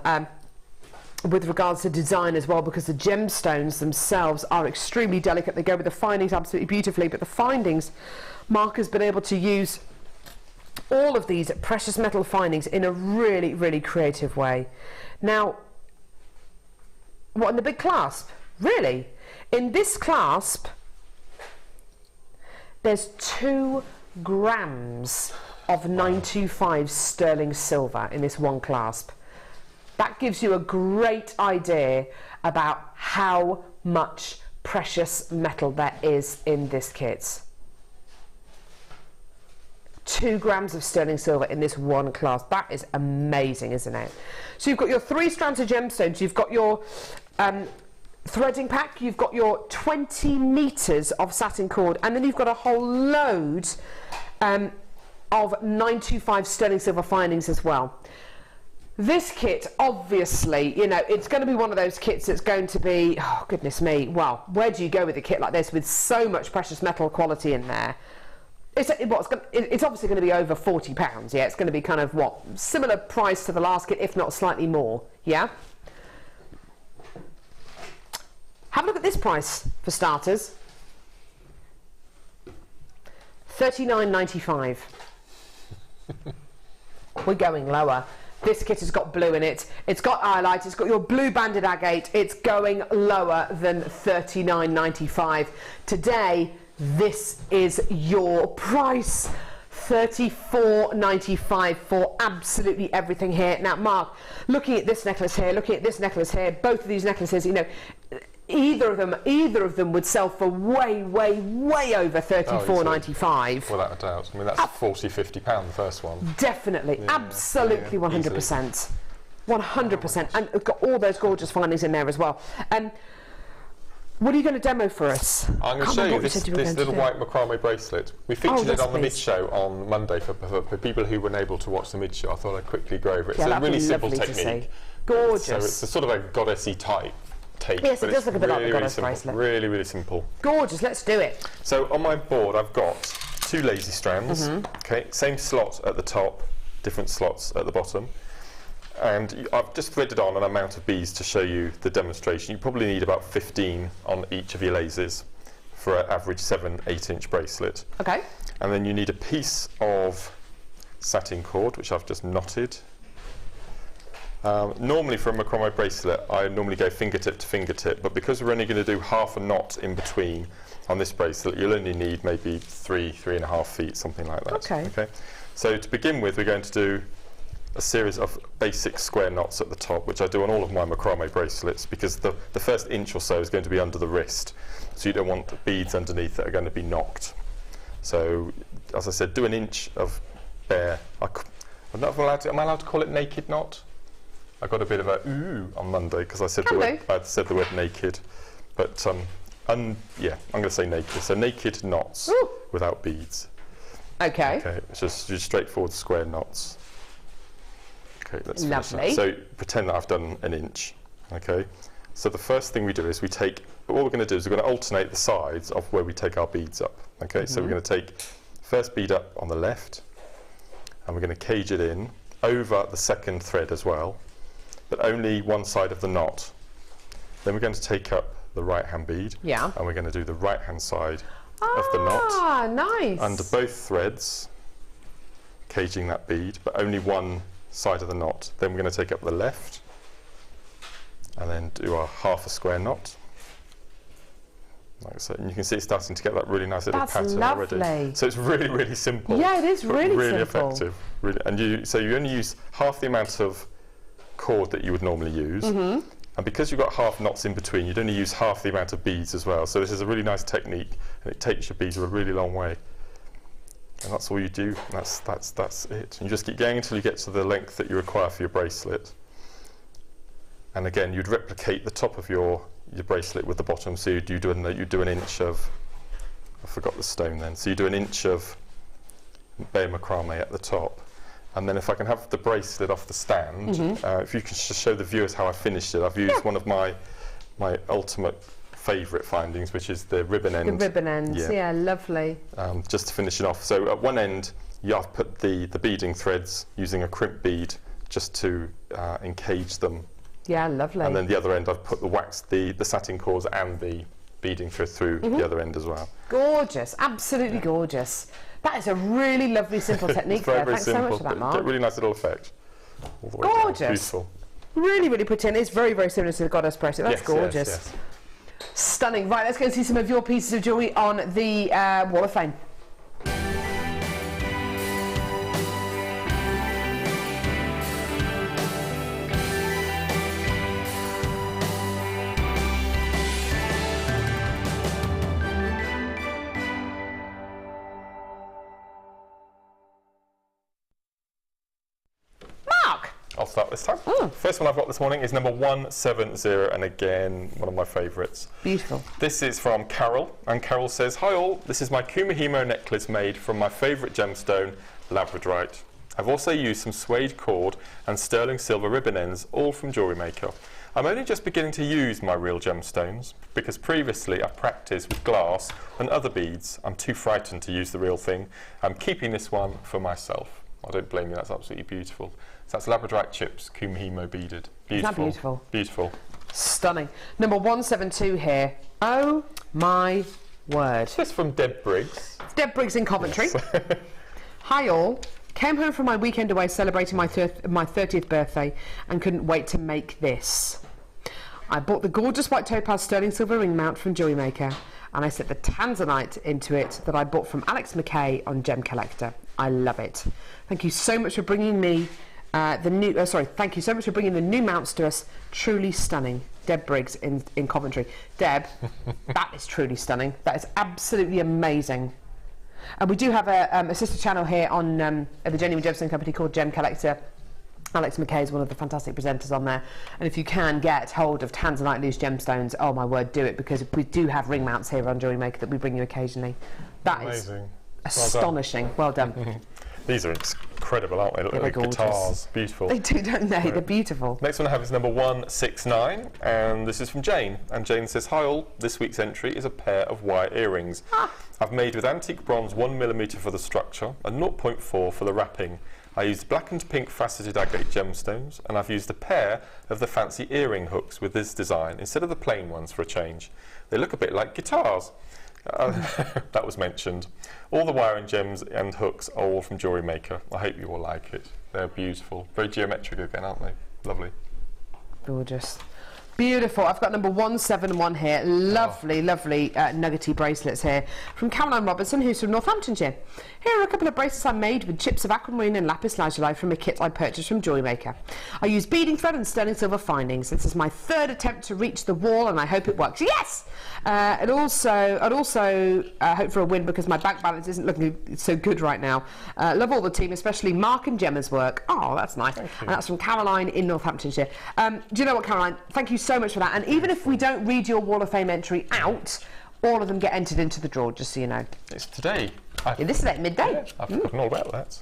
with regards to design as well, because the gemstones themselves are extremely delicate. They go with the findings absolutely beautifully, but the findings, Mark has been able to use all of these precious metal findings in a really, really creative way. Now, what in the big clasp? Really? In this clasp, there's 2 grams of 925 sterling silver in this one clasp. That gives you a great idea about how much precious metal there is in this kit. 2 grams of sterling silver in this one clasp. That is amazing, isn't it? So you've got your 3 strands of gemstones, you've got your threading pack, you've got your 20 meters of satin cord, and then you've got a whole load of 925 sterling silver findings as well. This kit, obviously, you know, it's going to be one of those kits that's going to be, oh goodness me, well, where do you go with a kit like this with so much precious metal quality in there? It's obviously going to be over £40, yeah? It's going to be kind of, what, similar price to the last kit, if not slightly more, yeah? Have a look at this price, for starters. $39.95. We're going lower. This kit has got blue in it. It's got highlight. It's got your blue banded agate. It's going lower than $39.95. Today, this is your price. $34.95 for absolutely everything here. Now, Mark, looking at this necklace here, looking at this necklace here, both of these necklaces, you know, either of them would sell for way over $34.95. Without a doubt. I mean, that's £40–50 the first one. Definitely, yeah, absolutely, 100%. 100%, and it's got all those gorgeous findings in there as well. What are you going to demo for us? I'm going to show you this little white macrame bracelet. We featured it on the mid-show on Monday for people who weren't able to watch the mid-show. I thought I'd quickly go over it. Yeah, it's a really simple technique. Gorgeous. So it's a sort of a goddessy type take. Yes, but it does look a bit like the goddess simple, bracelet. really simple. Gorgeous, let's do it. So on my board I've got 2 lazy strands, okay, same slot at the top, different slots at the bottom. And I've just threaded on an amount of beads to show you the demonstration. You probably need about 15 on each of your lasers for an average 7–8 bracelet. Okay. And then you need a piece of satin cord, which I've just knotted. Normally for a macrame bracelet, I normally go fingertip to fingertip, but because we're only going to do half a knot in between on this bracelet, you'll only need maybe 3.5 feet, something like that. Okay. So to begin with, we're going to do a series of basic square knots at the top, which I do on all of my macrame bracelets, because the first inch or so is going to be under the wrist, so you don't want the beads underneath that are going to be knocked. So, as I said, do an inch of bare. Am I allowed to call it naked knot? I got a bit of a ooh on Monday because I said the word naked, but yeah, I'm going to say naked. So naked knots without beads. Okay. Okay, it's just straightforward square knots. Okay, let's finish Lovely. that. So pretend that I've done an inch. Okay. So the first thing we do is what we're going to do is we're going to alternate the sides of where we take our beads up. Okay, so we're going to take first bead up on the left, and we're going to cage it in over the second thread as well, but only one side of the knot. Then we're going to take up the right hand bead, and we're going to do the right hand side of the knot. Ah, nice. Under both threads, caging that bead, but only one side of the knot. Then we're going to take up the left, and then do our half a square knot. Like so, and you can see it's starting to get that really nice little pattern already. So it's really, really simple. Yeah, it is really really simple. Effective. Really, and you only use half the amount of cord that you would normally use, and because you've got half knots in between, you'd only use half the amount of beads as well. So this is a really nice technique, and it takes your beads a really long way. And that's all you do. That's it. And you just keep going until you get to the length that you require for your bracelet. And again, you'd replicate the top of your bracelet with the bottom. So you do an inch of, I forgot the stone then. So you do an inch of bare macrame at the top. And then if I can have the bracelet off the stand, if you can just show the viewers how I finished it. I've used one of my ultimate favourite findings, which is the ribbon end. The ribbon ends, yeah, lovely. Just to finish it off. So at one end, I've put the beading threads using a crimp bead just to encage them. Yeah, lovely. And then the other end, I've put the satin cores and the beading thread through the other end as well. Gorgeous, absolutely gorgeous. That is a really lovely, simple technique there. Thanks so much for that, Mark. Really nice little effect. All the way gorgeous. Down. Beautiful. Really, really pretty. And it's very, very similar to the Goddess bracelet. That's gorgeous. Yes. Stunning. Right, let's go and see some of your pieces of jewellery on the Wall of Fame. I'll start this time. First one I've got this morning is number 170, and again, one of my favourites. Beautiful. This is from Carol, and Carol says, "Hi all, this is my Kumihimo necklace made from my favourite gemstone, labradorite. I've also used some suede cord and sterling silver ribbon ends, all from JewelleryMaker. I'm only just beginning to use my real gemstones, because previously I practiced with glass and other beads. I'm too frightened to use the real thing. I'm keeping this one for myself." I don't blame you, that's absolutely beautiful. So that's labradorite chips, Kumihimo beaded. Beautiful. Isn't that beautiful? Beautiful. Stunning. Number 172 here. Oh my word. This is from Deb Briggs. It's Deb Briggs in Coventry. Yes. Hi all. Came home from my weekend away celebrating my 30th birthday and couldn't wait to make this. I bought the gorgeous white topaz sterling silver ring mount from JewelleryMaker, and I set the tanzanite into it that I bought from Alex McKay on Gem Collector. I love it. Thank you so much for bringing me thank you so much for bringing the new mounts to us. Truly stunning. Deb Briggs in Coventry. Deb, that is truly stunning. That is absolutely amazing. And we do have a sister channel here on the Genuine Gemstone Company called Gem Collector. Alex McKay is one of the fantastic presenters on there. And if you can get hold of tanzanite loose gemstones, oh my word, do it, because we do have ring mounts here on JewelleryMaker that we bring you occasionally. That amazing. Is astonishing. Well done. These are incredible, aren't they? They look like guitars. Beautiful. They do, don't they? Right. They're beautiful. Next one I have is number 169, and this is from Jane. And Jane says, "Hi all, this week's entry is a pair of wire earrings. I've made with antique bronze 1mm for the structure and 0.4 for the wrapping. I used black and pink faceted agate gemstones, and I've used a pair of the fancy earring hooks with this design instead of the plain ones for a change. They look a bit like guitars." That was mentioned. All the wire and gems and hooks are all from JewelleryMaker. I hope you all like it. They're beautiful. Very geometric again, aren't they? Lovely. Gorgeous. Beautiful. I've got number 171 here. Lovely, lovely nuggety bracelets here from Caroline Robertson, who's from Northamptonshire. Here are a couple of bracelets I made with chips of aquamarine and lapis lazuli from a kit I purchased from JewelleryMaker. I use beading thread and sterling silver findings. This is my third attempt to reach the wall, and I hope it works. Yes! I'd also hope for a win because my bank balance isn't looking so good right now. Love all the team, especially Mark and Gemma's work. Oh, that's nice. And that's from Caroline in Northamptonshire. Do you know what, Caroline? Thank you so much for that. And even if we don't read your Wall of Fame entry out, all of them get entered into the draw, just so you know. It's today. Yeah, this is at midday. Yeah, I've forgotten all about that.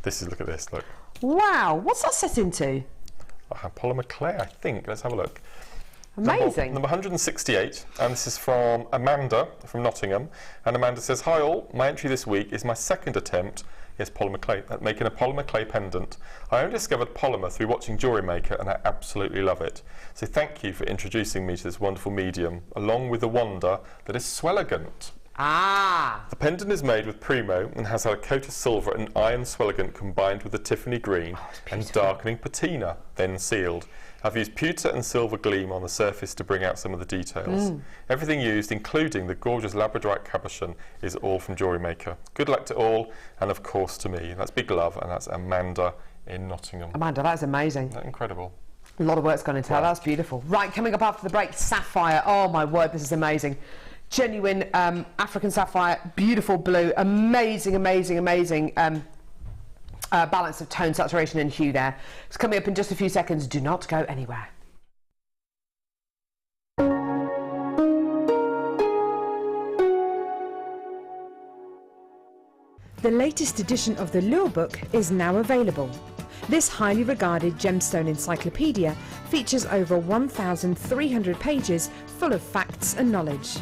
Look at this, look. Wow, what's that set into? Polymer clay, I think. Let's have a look. Amazing. Number 168, and this is from Amanda from Nottingham. And Amanda says, "Hi all, my entry this week is my second attempt, yes, polymer clay, at making a polymer clay pendant. I only discovered polymer through watching JewelleryMaker and I absolutely love it. So thank you for introducing me to this wonderful medium, along with the wonder that is swelligant." Ah! The pendant is made with Primo and has had a coat of silver and iron swelligant combined with the Tiffany green and darkening patina, then sealed. I've used pewter and silver gleam on the surface to bring out some of the details. Everything used, including the gorgeous labradorite cabochon, is all from JewelleryMaker. Good luck to all, and of course to me. That's big love, and that's Amanda in Nottingham. Amanda, that's amazing. Isn't that incredible? A lot of work's gone into that. That's beautiful. Right, coming up after the break, Sapphire. Oh my word, this is amazing. Genuine African sapphire, beautiful blue, amazing, amazing, amazing balance of tone, saturation and hue there. It's coming up in just a few seconds. Do not go anywhere. The latest edition of the Lure Book is now available. This highly regarded gemstone encyclopedia features over 1,300 pages full of facts and knowledge.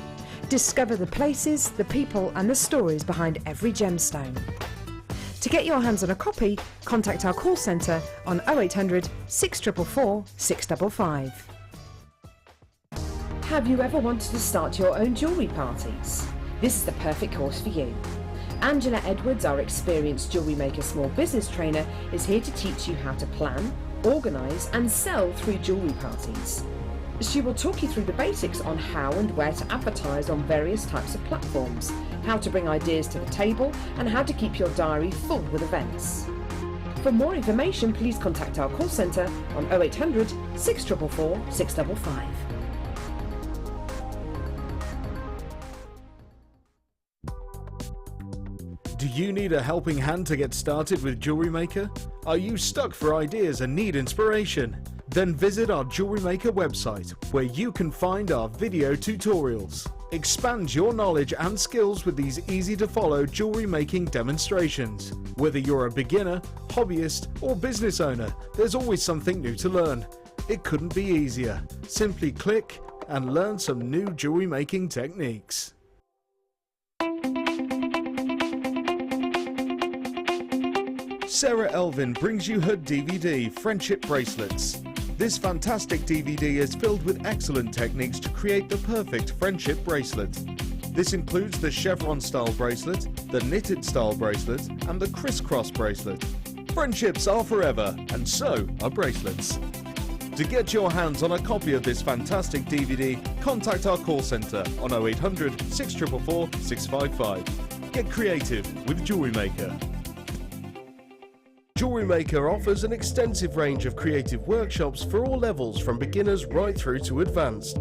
Discover the places, the people and the stories behind every gemstone. To get your hands on a copy, contact our call centre on 0800 644 655. Have you ever wanted to start your own jewellery parties? This is the perfect course for you. Angela Edwards, our experienced JewelleryMaker small business trainer, is here to teach you how to plan, organise and sell through jewellery parties. She will talk you through the basics on how and where to advertise on various types of platforms, how to bring ideas to the table and how to keep your diary full with events. For more information, please contact our call centre on 0800 644 655. Do you need a helping hand to get started with JewelleryMaker? Are you stuck for ideas and need inspiration? Then visit our JewelleryMaker website, where you can find our video tutorials. Expand your knowledge and skills with these easy-to-follow jewellery making demonstrations. Whether you're a beginner, hobbyist or business owner, there's always something new to learn. It couldn't be easier. Simply click and learn some new jewellery making techniques. Sara Elvin brings you her DVD, Friendship Bracelets. This fantastic DVD is filled with excellent techniques to create the perfect friendship bracelet. This includes the chevron style bracelet, the knitted style bracelet and the crisscross bracelet. Friendships are forever, and so are bracelets. To get your hands on a copy of this fantastic DVD, contact our call centre on 0800 644 655. Get creative with JewelleryMaker. JewelleryMaker offers an extensive range of creative workshops for all levels, from beginners right through to advanced.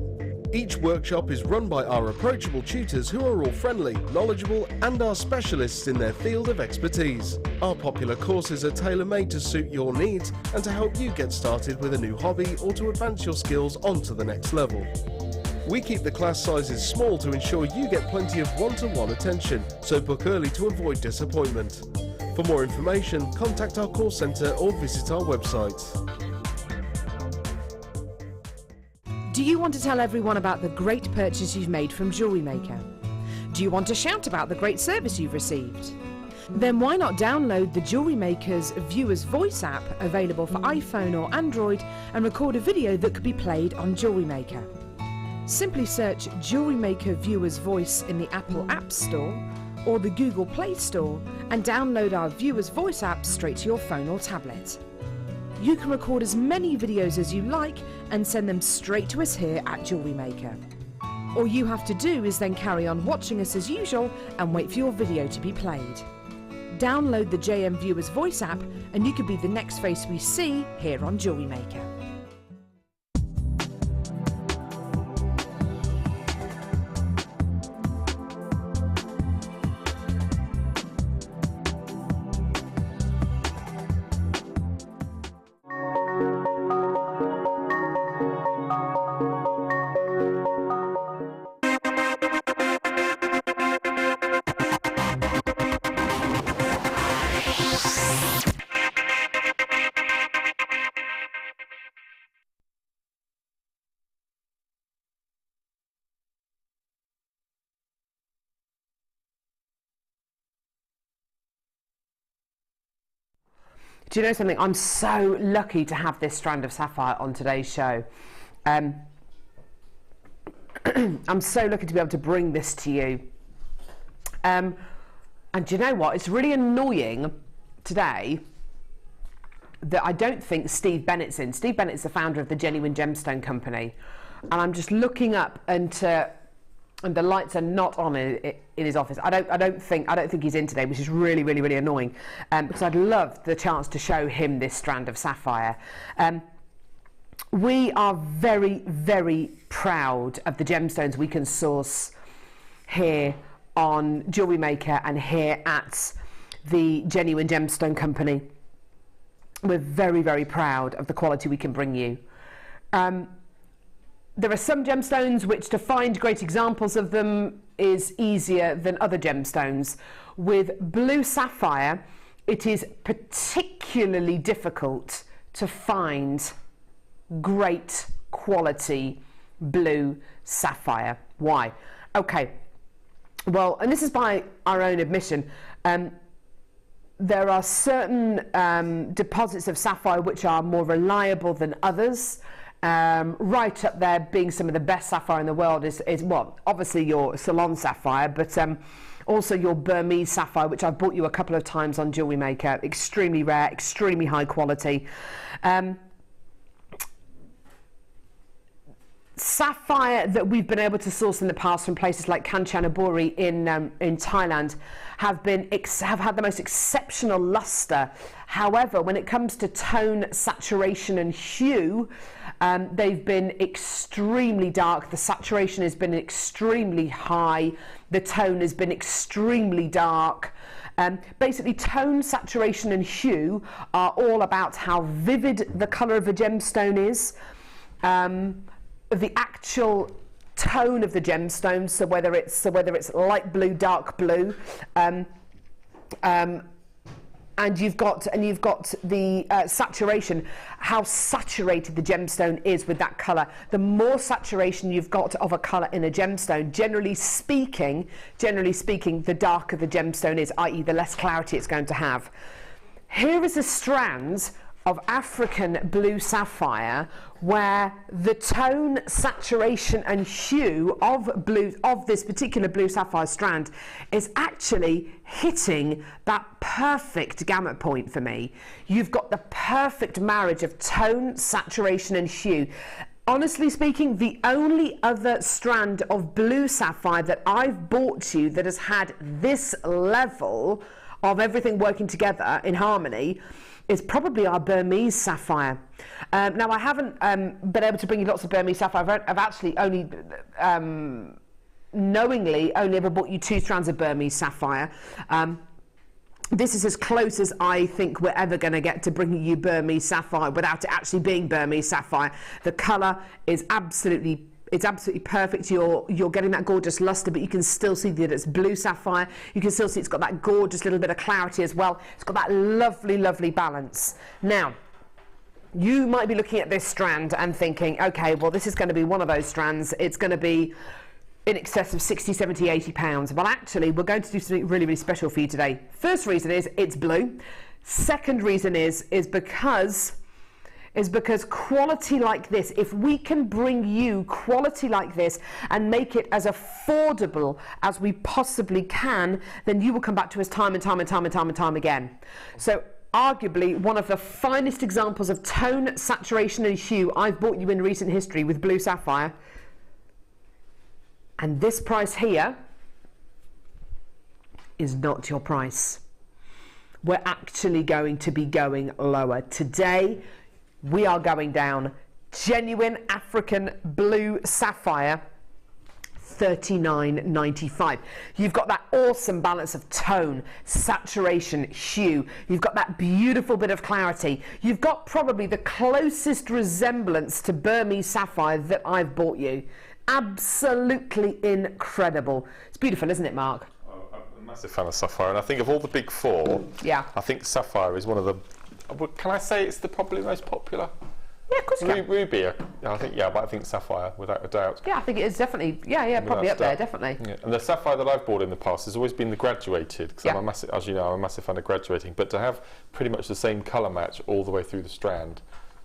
Each workshop is run by our approachable tutors who are all friendly, knowledgeable and are specialists in their field of expertise. Our popular courses are tailor-made to suit your needs and to help you get started with a new hobby or to advance your skills onto the next level. We keep the class sizes small to ensure you get plenty of one-to-one attention, so book early to avoid disappointment. For more information, contact our call centre or visit our website. Do you want to tell everyone about the great purchase you've made from JewelleryMaker? Do you want to shout about the great service you've received? Then why not download the JewelleryMaker's Viewer's Voice app, available for iPhone or Android, and record a video that could be played on JewelleryMaker. Simply search JewelleryMaker Viewer's Voice in the Apple App Store or the Google Play Store and download our Viewer's Voice app straight to your phone or tablet. You can record as many videos as you like and send them straight to us here at JewelleryMaker. All you have to do is then carry on watching us as usual and wait for your video to be played. Download the JM Viewers Voice app and you could be the next face we see here on JewelleryMaker. Do you know something? I'm so lucky to have this strand of sapphire on today's show. I'm so lucky to be able to bring this to you. And do you know what? It's really annoying today that I don't think Steve Bennett's in. Steve Bennett's the founder of the Genuine Gemstone Company. And I'm just looking up and the lights are not on in his office. I don't think he's in today, which is really, really, really annoying. Because I'd love the chance to show him this strand of sapphire. We are very, very proud of the gemstones we can source here on JewelleryMaker and here at the Genuine Gemstone Company. We're very, very proud of the quality we can bring you. There are some gemstones which to find great examples of them is easier than other gemstones. With blue sapphire, it is particularly difficult to find great quality blue sapphire. Why? Okay, well, and this is by our own admission, there are certain deposits of sapphire which are more reliable than others. Right up there being some of the best sapphire in the world is well, obviously your Ceylon sapphire, but also your Burmese sapphire, which I've bought you a couple of times on JewelleryMaker. Extremely rare, extremely high quality. Sapphire that we've been able to source in the past from places like Kanchanaburi in Thailand have had the most exceptional luster. However, when it comes to tone, saturation and hue, they've been extremely dark. The saturation has been extremely high. The tone has been extremely dark. Basically, tone, saturation and hue are all about how vivid the colour of a gemstone is. The actual tone of the gemstone, so whether it's light blue, dark blue, and you've got the saturation, how saturated the gemstone is with that colour. The more saturation you've got of a colour in a gemstone, generally speaking, the darker the gemstone is, i.e. the less clarity it's going to have. Here is a strand of African blue sapphire where the tone, saturation and hue of this particular blue sapphire strand is actually hitting that perfect gamut point for me. You've got the perfect marriage of tone, saturation and hue. Honestly speaking, the only other strand of blue sapphire that I've bought you that has had this level of everything working together in harmony is probably our Burmese sapphire. Now, I haven't been able to bring you lots of Burmese sapphire. I've actually only knowingly only ever bought you 2 strands of Burmese sapphire. This is as close as I think we're ever going to get to bringing you Burmese sapphire without it actually being Burmese sapphire. The colour is absolutely perfect. You're getting that gorgeous luster, but you can still see that it's blue sapphire. You can still see it's got that gorgeous little bit of clarity as well. It's got that lovely, lovely balance. Now, you might be looking at this strand and thinking, okay, well, this is going to be one of those strands. It's going to be in excess of 60, 70, 80 pounds. Well, actually, we're going to do something really, really special for you today. First reason is it's blue. Second reason is because quality like this, if we can bring you quality like this and make it as affordable as we possibly can, then you will come back to us time and time and time and time and time again. So arguably one of the finest examples of tone, saturation and hue I've bought you in recent history with blue sapphire. And this price here is not your price. We're actually going to be going lower. Today, we are going down genuine African blue sapphire, $39.95. You've got that awesome balance of tone, saturation, hue. You've got that beautiful bit of clarity. You've got probably the closest resemblance to Burmese sapphire that I've bought you. Absolutely incredible. It's beautiful, isn't it, Mark? I'm a massive fan of sapphire, and I think of all the big four, yeah, I think sapphire is one of the, can I say it's the probably most popular? Yeah, of course you can. Ruby, I think, yeah, but I think sapphire, without a doubt. Yeah, I think it is definitely, yeah, probably up there, definitely. Yeah. And the sapphire that I've bought in the past has always been the graduated, because I'm a massive, as you know, I'm a massive fan of graduating, but to have pretty much the same colour match all the way through the strand,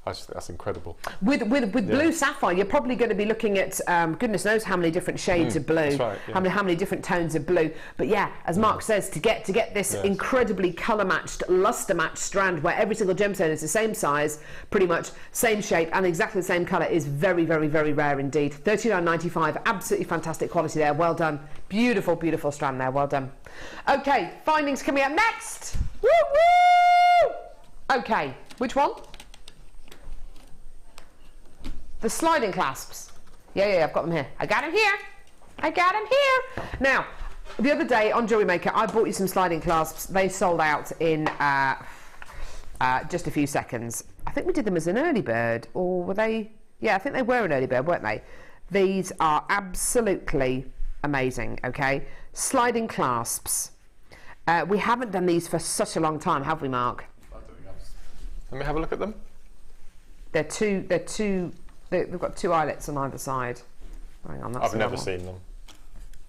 I just think that's incredible. With blue sapphire, you're probably going to be looking at goodness knows how many different shades of blue, that's right, yeah. how many different tones of blue. But yeah, as Mark says, to get this incredibly colour matched, luster matched strand where every single gemstone is the same size, pretty much same shape and exactly the same colour is very, very, very rare indeed. $39.95, absolutely fantastic quality there. Well done, beautiful, beautiful strand there. Well done. Okay, findings coming up next. Woo woo! Okay, which one? The sliding clasps. Yeah, I've got them here. I got them here. I got them here. Now, the other day on JewelleryMaker, I bought you some sliding clasps. They sold out in just a few seconds. I think we did them as an early bird, or were they? Yeah, I think they were an early bird, weren't they? These are absolutely amazing, okay? Sliding clasps. We haven't done these for such a long time, have we, Mark? Let me have a look at them. They've got two eyelets on either side. Hang on, that's I've never seen them.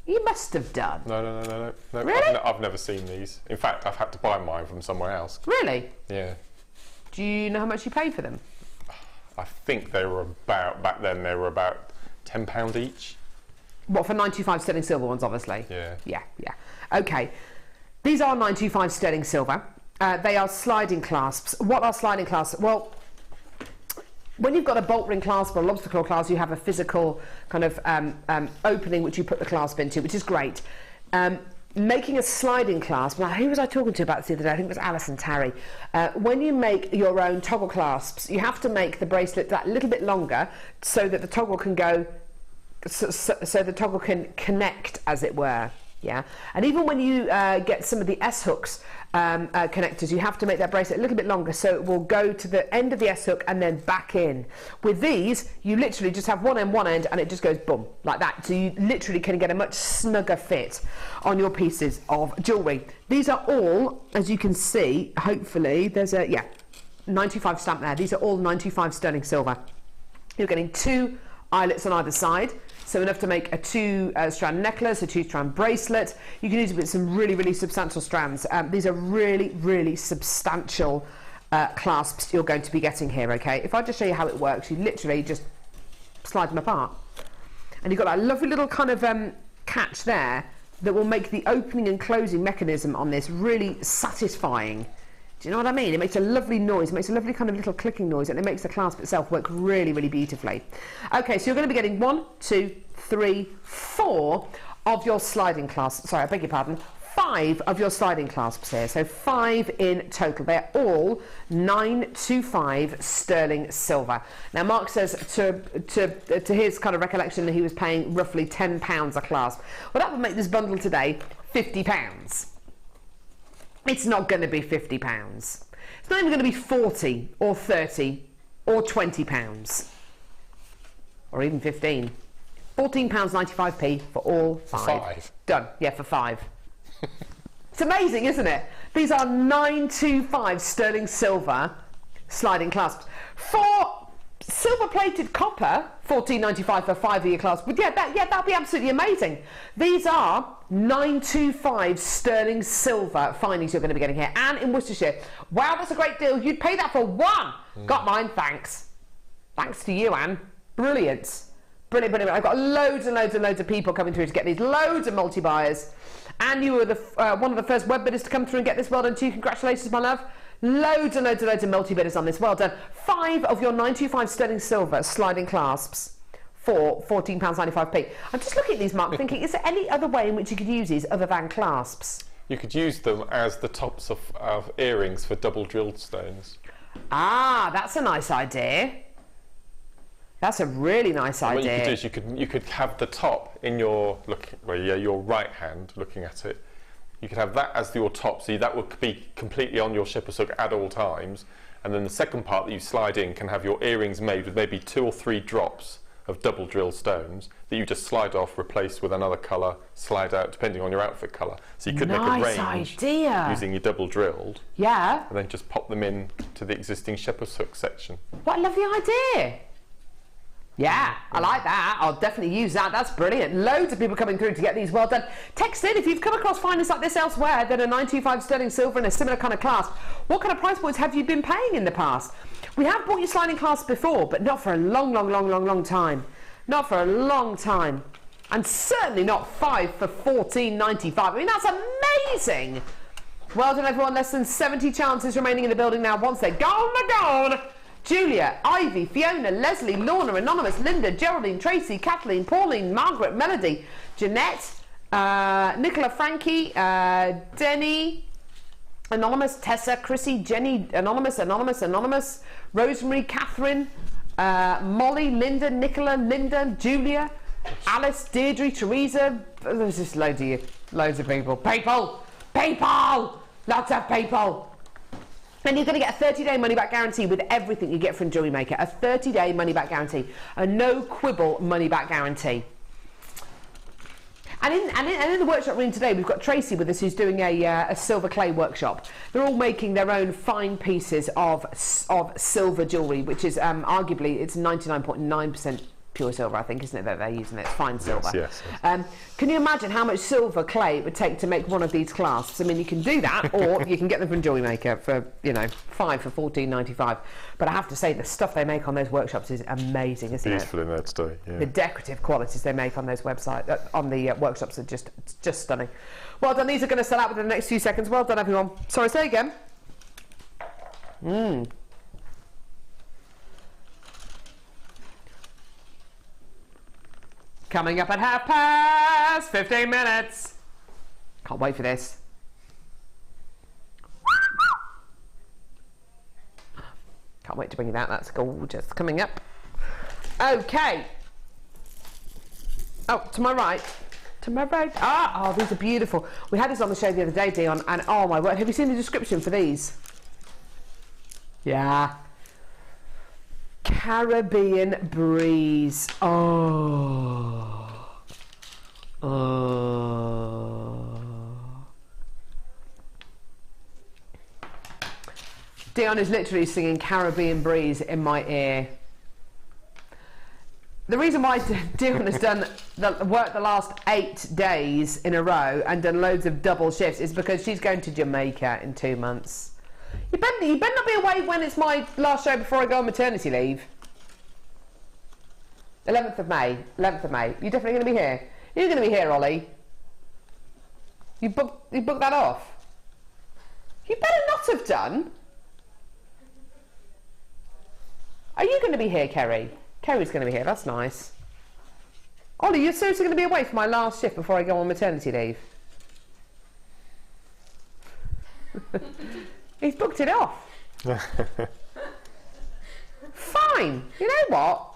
You must have done. No. Really? I've never seen these. In fact, I've had to buy mine from somewhere else. Really? Yeah. Do you know how much you paid for them? I think they were about, back then, they were about £10 each. What, for 95 sterling silver ones, obviously? Yeah. Yeah. Okay. These are 925 sterling silver. They are sliding clasps. What are sliding clasps? Well, when you've got a bolt ring clasp or a lobster claw clasp, you have a physical kind of opening which you put the clasp into, which is great. Making a sliding clasp, now who was I talking to about this the other day? I think it was Alison Tarry. When you make your own toggle clasps, you have to make the bracelet that little bit longer so that the toggle can go, so the toggle can connect, as it were. Yeah, and even when you get some of the S-hooks connectors, you have to make that bracelet a little bit longer so it will go to the end of the S-hook and then back in. With these, you literally just have one end and it just goes boom, like that. So you literally can get a much snugger fit on your pieces of jewellery. These are all, as you can see, hopefully, there's a, 95 stamp there. These are all 95 sterling silver. You're getting two eyelets on either side. So enough to make a two-strand necklace, a two-strand bracelet. You can use it with some really, really substantial strands. These are really, really substantial clasps you're going to be getting here, okay? If I just show you how it works, you literally just slide them apart. And you've got that lovely little kind of catch there that will make the opening and closing mechanism on this really satisfying. Do you know what I mean? It makes a lovely noise, it makes a lovely kind of little clicking noise, and it makes the clasp itself work really, really beautifully. Okay, so you're going to be getting 1, 2, 3, 4 of your sliding clasps. Sorry, I beg your pardon. 5 of your sliding clasps here. So 5 in total. They're all 925 sterling silver. Now, Mark says to his kind of recollection that he was paying roughly £10 a clasp. Well, that would make this bundle today £50. It's not going to be £50. It's not even going to be 40 or 30 or £20 or even 15. £14.95p for all 5. 5. Done. Yeah, for 5. It's amazing, isn't it? These are 925 sterling silver sliding clasps. For silver plated copper, £14.95 for 5 of your clasps. But that'd be absolutely amazing. These are 925 sterling silver findings you're going to be getting here, and in Worcestershire. Wow, that's a great deal. You'd pay that for one. Got mine, thanks. Thanks to you, Anne. Brilliant. Brilliant. I've got loads and loads of people coming through to get these. Loads of multi-buyers. And you were one of the first web bidders to come through and get this. Well done to you. Congratulations, my love. Loads and loads and loads of multi-bidders on this. Well done. 5 of your 925 sterling silver sliding clasps for £14.95p. I'm just looking at these, Mark, thinking, is there any other way in which you could use these other than clasps? You could use them as the tops of earrings for double drilled stones. Ah, that's a nice idea. That's a really nice idea. What you could do is you could have the top in your your right hand looking at it. You could have that as your top, so that would be completely on your shepherd's hook at all times. And then the second part that you slide in can have your earrings made with maybe 2 or 3 drops of double drilled stones that you just slide off, replace with another colour, slide out depending on your outfit colour. So you could make a range using your double drilled. Yeah. And then just pop them in to the existing shepherd's hook section. What a lovely idea. Yeah, I like that. I'll definitely use that. That's brilliant. Loads of people coming through to get these. Well done. Text in if you've come across findings like this elsewhere, then a 925 sterling silver in a similar kind of clasp. What kind of price points have you been paying in the past? We have bought your sliding clasp before, but not for a long time. Not for a long time. And certainly not 5 for £14.95. I mean, that's amazing. Well done, everyone. Less than 70 chances remaining in the building now. Once they're gone, they're gone. Julia, Ivy, Fiona, Leslie, Lorna, Anonymous, Linda, Geraldine, Tracy, Kathleen, Pauline, Margaret, Melody, Jeanette, Nicola, Frankie, Denny, Anonymous, Tessa, Chrissy, Jenny, Anonymous, Rosemary, Catherine, Molly, Linda, Nicola, Linda, Julia, Alice, Deirdre, Teresa. There's just loads of people. People! Lots of people! And you're going to get a 30-day money-back guarantee with everything you get from JewelleryMaker. A 30-day money-back guarantee. A no-quibble money-back guarantee. And in the workshop room today, we've got Tracy with us, who's doing a silver clay workshop. They're all making their own fine pieces of silver jewellery, which is arguably, it's 99.9% pure silver, I think, isn't it, that they're using it? It's fine silver. Yes. Can you imagine how much silver clay it would take to make one of these clasps? I mean, you can do that, or you can get them from JewelleryMaker for, 5 for £14.95. But I have to say, the stuff they make on those workshops is amazing, isn't it? Beautiful in there today, yeah. The decorative qualities they make on those websites, on the workshops, are just stunning. Well done. These are going to sell out within the next few seconds. Well done, everyone. Sorry, say again. Coming up at 15 minutes. Can't wait for this. Can't wait to bring you that. That's gorgeous. Coming up. Okay. Oh, to my right. To my right. Oh, these are beautiful. We had these on the show the other day, Dion, and oh my word, have you seen the description for these? Yeah. Caribbean breeze. Dion is literally singing Caribbean breeze in my ear. The reason why Dion has done work the last 8 days in a row and done loads of double shifts is because she's going to Jamaica in 2 months. You better not be away when it's my last show before I go on maternity leave. 11th of May. You're definitely going to be here. You're going to be here, Ollie. You booked that off? You better not have done. Are you going to be here, Kerry? Kerry's going to be here. That's nice. Ollie, you're seriously going to be away for my last shift before I go on maternity leave? He's booked it off. Fine. You know what?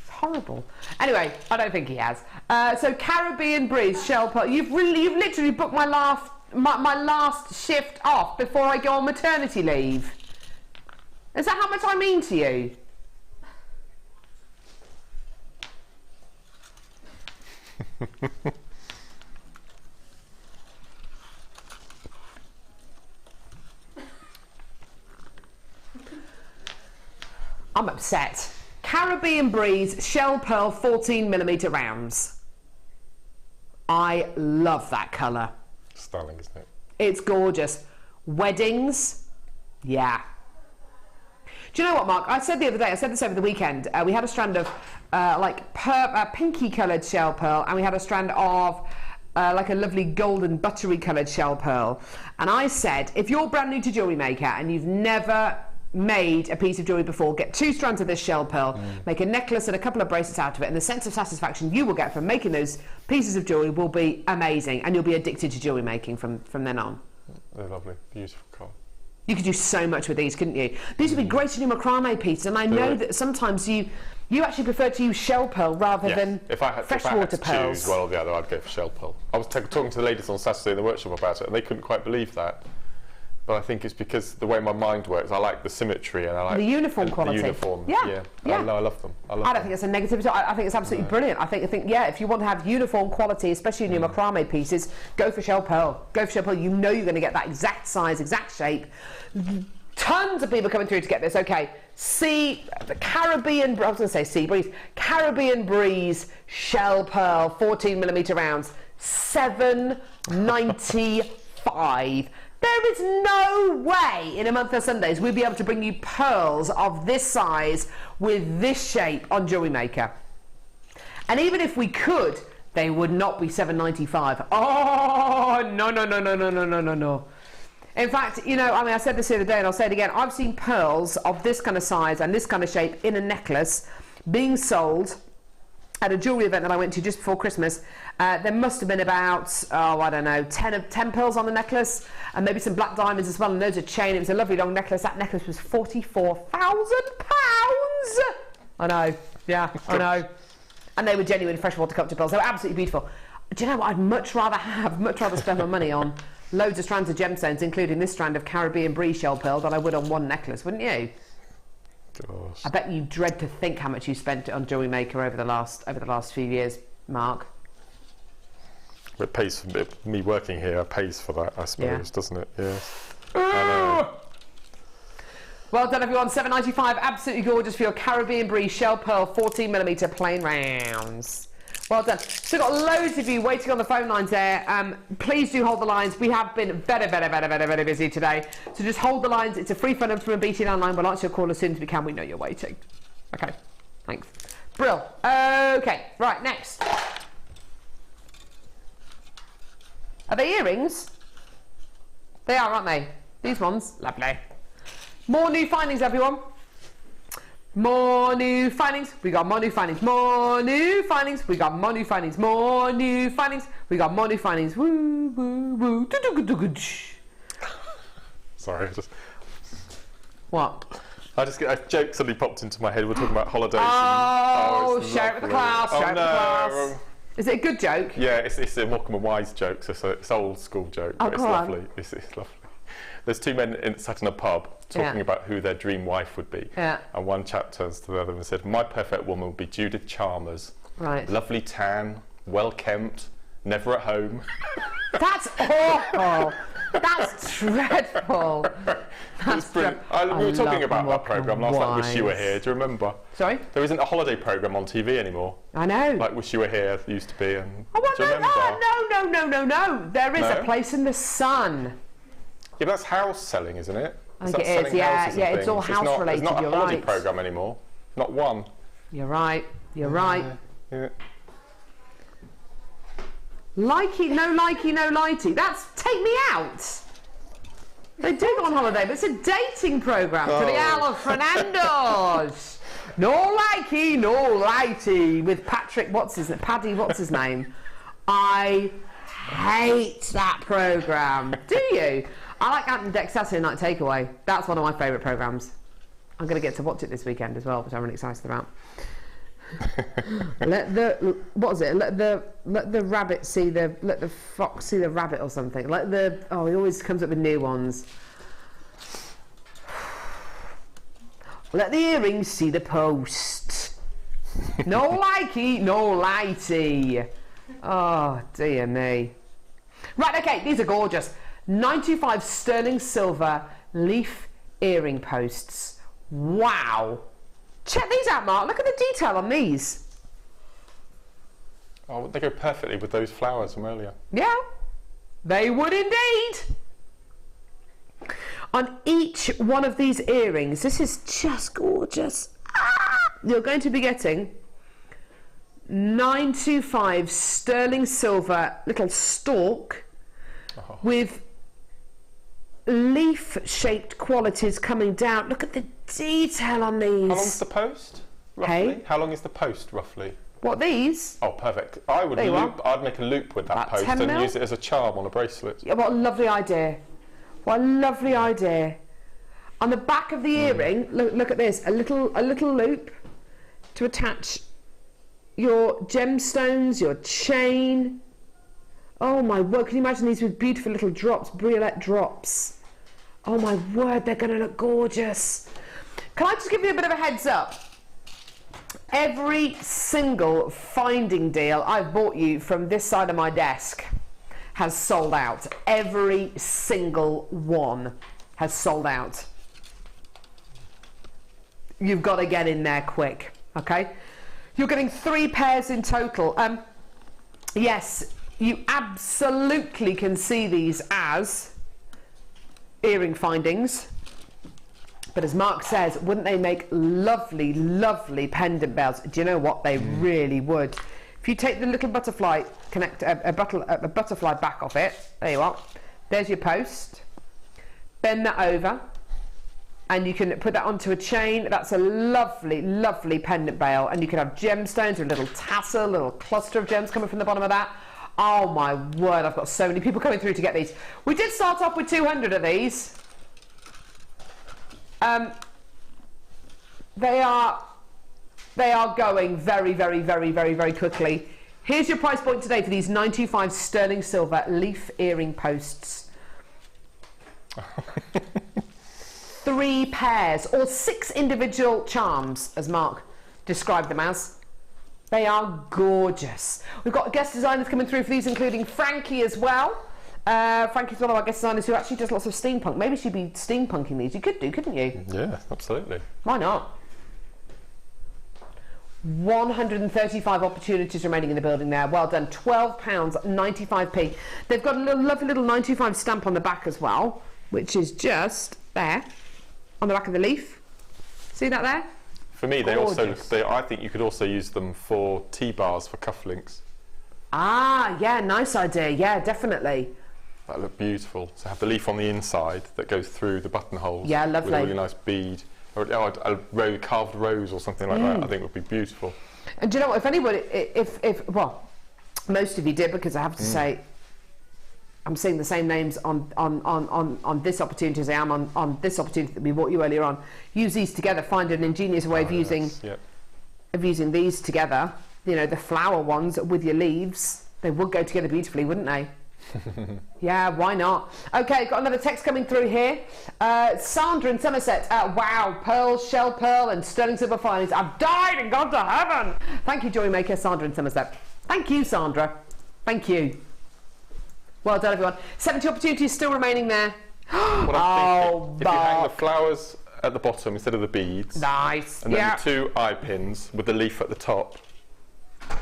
Horrible. Anyway, I don't think he has. So Caribbean breeze, shell pearl. You've literally booked my last shift off before I go on maternity leave. Is that how much I mean to you? I'm upset. Caribbean breeze, shell pearl, 14mm rounds. I love that colour. Stunning, isn't it? It's gorgeous. Weddings, yeah. Do you know what, Mark? I said the other day, I said this over the weekend, we had a strand of pinky coloured shell pearl, and we had a strand of like a lovely golden buttery coloured shell pearl. And I said, if you're brand new to JewelleryMaker and you've never made a piece of jewellery before, get 2 strands of this shell pearl, make a necklace and a couple of bracelets out of it, and the sense of satisfaction you will get from making those pieces of jewellery will be amazing, and you'll be addicted to jewellery making from then on. They're lovely, beautiful colour. You could do so much with these, couldn't you? These would be great in your macrame pieces, and I know that sometimes you actually prefer to use shell pearl rather than freshwater pearls. Choose one or the other, I'd go for shell pearl. I was talking to the ladies on Saturday in the workshop about it, and they couldn't quite believe that. But I think it's because the way my mind works, I like the symmetry and I like the uniform quality. The uniform, yeah. I love them. I don't think it's a negative at all. I think it's absolutely brilliant. I think, yeah, if you want to have uniform quality, especially in your macrame pieces, go for shell pearl. Go for shell pearl. You know you're going to get that exact size, exact shape. Tons of people coming through to get this. Okay, the Caribbean. I was going to say sea breeze. Caribbean breeze shell pearl 14mm rounds, $7.95. There is no way in a month of Sundays we'll be able to bring you pearls of this size with this shape on JewelleryMaker. And even if we could, they would not be $7.95. Oh, no. In fact, you know, I mean, I said this the other day and I'll say it again. I've seen pearls of this kind of size and this kind of shape in a necklace being sold at a jewellery event that I went to just before Christmas. There must have been about, I don't know, 10 pearls on the necklace, and maybe some black diamonds as well, and loads of chain. It was a lovely long necklace. That necklace was £44,000. I know, yeah, I know. And they were genuine freshwater sculpture pearls. They were absolutely beautiful. Do you know what I'd much rather spend my money on? Loads of strands of gemstones, including this strand of Caribbean Brie shell pearl, than I would on one necklace, wouldn't you? Gosh. I bet you dread to think how much you spent on JewelleryMaker over the last few years, Mark. It pays for me working here. Pays for that, I suppose, doesn't it? Yeah. Well done, everyone. $7.95, absolutely gorgeous for your Caribbean Brie shell pearl 14mm plain rounds. Well done. Still got loads of you waiting on the phone lines there. Please do hold the lines. We have been very busy today. So just hold the lines. It's a free phone number from a BT line. We'll answer your call as soon as we can. We know you're waiting. Okay, thanks. Brill. Okay, right, next. Are they earrings? They are, aren't they? These ones. Lovely. More new findings, everyone. More new findings. We got more new findings. More new findings. We got more new findings. More new findings. We got more new findings. Woo, woo, woo. Sorry, What? A joke suddenly popped into my head. We're talking about holidays. Share it with the class. Share it with the class. Is it a good joke? Yeah, it's a Morecambe and Wise joke. So it's an old school joke, but it's lovely. It's lovely. There's 2 men sat in a pub talking about who their dream wife would be. Yeah. And one chap turns to the other and said, "My perfect woman would be Judith Chalmers. Right. Lovely tan, well kempt, never at home." That's awful. That's dreadful. That's brilliant. We were talking about that programme last night, Wish You Were Here. Do you remember? Sorry? There isn't a holiday programme on TV anymore. I know. Like Wish You Were Here used to be. And do you remember? No. There is a place in the sun. Yeah, but that's house selling, isn't it? I think it is, yeah, it's all house related. It's not a holiday programme anymore. Not one. You're right. Yeah. Likey, no lighty. That's Take Me Out. They do go on holiday, but it's a dating programme. To the Isle of Fernandos. No likey, no lighty. With Paddy, what's his name? I hate that programme. Do you? I like Ant and Dec's Saturday Night Takeaway. That's one of my favourite programmes. I'm going to get to watch it this weekend as well, which I'm really excited about. Let the rabbit see the, let the fox see the rabbit or something. He always comes up with new ones. Let the earrings see the post. No likey, no lighty. Oh dear me. Right, okay, these are gorgeous. 925 sterling silver leaf earring posts. Wow. Check these out, Mark. Look at the detail on these. Oh, they go perfectly with those flowers from earlier. Yeah, they would indeed. On each one of these earrings, this is just gorgeous. You're going to be getting 925 sterling silver little stalk with leaf-shaped qualities coming down. Look at the detail on these. How long's the post, roughly? Hey? How long is the post, roughly? What, these? Oh, perfect. I would I'd make a loop with that About post 10 and mil? use it as a charm on a bracelet. Yeah, what a lovely idea. What a lovely idea. On the back of the earring, look at this, a little loop to attach your gemstones, your chain. Oh my word, can you imagine these with beautiful little drops, briolette drops? Oh my word, they're going to look gorgeous. Can I just give you a bit of a heads up? Every single finding deal I've bought you from this side of my desk has sold out. Every single one has sold out. You've got to get in there quick, okay? You're getting 3 pairs in total. Yes, you absolutely can see these as earring findings. But as Mark says, wouldn't they make lovely, lovely pendant bells? Do you know what? They really would. If you take the little butterfly a butterfly back off it, there you are. There's your post. Bend that over, and you can put that onto a chain. That's a lovely, lovely pendant bale, and you can have gemstones or a little tassel, a little cluster of gems coming from the bottom of that. Oh my word! I've got so many people coming through to get these. We did start off with 200 of these. They are going very, very, very, very, very quickly. Here's your price point today for these 925 sterling silver leaf earring posts. 3 pairs or 6 individual charms, as Mark described them as. They are gorgeous. We've got guest designers coming through for these, including Frankie as well. Frankie's one of our guest designers who actually does lots of steampunk. Maybe she'd be steampunking these. You could do, couldn't you? Yeah, absolutely. Why not? 135 opportunities remaining in the building there. Well done. £12.95p. They've got a lovely little 925 stamp on the back as well, which is just there on the back of the leaf. See that there? For me, I think you could also use them for T-bars for cufflinks. Ah, yeah, nice idea. Yeah, definitely. That look beautiful. So have the leaf on the inside that goes through the buttonholes. Yeah, lovely. With a really nice bead. Or a carved rose or something like that, I think would be beautiful. And do you know what, if anybody, well, most of you did, because I have to say, I'm seeing the same names on this opportunity as I am on this opportunity that we bought you earlier on. Use these together, find an ingenious way of using these together. You know, the flower ones with your leaves, they would go together beautifully, wouldn't they? Yeah, why not? Okay, got another text coming through here. Sandra in Somerset. Wow, pearl, shell pearl and sterling silver filings. I've died and gone to heaven. Thank you, JewelleryMaker. Sandra in Somerset. Thank you, Sandra. Thank you. Well done, everyone. 70 opportunities still remaining there. What I'm thinking, if you hang the flowers at the bottom instead of the beads. Nice. And then the 2 eye pins with the leaf at the top.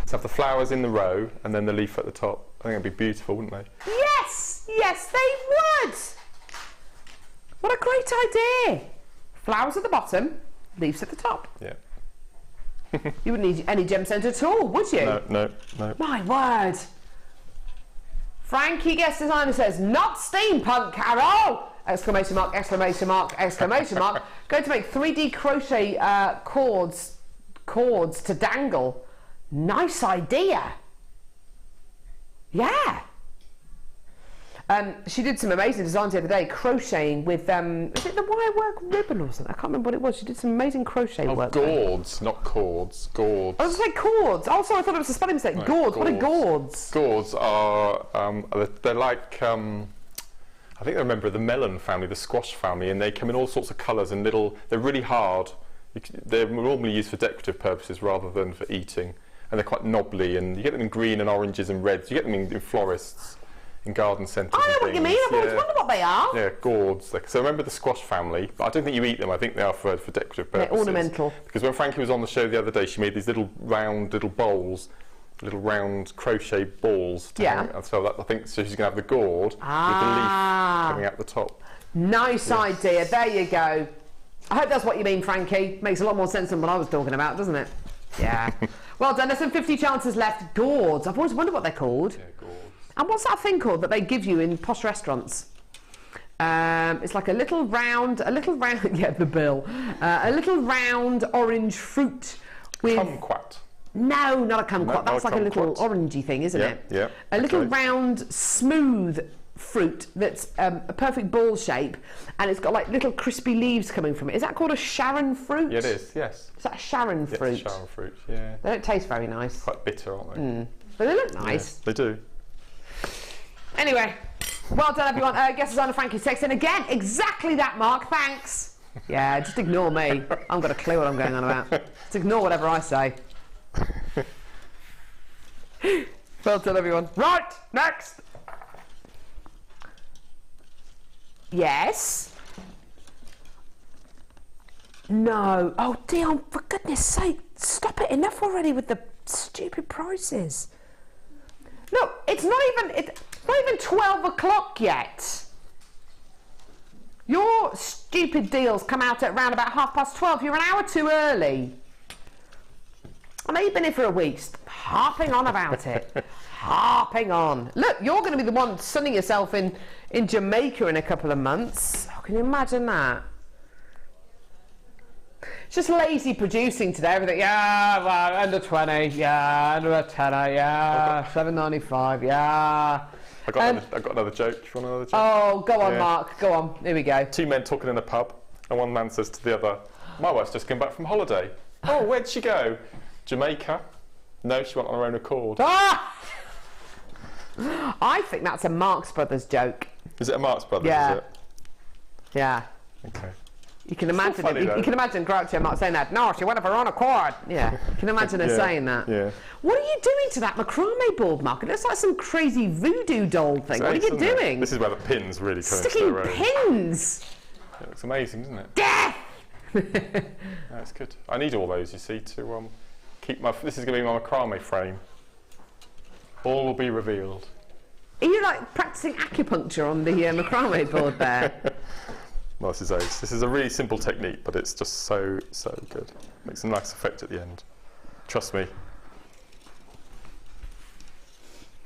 So have the flowers in the row and then the leaf at the top. I think it'd be beautiful, wouldn't they? Yes! Yes, they would! What a great idea! Flowers at the bottom, leaves at the top. Yeah. You wouldn't need any gemstones at all, would you? No. My word! Frankie guest designer says, not steampunk, Carol! Exclamation mark, exclamation mark, exclamation mark. Going to make 3D crochet cords to dangle. Nice idea. Yeah. She did some amazing designs the other day, crocheting with, is it the wire work ribbon or something? I can't remember what it was. She did some amazing crochet work. Gourds, not cords. Gourds. I was going to say cords. Oh, sorry, I thought it was a spelling mistake. No, gourds. What are gourds? Gourds are, they're like, I think they're a member of the melon family, the squash family, and they come in all sorts of colours and they're really hard. They're normally used for decorative purposes rather than for eating. And they're quite knobbly, and you get them in green and oranges and reds. You get them in florists, in garden centres. I know what you mean. I've always wondered what they are. Yeah, gourds. So remember the squash family, but I don't think you eat them. I think they are for decorative purposes. They're ornamental. Because when Frankie was on the show the other day, she made these little round bowls, little round crochet balls. And so I think she's going to have the gourd with the leaf coming out the top. Nice idea. There you go. I hope that's what you mean, Frankie. Makes a lot more sense than what I was talking about, doesn't it? Yeah. Well done. There's some 50 chances left. Gourds. I've always wondered what they're called. Yeah, gourds. And what's that thing called that they give you in posh restaurants? It's like a little round, yeah, the bill. A little round orange fruit with... Kumquat. No, not a kumquat. No, That's like a little orangey thing, isn't it? Yeah. A little round, smooth fruit that's a perfect ball shape, and it's got like little crispy leaves coming from it. Is that called a Sharon fruit? Yeah, it is, yes. Is that a Sharon fruit? Yes, Sharon fruit, yeah. They don't taste very nice. Quite bitter, aren't they? But they look nice. Yeah, they do. Anyway, well done everyone. Guest designer Frankie texts in again. Exactly that, Mark. Thanks. Yeah, just ignore me. I haven't got a clue what I'm going on about. Just ignore whatever I say. Well done everyone. Right, next. Yes. No. Oh, Dion, for goodness sake, stop it. Enough already with the stupid prices. Look, it's not even 12 o'clock yet. Your stupid deals come out at around about 12:30. You're an hour too early. I know you've been here for a week. Stop harping on about it. Harping on. Look, you're going to be the one sunning yourself in Jamaica in a couple of months. Oh, can you imagine that? It's just lazy producing today. Everything, yeah, well, under 20, yeah, under a tenner, yeah, $7.95, yeah. I got another joke. Do you want another joke? Oh, go on, Mark. Go on. Here we go. Two men talking in a pub, and one man says to the other, "My wife's just come back from holiday." "Oh, where'd she go?" "Jamaica." "No, she went on her own accord." Ah! I think that's a Marx Brothers joke. Is it a Marx Brothers? Yeah. Is it? Yeah. Okay. You can imagine funny, you can imagine Groucho Marx saying that. "No, she went of her own accord." Yeah. You can imagine her saying that. Yeah. What are you doing to that macrame board, Mark? It looks like some crazy voodoo doll thing. What are you doing? This is where the pins really come into Sticking their own. pins! It looks amazing, doesn't it? Death! That's good. I need all those, you see, to keep my... This is going to be my macrame frame. All will be revealed. Are you like practicing acupuncture on the macrame board there? Well, this is ace. This is a really simple technique, but it's just so good. Makes a nice effect at the end. Trust me.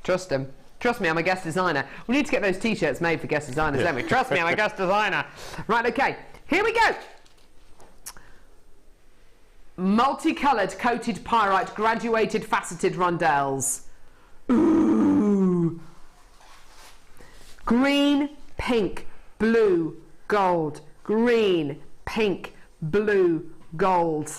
Trust him. Trust me, I'm a guest designer. We need to get those t-shirts made for guest designers, don't we? Trust me, I'm a guest designer. Right, okay. Here we go. Multicoloured coated pyrite graduated faceted rondels. Ooh. Green, pink, blue, gold. Green, pink, blue, gold.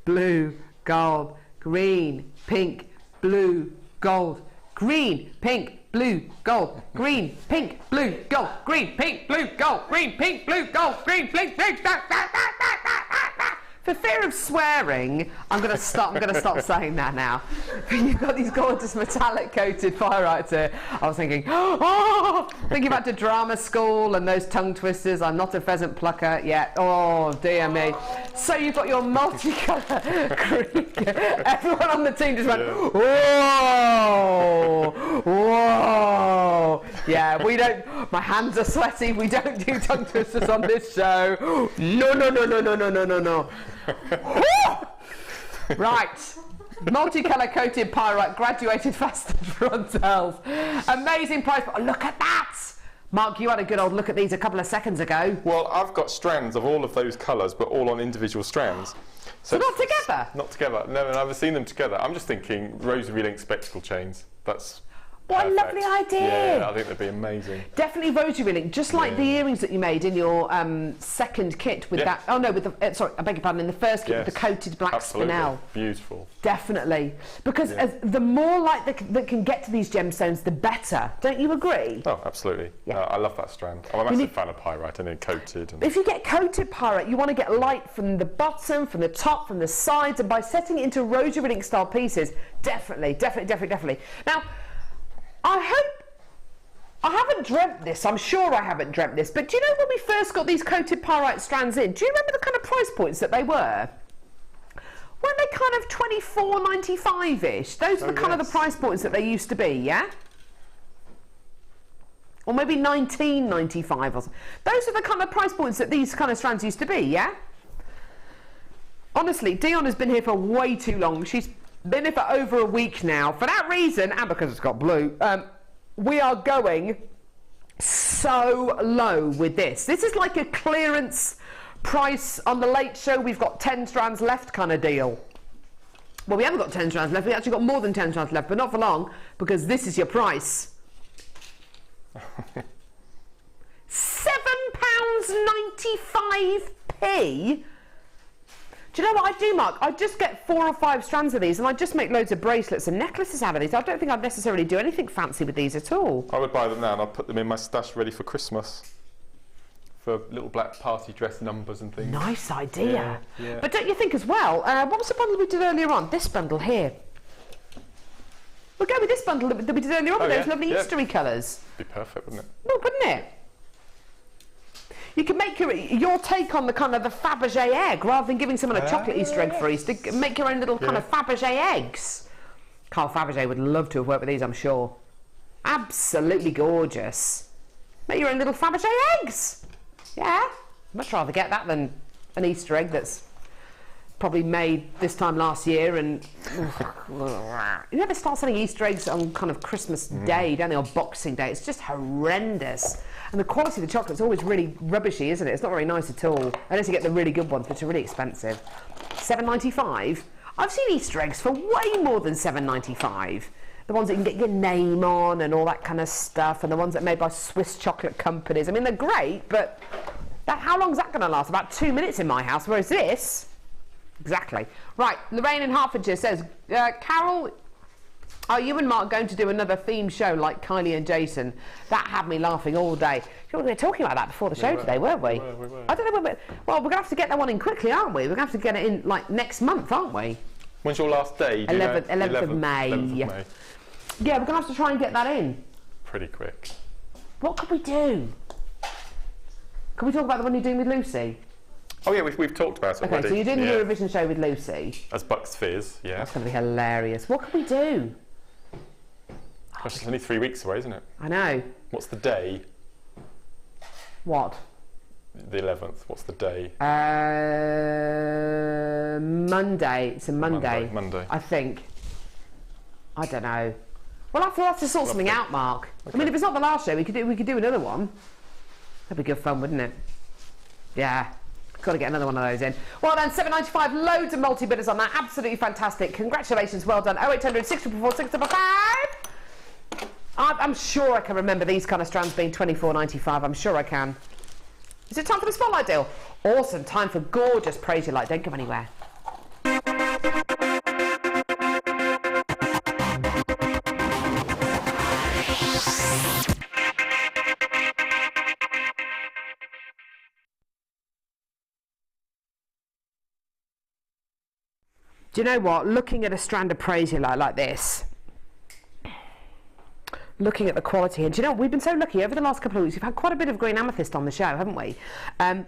Blue, gold. Green, pink, blue, gold. Green, pink, blue, gold. Green, pink, blue, gold. Green, pink, blue, gold. Green, pink, blue, gold. Green, pink, blue, gold. For fear of swearing, I'm going to stop saying that now. You've got these gorgeous metallic coated pyrites here. I was thinking, thinking back to drama school and those tongue twisters. I'm not a pheasant plucker yet. Oh, dear me. So you've got your multicolour. Everyone on the team just went, whoa, whoa. Yeah, we don't, my hands are sweaty. We don't do tongue twisters on this show. No, no, no, no, no, no, no, no, no. Right, multicolour coated pyrite graduated faceted rondels. Amazing price. Oh, look at that, Mark. You had a good old look at these a couple of seconds ago. Well, I've got strands of all of those colours, but all on individual strands. So not together. Not together. No, I've never seen them together. I'm just thinking Rosary link spectacle chains. That's what perfect. a lovely idea. Yeah, I think they'd be amazing. Definitely Rosary link, just like the earrings that you made in your second kit with that. Oh no, with the sorry, I beg your pardon. In the first kit with the coated black spinel. Beautiful. Definitely, because as the more light that can get to these gemstones, the better. Don't you agree? Oh, absolutely. Yeah. I love that strand. I'm a massive fan of pyrite and then coated. And if you get coated pyrite, you want to get light from the bottom, from the top, from the sides, and by setting it into Rosary link style pieces, definitely. Now, I haven't dreamt this, I'm sure I haven't dreamt this, but do you know when we first got these coated pyrite strands in, do you remember the kind of price points that they were? Weren't they kind of $24.95-ish? Those are the kind of the price points that they used to be, yeah? Or maybe $19.95 or something. Those are the kind of price points that these kind of strands used to be, yeah? honestly, Dion has been here for way too long. She's been here for over a week now. For that reason, and because it's got blue, we are going so low with this. This is like a clearance price on the Late Show. We've got 10 strands left kind of deal. Well, we haven't got 10 strands left. We actually got more than 10 strands left, but not for long, because this is your price. £7.95p. Do you know what I do, Mark? I just get 4 or 5 strands of these, and I just make loads of bracelets and necklaces out of these. I don't think I'd necessarily do anything fancy with these at all. I would buy them now and I'd put them in my stash ready for Christmas. For little black party dress numbers and things. Nice idea. Yeah. But don't you think as well, what was the bundle we did earlier on? This bundle here. We'll go with this bundle that we did earlier on with those lovely Eastery colours. Be perfect, wouldn't it? Well, wouldn't it? You can make your take on the kind of the Fabergé egg, rather than giving someone a chocolate Easter egg for Easter. Make your own little kind of Fabergé eggs. Carl Fabergé would love to have worked with these, I'm sure. Absolutely gorgeous. Make your own little Fabergé eggs. Yeah, much rather get that than an Easter egg that's probably made this time last year. And you never start selling Easter eggs on kind of Christmas Day, don't they, or Boxing Day? It's just horrendous. And the quality of the chocolate's always really rubbishy, isn't it? It's not very nice at all, unless you get the really good ones, which are really expensive. £7.95. I've seen Easter eggs for way more than £7.95. The ones that you can get your name on and all that kind of stuff, and the ones that are made by Swiss chocolate companies. I mean, they're great, but how long is that going to last? About 2 minutes in my house, whereas this... Exactly. Right, Lorraine in Hertfordshire says, Carol, are you and Mark going to do another theme show like Kylie and Jason? That had me laughing all day. We were talking about that before the show today, weren't we? We were. I don't know when well, we're going to have to get that one in quickly, aren't we? We're going to have to get it in, like, next month, aren't we? When's your last day? 11th of May. 11th of May. Yeah, we're going to have to try and get that in. Pretty quick. What could we do? Can we talk about the one you're doing with Lucy? Oh yeah, we've talked about it already. Okay, so you're doing the Eurovision show with Lucy. As Bucks Fizz, yeah. That's going to be hilarious. What can we do? Gosh, it's only 3 weeks away, isn't it? I know. What's the day? What? The 11th. What's the day? Monday. It's a Monday. Monday. I think. I don't know. We'll have to sort something out, Mark. Okay. I mean, if it's not the last show, we could do another one. That'd be good fun, wouldn't it? Yeah. Got to get another one of those in. Well done, £7.95, loads of multi-bidders on that. Absolutely fantastic. Congratulations, well done. 0800 644 655. I'm sure I can remember these kind of strands being £24.95. I'm sure I can. Is it time for the spotlight deal? Awesome, time for gorgeous Praise Your Light. Don't go anywhere. Do you know what? Looking at a strand of Praise Your Light like this, looking at the quality, and do you know what? We've been so lucky over the last couple of weeks. We've had quite a bit of green amethyst on the show, haven't we? And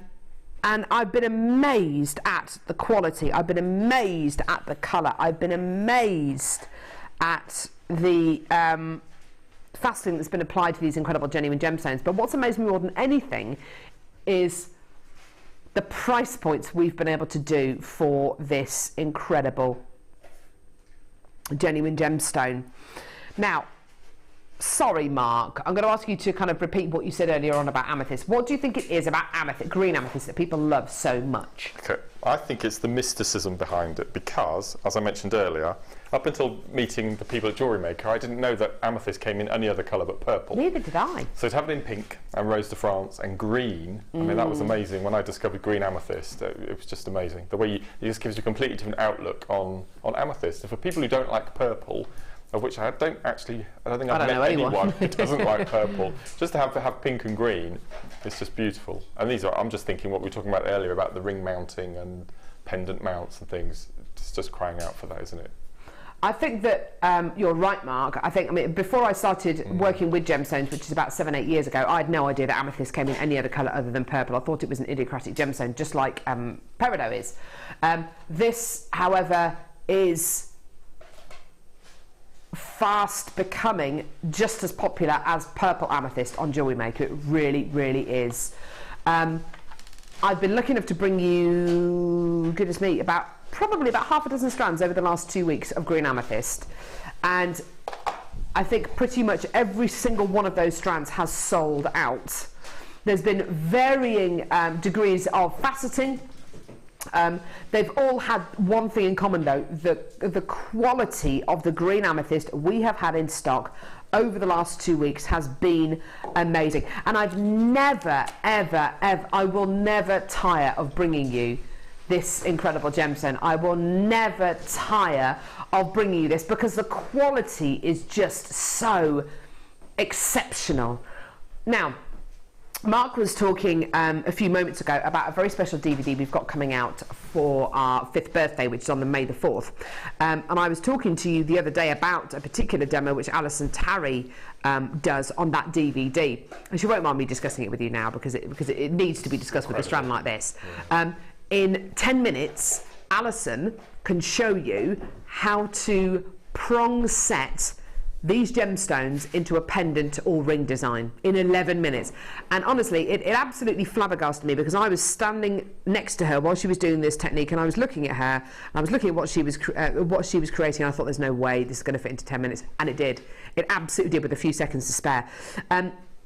I've been amazed at the quality. I've been amazed at the colour. I've been amazed at the fastening that's been applied to these incredible genuine gemstones. But what's amazed me more than anything is the price points we've been able to do for this incredible genuine gemstone. Now, sorry, Mark, I'm going to ask you to kind of repeat what you said earlier on about amethyst. What do you think it is about amethyst, green amethyst, that people love so much? Okay, I think it's the mysticism behind it because, as I mentioned earlier, up until meeting the people at JewelleryMaker, I didn't know that amethyst came in any other colour but purple. Neither did I. So to have it in pink and Rose de France and green, I mean, that was amazing. When I discovered green amethyst, it was just amazing. The way it just gives you a completely different outlook on amethyst. And for people who don't like purple, of which I don't think I've met anyone who doesn't like purple, just to have pink and green, it's just beautiful. And these are, I'm just thinking what we were talking about earlier about the ring mounting and pendant mounts and things. It's just crying out for that, isn't it? I think that you're right, Mark. I mean, before I started working with gemstones, which is about 7-8 years ago, I had no idea that amethyst came in any other colour other than purple. I thought it was an idiosyncratic gemstone, just like peridot is. This, however, is fast becoming just as popular as purple amethyst on JewelleryMaker. It really, really is. I've been lucky enough to bring you, goodness me, about probably about half a dozen strands over the last 2 weeks of green amethyst, and I think pretty much every single one of those strands has sold out. There's been varying degrees of faceting. They've all had one thing in common though, the quality of the green amethyst we have had in stock over the last 2 weeks has been amazing. And I've never, ever, I will never tire of bringing you this incredible gemstone. I will never tire of bringing you this because the quality is just so exceptional. Now, Mark was talking a few moments ago about a very special DVD we've got coming out for our 5th birthday, which is on the May the 4th. And I was talking to you the other day about a particular demo which Alison Tarry does on that DVD. And she won't mind me discussing it with you now because it needs to be discussed with a strand like this. In 10 minutes, Alison can show you how to prong set these gemstones into a pendant or ring design in 11 minutes. And honestly, it absolutely flabbergasted me because I was standing next to her while she was doing this technique, and I was looking at her, and I was looking at what she was creating, and I thought, there's no way this is going to fit into 10 minutes, and it did. It absolutely did, with a few seconds to spare.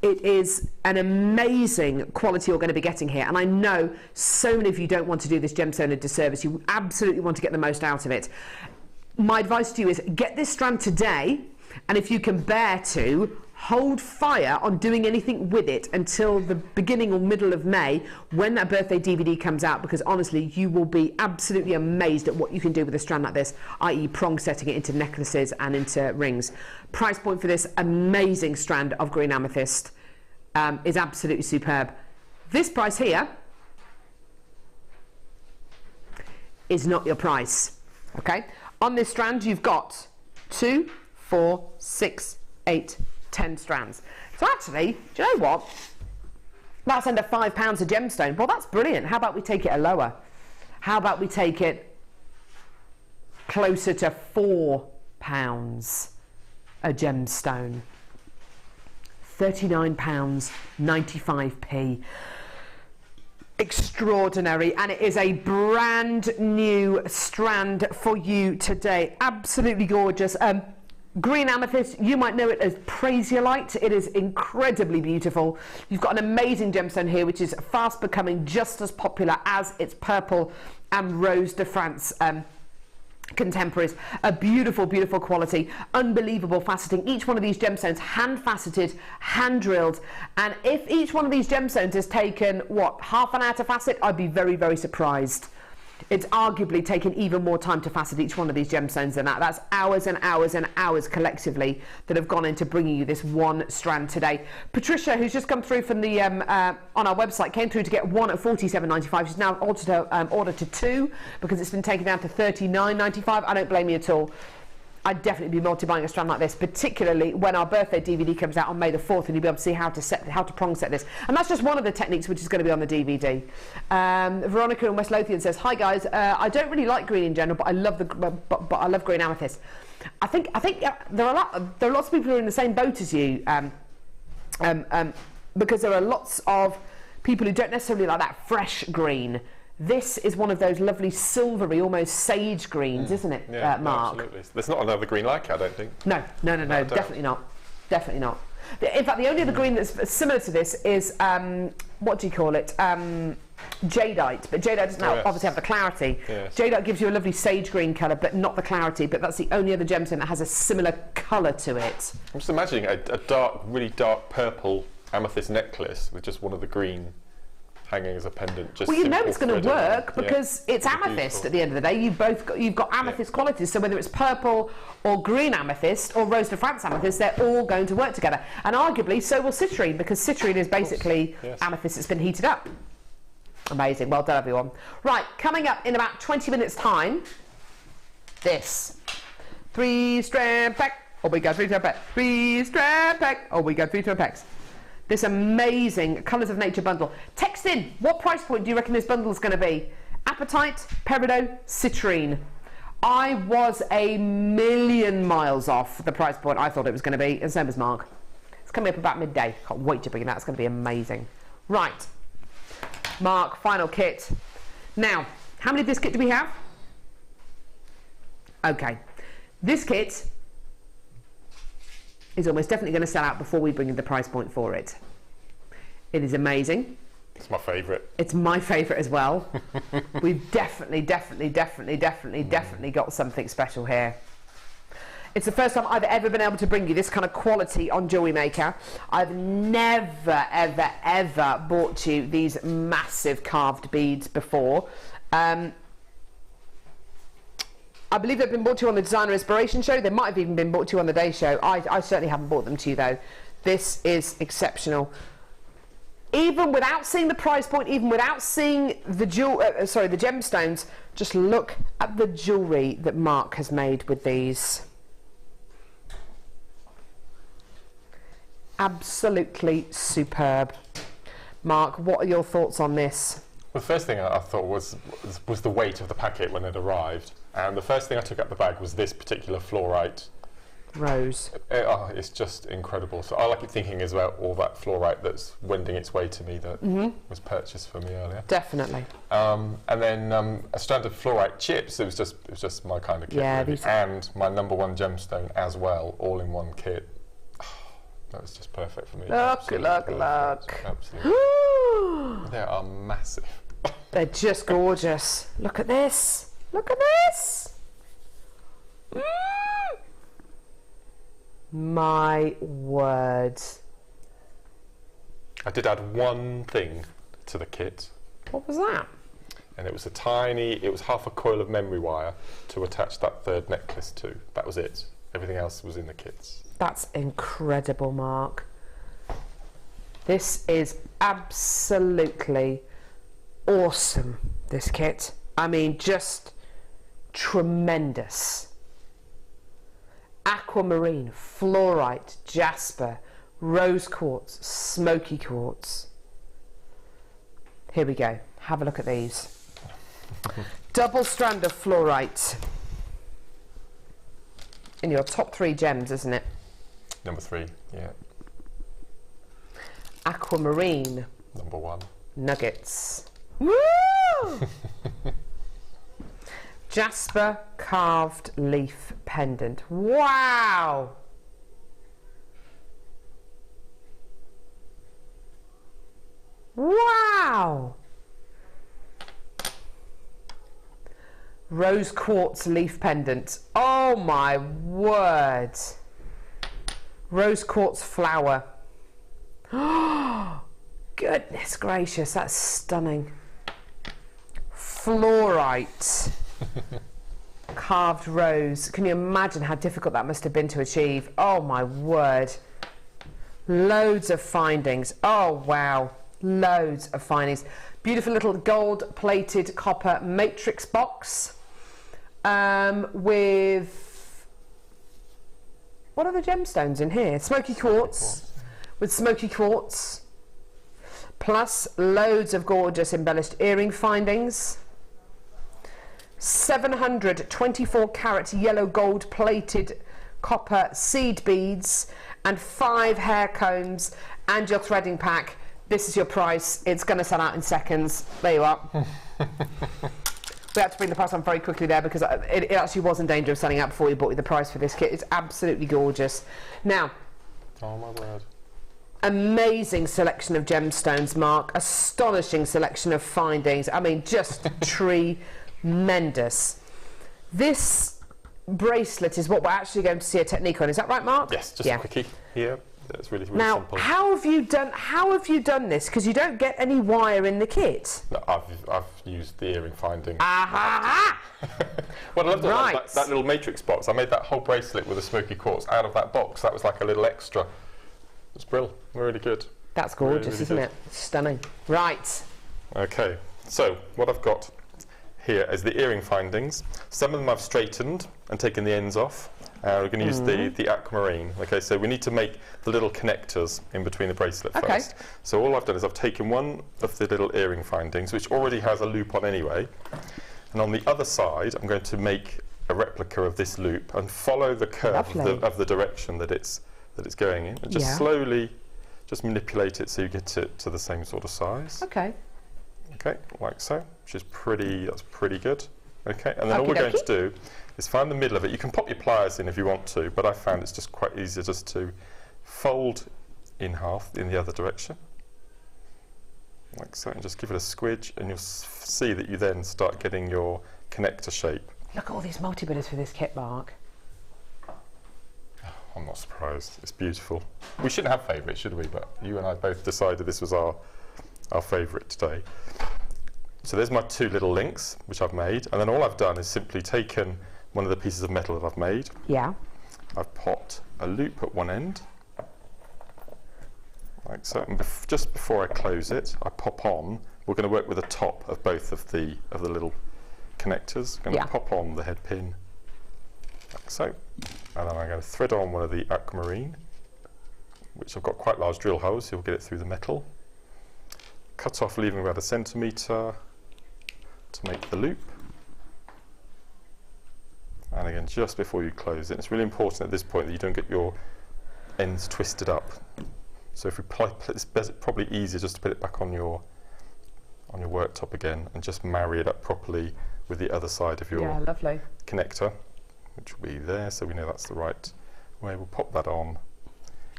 It is an amazing quality you're going to be getting here, and I know so many of you don't want to do this gemstone a disservice. You absolutely want to get the most out of it. My advice to you is get this strand today, and if you can bear to, hold fire on doing anything with it until the beginning or middle of May when that birthday DVD comes out, because honestly you will be absolutely amazed at what you can do with a strand like this, i.e. prong setting it into necklaces and into rings. Price point for this amazing strand of green amethyst is absolutely superb. This price here is not your price, okay? On this strand you've got 2, 4, 6, 8, 10 strands. So actually, do you know what? That's under £5 a gemstone. Well, that's brilliant. How about we take it a lower? How about we take it closer to £4 a gemstone? £39.95p. Extraordinary, and it is a brand new strand for you today. Absolutely gorgeous. Green amethyst, you might know it as prasiolite. It is incredibly beautiful. You've got an amazing gemstone here, which is fast becoming just as popular as its purple and Rose de France contemporaries. A beautiful, beautiful quality, unbelievable faceting. Each one of these gemstones hand faceted, hand drilled, and if each one of these gemstones has taken, what, half an hour to facet, I'd be very, very surprised. It's arguably taken even more time to facet each one of these gemstones than that. That's hours and hours and hours collectively that have gone into bringing you this one strand today. Patricia, who's just come through from the on our website, came through to get one at $47.95. She's now altered her order to 2 because it's been taken down to $39.95. I don't blame you at all. I'd definitely be multi-buying a strand like this, particularly when our birthday DVD comes out on May the 4th, and you'll be able to see how to prong set this. And that's just one of the techniques which is going to be on the DVD. Veronica in West Lothian says, "Hi guys, I don't really like green in general, but I love but I love green amethyst." I think there are lots of people who are in the same boat as you, because there are lots of people who don't necessarily like that fresh green. This is one of those lovely silvery, almost sage greens, isn't it, yeah, Mark? Absolutely. There's not another green like it, I don't think. No, definitely not. Definitely not. In fact, the only other green that's similar to this is, what do you call it? Jadeite. But jadeite doesn't obviously have the clarity. Yes. Jadeite gives you a lovely sage green colour, but not the clarity. But that's the only other gemstone that has a similar colour to it. I'm just imagining a dark, really dark purple amethyst necklace with just one of the green hanging as a pendant. Just well, you know it's going to work because it's amethyst at the end of the day. You've got amethyst qualities, so whether it's purple or green amethyst or Rose de France amethyst, they're all going to work together. And arguably, so will citrine, because citrine is basically amethyst that's been heated up. Amazing. Well done, everyone. Right, coming up in about 20 minutes' time, this 3-strand pack. Oh, we got 3-strand pack. 3-strand pack. Oh, we got 3-strand packs. This amazing Colours of Nature bundle. Text in, what price point do you reckon this bundle is going to be? Apatite, peridot, citrine. I was a million miles off the price point I thought it was going to be, and same as Mark. It's coming up about midday. Can't wait to bring that. It's going to be amazing. Right, Mark, final kit. Now, how many of this kit do we have? Okay, this kit is almost definitely going to sell out before we bring in the price point for it. It is amazing. It's my favourite. It's my favourite as well. We've definitely got something special here. It's the first time I've ever been able to bring you this kind of quality on Jewellery Maker. I've never, ever bought you these massive carved beads before. I believe they've been brought to you on the Designer Inspiration Show. They might have even been brought to you on the Day Show. I certainly haven't bought them to you though. This is exceptional. Even without seeing the price point, even without seeing the the gemstones, just look at the jewellery that Mark has made with these. Absolutely superb. Mark, what are your thoughts on this? Well, the first thing I thought was the weight of the packet when it arrived. And the first thing I took out the bag was this particular fluorite. Rose. It's just incredible. So I like it thinking as well all that fluorite that's wending its way to me that was purchased for me earlier. Definitely. And then a strand of fluorite chips. It was just my kind of kit. Yeah, really. And my #1 gemstone as well, all in one kit. That was just perfect for me. Look. Absolutely. They are massive. They're just gorgeous. Look at this. Look at this. My word. I did add one thing to the kit. What was that? And it was it was half a coil of memory wire to attach that third necklace to. That was it. Everything else was in the kits. That's incredible, Mark. This is absolutely awesome, this kit. I mean, just tremendous. Aquamarine, fluorite, jasper, rose quartz, smoky quartz. Here we go. Have a look at these. Double strand of fluorite. In your top 3 gems, isn't it? Number 3, yeah. Aquamarine. Number 1. Nuggets. Woo! Jasper carved leaf pendant. Wow! Wow! Rose quartz leaf pendant. Oh my word! Rose quartz flower. Oh, goodness gracious, that's stunning. Fluorite. Carved rose. Can you imagine how difficult that must have been to achieve? Oh my word. Loads of findings. Oh wow. Loads of findings. Beautiful little gold plated copper matrix box with, what are the gemstones in here? Smoky quartz, with smoky quartz, plus loads of gorgeous embellished earring findings. 724 carat yellow gold plated copper seed beads and 5 hair combs and your threading pack. This is your price. It's going to sell out in seconds. There you are. We had to bring the price on very quickly there because it actually was in danger of selling out before we bought you the price for this kit. It's absolutely gorgeous. Now, oh my word. Amazing selection of gemstones, Mark. Astonishing selection of findings. I mean, just tremendous. This bracelet is what we're actually going to see a technique on. Is that right, Mark? Yes, just a quickie here. That's really, really now, simple. How have you done this? Because you don't get any wire in the kit. No, I've used the earring finding. Aha! Well, I loved that little matrix box. I made that whole bracelet with a smoky quartz out of that box. That was like a little extra. It's brilliant. Really good. That's gorgeous, really isn't it? Stunning. Right. Okay. So what I've got here is the earring findings. Some of them I've straightened and taken the ends off. We're going to use the aquamarine. Okay, so we need to make the little connectors in between the bracelet first. So all I've done is I've taken one of the little earring findings, which already has a loop on anyway, and on the other side I'm going to make a replica of this loop and follow the curve of the direction that it's going in, and just slowly just manipulate it so you get it to the same sort of size. Okay. Okay, like so, which is that's pretty good. Okay, and then all we're going to do is find the middle of it. You can pop your pliers in if you want to, but I found it's just quite easy just to fold in half in the other direction, like so, and just give it a squidge, and you'll see that you then start getting your connector shape. Look at all these multi-billers for this kit, Mark. I'm not surprised. It's beautiful. We shouldn't have favourites, should we? But you and I both decided this was our favourite today. So there's my two little links, which I've made, and then all I've done is simply taken one of the pieces of metal that I've made. Yeah. I've popped a loop at one end, like so, and just before I close it, I pop on. We're going to work with the top of both of the little connectors. I'm going to pop on the head pin, like so, and then I'm going to thread on one of the aquamarine, which I've got quite large drill holes, so you'll get it through the metal. Cut off, leaving about 1 centimetre to make the loop. And again, just before you close it, it's really important at this point that you don't get your ends twisted up. So if we it's probably easier just to put it back on your worktop again and just marry it up properly with the other side of your connector, which will be there, so we know that's the right way. We'll pop that on,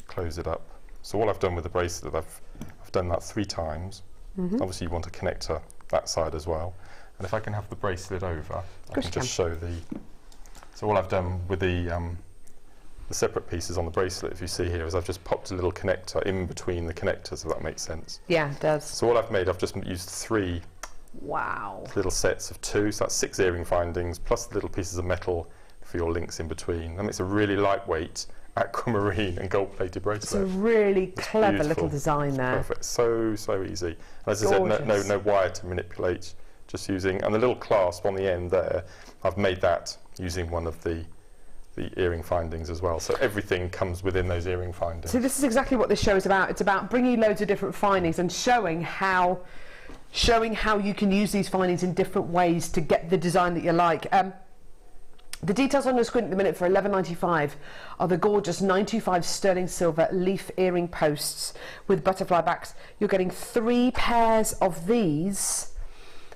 close it up. So all I've done with the bracelet, I've done that 3 times. Obviously you want to connector that side as well. And if I can have the bracelet over, I can just show the... So all I've done with the separate pieces on the bracelet, if you see here, is I've just popped a little connector in between the connectors, if that makes sense. Yeah, it does. So all I've made, I've just used 3 little sets of 2, so that's 6 earring findings, plus the little pieces of metal for your links in between. That makes a really lightweight aquamarine and gold-plated bracelet. It's a really clever beautiful little design there. Perfect, so easy. And as I said, no wire to manipulate, just using, and the little clasp on the end there, I've made that using one of the earring findings as well. So everything comes within those earring findings. So this is exactly what this show is about. It's about bringing loads of different findings and showing how you can use these findings in different ways to get the design that you like. The details on your screen at the minute for $11.95 are the gorgeous 925 sterling silver leaf earring posts with butterfly backs. You're getting 3 pairs of these,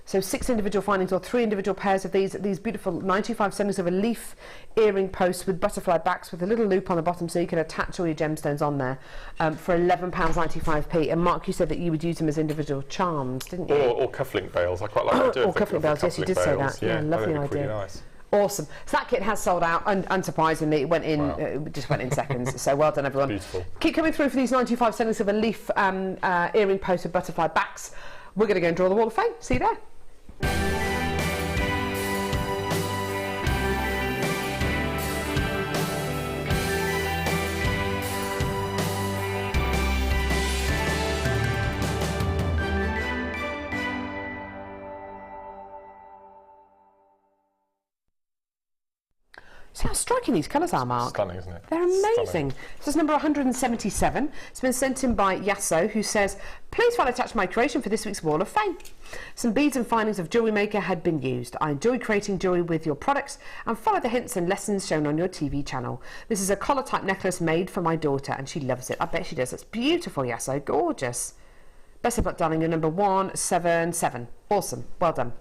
so 6 individual findings or 3 individual pairs of these beautiful 925 sterling silver leaf earring posts with butterfly backs with a little loop on the bottom so you can attach all your gemstones on there for £11.95p. And Mark, you said that you would use them as individual charms, didn't you? Or cufflink bails. I quite like the idea of cufflink bails, yes, you did say that. Yeah, lovely idea. Pretty nice. Awesome. So that kit has sold out, and unsurprisingly, it went in. It just went in seconds. So well done, everyone. Beautiful. Keep coming through for these 95 sterling silver leaf earring posts with butterfly backs. We're going to go and draw the Wall of Fame. See you there. See how striking these colours are, Mark? Stunning, isn't it? They're amazing. Stunning. This is number 177. It's been sent in by Yasso, who says, please find attached my creation for this week's Wall of Fame. Some beads and findings of JewelleryMaker had been used. I enjoy creating jewellery with your products and follow the hints and lessons shown on your TV channel. This is a collar type necklace made for my daughter and she loves it. I bet she does. It's beautiful, Yasso. Gorgeous. Best of luck, darling. You're number 177. Awesome. Well done.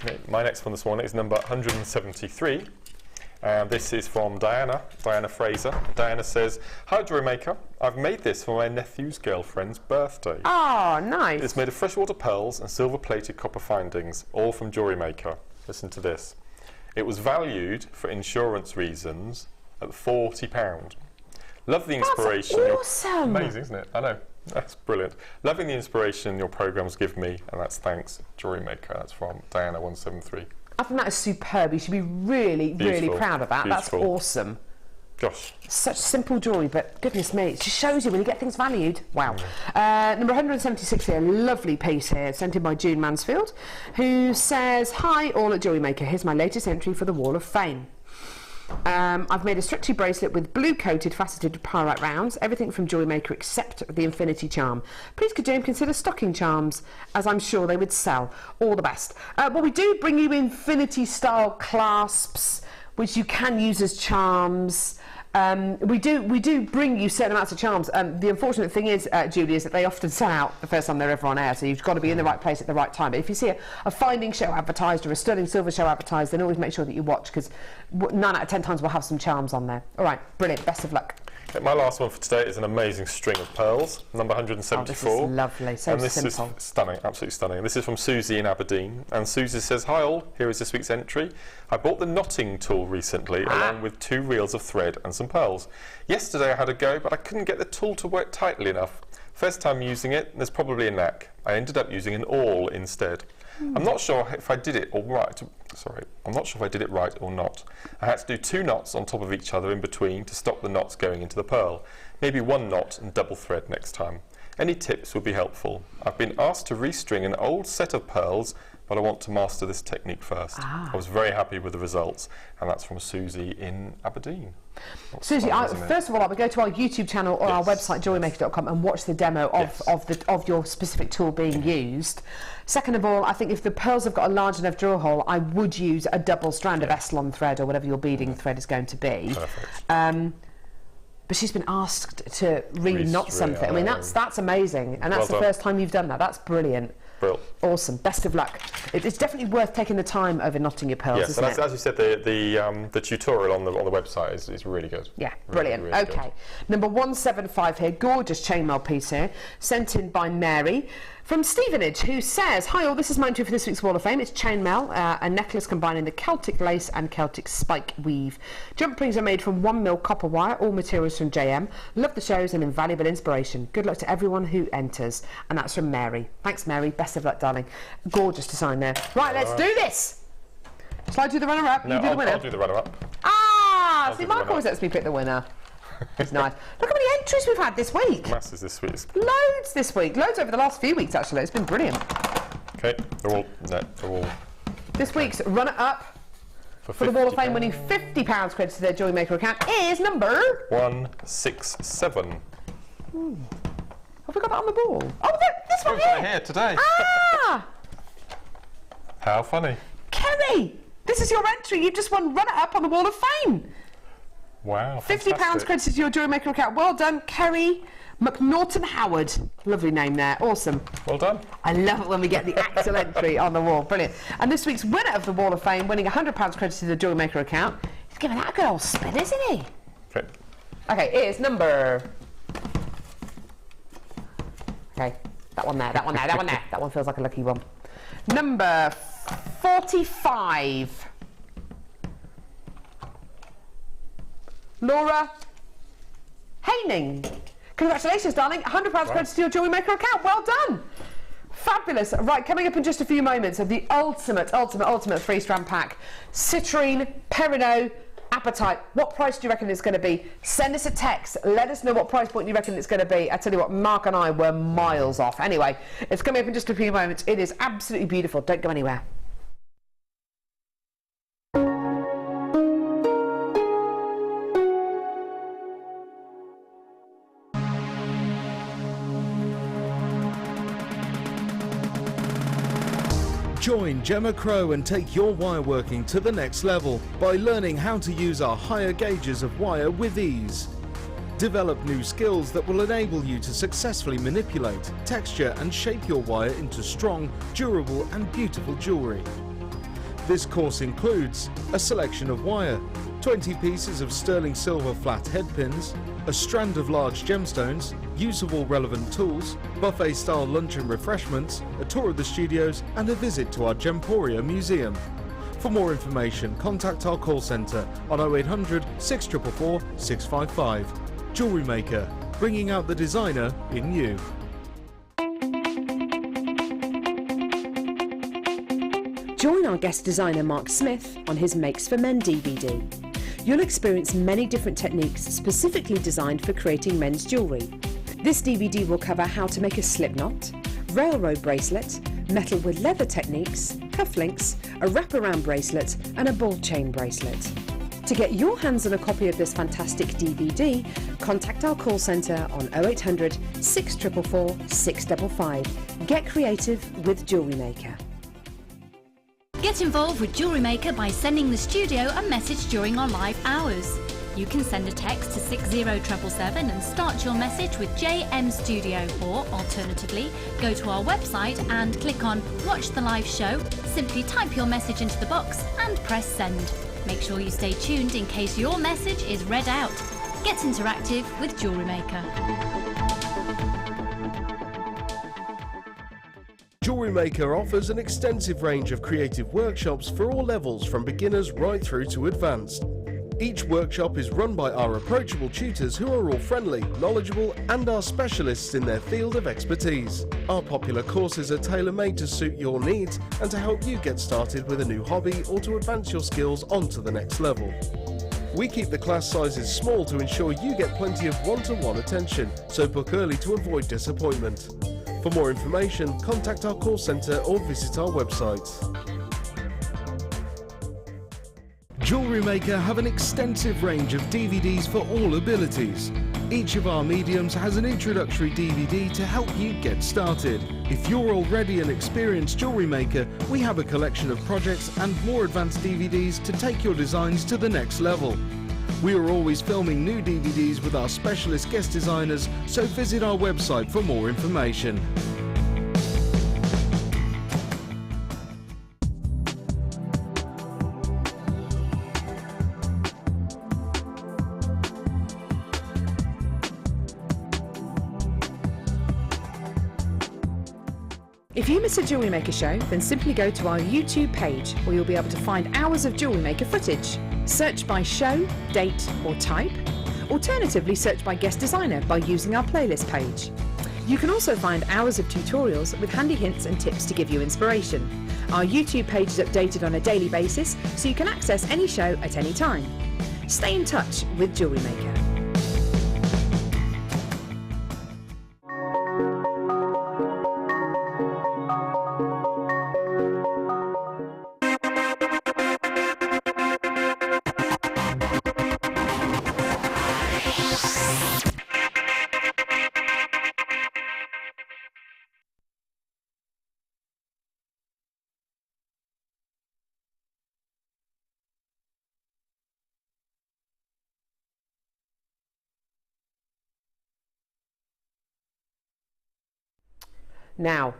Okay, my next one this morning is number 173. This is from Diana Fraser. Diana says, hi JewelleryMaker, I've made this for my nephew's girlfriend's birthday. Oh, nice. It's made of freshwater pearls and silver plated copper findings, all from JewelleryMaker. Listen to this. It was valued for insurance reasons at £40. Love the inspiration. That's awesome. Amazing, isn't it? I know. That's brilliant. Loving the inspiration your programs give me, and that's thanks JewelleryMaker. That's from Diana173. I think that is superb. You should be really, really proud of that. Beautiful. That's awesome. Gosh. Such simple jewellery, but goodness me, it just shows you when you get things valued. Wow. Number 176 here, lovely piece here, sent in by June Mansfield, who says, hi all at JewelleryMaker, here's my latest entry for the Wall of Fame. I've made a Strictly bracelet with blue coated faceted pyrite rounds, everything from JewelleryMaker except the infinity charm. Please could James consider stocking charms, as I'm sure they would sell. All the best. Well, we do bring you infinity style clasps, which you can use as charms. We do bring you certain amounts of charms. The unfortunate thing is, Julie, is that they often sell out the first time they're ever on air, so you've got to be in the right place at the right time. But if you see a finding show advertised or a sterling silver show advertised, then always make sure that you watch, because 9 out of 10 times we'll have some charms on there. All right, brilliant, best of luck. Okay, my last one for today is an amazing string of pearls, number 174. Oh, this is lovely, so and this simple. is stunning, absolutely stunning. This is from Susie in Aberdeen, and Susie says, "Hi all, here is this week's entry. I bought the knotting tool recently, along with 2 reels of thread and some pearls. Yesterday I had a go, but I couldn't get the tool to work tightly enough. First time using it, there's probably a knack. I ended up using an awl instead. I'm not sure if I did it right. I'm not sure if I did it right or not. I had to do 2 knots on top of each other in between to stop the knots going into the pearl. Maybe 1 knot and double thread next time. Any tips would be helpful. I've been asked to restring an old set of pearls, but I want to master this technique first." I was very happy with the results, and that's from Susie in Aberdeen. Susie, first of all, I would go to our YouTube channel or our website, JewelleryMaker.com, and watch the demo of your specific tool being used. Second of all, I think if the pearls have got a large enough drill hole, I would use a double strand of Eslon thread or whatever your beading thread is going to be. Perfect. But she's been asked to re-knot something. I mean, that's amazing, and that's the first time you've done that. That's brilliant. Brilliant. Awesome. Best of luck. It's definitely worth taking the time over knotting your pearls, isn't it? As you said, the tutorial on the website is really good. Yeah, brilliant. Really okay, good. number 175 here, gorgeous chainmail piece here, sent in by Mary from Stevenage, who says, "Hi all, this is my entry for this week's Wall of Fame. It's chainmail, a necklace combining the Celtic lace and Celtic spike weave. Jump rings are made from 1mm copper wire, all materials from JM. Love the shows and invaluable inspiration. Good luck to everyone who enters." And that's from Mary. Thanks, Mary. Best of luck, darling. Gorgeous design there. Right, let's do this. Shall I do the runner-up? No, you do the winner. I'll do the runner-up. See, Mark always lets me pick the winner. It's nice. Look how many entries we've had this week. Masses this week. Loads this week. Loads over the last few weeks, actually. It's been brilliant. Okay, they're all... This week's runner-up for the Wall of Fame, winning £50 credit to their JewelleryMaker account, is number... 167. Have we got that on the ball? Oh, this one here today. Ah! How funny. Kerry, this is your entry. You've just won runner-up on the Wall of Fame. Wow, £50 credited to your JewelleryMaker account. Well done, Kerry McNaughton Howard. Lovely name there. Awesome. Well done. I love it when we get the actual entry on the wall. Brilliant. And this week's winner of the Wall of Fame, winning £100 credited to the JewelleryMaker account, he's giving that a good old spin, isn't he? Okay. Okay, it's number... Okay, that one there, that one there, that one there. That one feels like a lucky one. Number 45. Laura Haining. Congratulations, darling. £100 credited to your JewelleryMaker account. Well done. Fabulous. Right, coming up in just a few moments of the ultimate 3-strand pack. Citrine, Perino, Apatite. What price do you reckon it's going to be? Send us a text. Let us know what price point you reckon it's going to be. I tell you what, Mark and I were miles off. Anyway, it's coming up in just a few moments. It is absolutely beautiful. Don't go anywhere. Join Gemma Crow and take your wireworking to the next level by learning how to use our higher gauges of wire with ease. Develop new skills that will enable you to successfully manipulate, texture and shape your wire into strong, durable and beautiful jewellery. This course includes a selection of wire, 20 pieces of sterling silver flat head pins, a strand of large gemstones, use of all relevant tools, buffet-style lunch and refreshments, a tour of the studios and a visit to our Gemporia museum. For more information, contact our call centre on 0800 644 655. JewelleryMaker, bringing out the designer in you. Join our guest designer Mark Smith on his Makes for Men DVD. You'll experience many different techniques specifically designed for creating men's jewellery. This DVD will cover how to make a slip knot, railroad bracelet, metal with leather techniques, cufflinks, a wraparound bracelet and a ball chain bracelet. To get your hands on a copy of this fantastic DVD, contact our call centre on 0800 644 655. Get creative with JewelleryMaker. Get involved with JewelleryMaker by sending the studio a message during our live hours. You can send a text to 60777 and start your message with JM Studio, or alternatively, go to our website and click on Watch the Live Show, simply type your message into the box and press send. Make sure you stay tuned in case your message is read out. Get interactive with JewelleryMaker. JewelleryMaker offers an extensive range of creative workshops for all levels, from beginners right through to advanced. Each workshop is run by our approachable tutors who are all friendly, knowledgeable and are specialists in their field of expertise. Our popular courses are tailor-made to suit your needs and to help you get started with a new hobby or to advance your skills onto the next level. We keep the class sizes small to ensure you get plenty of one-to-one attention, so book early to avoid disappointment. For more information, contact our call centre or visit our website. JewelleryMaker have an extensive range of DVDs for all abilities. Each of our mediums has an introductory DVD to help you get started. If you're already an experienced jewellery maker, we have a collection of projects and more advanced DVDs to take your designs to the next level. We are always filming new DVDs with our specialist guest designers, so visit our website for more information. If you miss a Jewellery Maker show, then simply go to our YouTube page, where you'll be able to find hours of Jewellery Maker footage. Search by show, date or type. Alternatively, search by guest designer by using our playlist page. You can also find hours of tutorials with handy hints and tips to give you inspiration. Our YouTube page is updated on a daily basis, so you can access any show at any time. Stay in touch with Jewellery Maker. Now,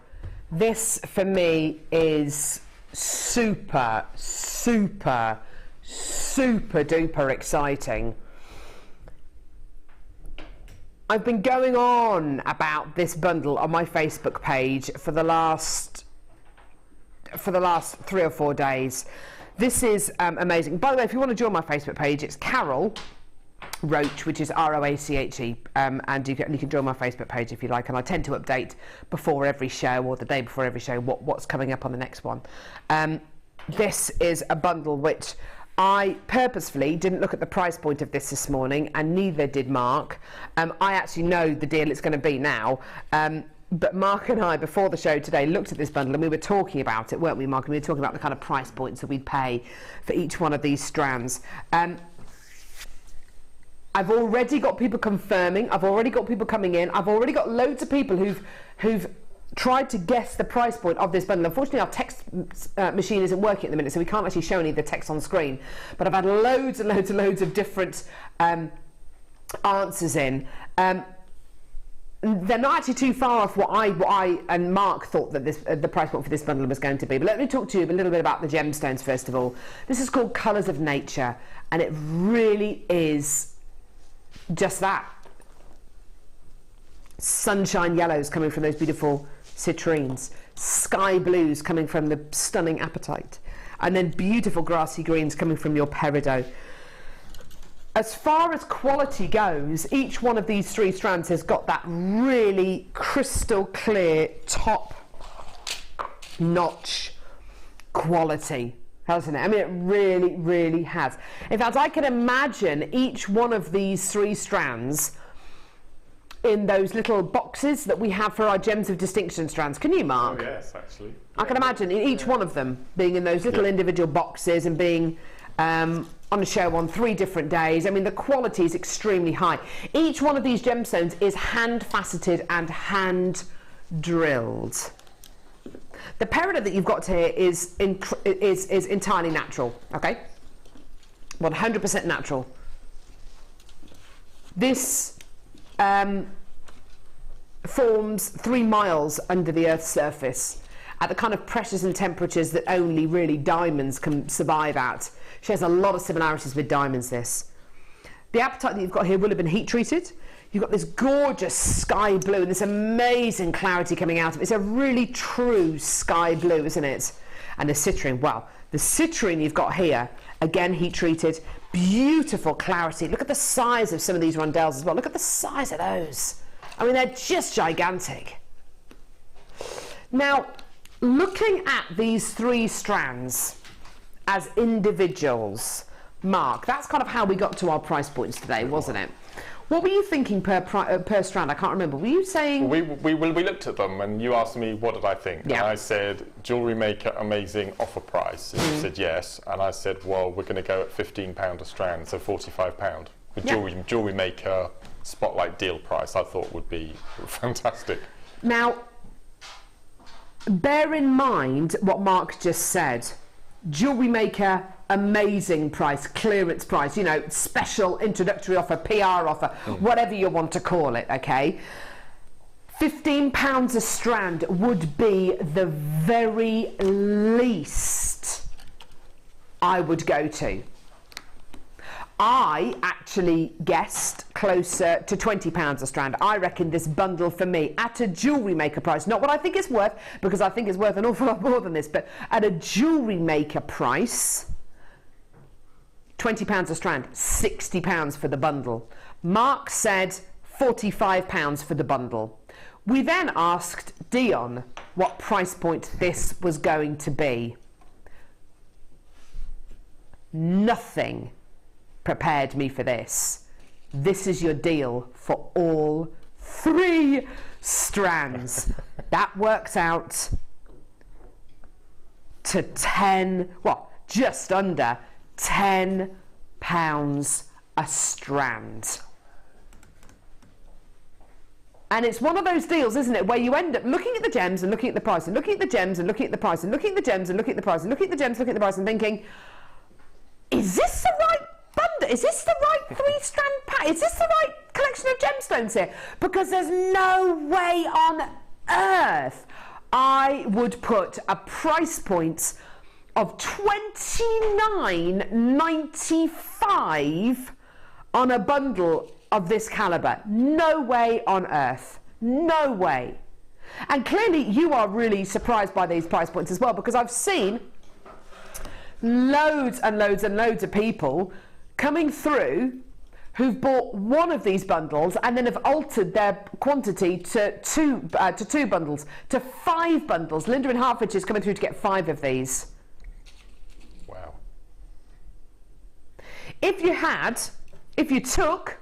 this for me is super, super, super duper exciting. I've been going on about this bundle on my Facebook page for the last 3 or 4 days. This is amazing. By the way, if you want to join my Facebook page, it's Carol Roache, which is Roache, and you can join my Facebook page if you like, and I tend to update before every show or the day before every show what's coming up on the next one. This is a bundle which I purposefully didn't look at the price point of this morning, and neither did Mark. I actually know the deal it's going to be now, but Mark and I, before the show today, looked at this bundle and we were talking about it, weren't we, Mark? And we were talking about the kind of price points that we'd pay for each one of these strands. I've already got people confirming, I've already got people coming in, I've already got loads of people who've tried to guess the price point of this bundle. Unfortunately, our text machine isn't working at the minute, so we can't actually show any of the text on screen. But I've had loads and loads and loads of different answers in. They're not actually too far off what I and Mark thought that the price point for this bundle was going to be. But let me talk to you a little bit about the gemstones first of all. This is called Colours of Nature, and it really is just that. Sunshine yellows coming from those beautiful citrines, sky blues coming from the stunning apatite, and then beautiful grassy greens coming from your peridot. As far as quality goes, each one of these 3 strands has got that really crystal clear, top notch quality, hasn't it? I mean, it really, really has. In fact, I can imagine each one of these 3 strands in those little boxes that we have for our Gems of Distinction strands. Can you, Mark? Oh, yes, actually. I can imagine each one of them being in those little individual boxes and being on a show on 3 different days. I mean, the quality is extremely high. Each one of these gemstones is hand faceted and hand drilled. The peridot that you've got here is entirely natural, okay? 100% natural. This forms 3 miles under the Earth's surface at the kind of pressures and temperatures that only really diamonds can survive at. She has a lot of similarities with diamonds, this. The apatite that you've got here will have been heat treated. You've got this gorgeous sky blue and this amazing clarity coming out of it. It's a really true sky blue, isn't it? And the citrine, well, the citrine you've got here, again heat treated, beautiful clarity. Look at the size of some of these rondels as well. Look at the size of those. I mean, they're just gigantic. Now, looking at these 3 strands as individuals, Mark, that's kind of how we got to our price points today, wasn't it? What were you thinking per strand? I can't remember. Were you saying... We looked at them and you asked me what did I think. Yeah. And I said, JewelleryMaker amazing offer price. And you said yes. And I said, well, we're going to go at £15 a strand, so £45. With JewelleryMaker spotlight deal price, I thought would be fantastic. Now, bear in mind what Mark just said. JewelleryMaker, amazing price, clearance price, you know, special introductory offer, PR offer, whatever you want to call it, okay? £15 a strand would be the very least I would go to. I actually guessed closer to £20 a strand. I reckon this bundle for me at a JewelleryMaker price, not what I think it's worth, because I think it's worth an awful lot more than this, but at a JewelleryMaker price, £20 a strand, £60 for the bundle. Mark said £45 for the bundle. We then asked Dion what price point this was going to be. Nothing prepared me for this. This is your deal for all 3 strands. That works out to just under £10 a strand. And it's one of those deals, isn't it, where you end up looking at the gems and looking at the price and looking at the gems and looking at the price and looking at the gems and looking at the price and looking at the gems, looking at the price and thinking, is this the right bundle? Is this the right 3-strand pack? Is this the right collection of gemstones here? Because there's no way on earth I would put a price point of $29.95 on a bundle of this calibre. No way on earth. No way. And clearly you are really surprised by these price points as well, because I've seen loads and loads and loads of people coming through who've bought one of these bundles and then have altered their quantity to two bundles, to 5 bundles. Linda in Hertfordshire is coming through to get 5 of these. Wow. If you took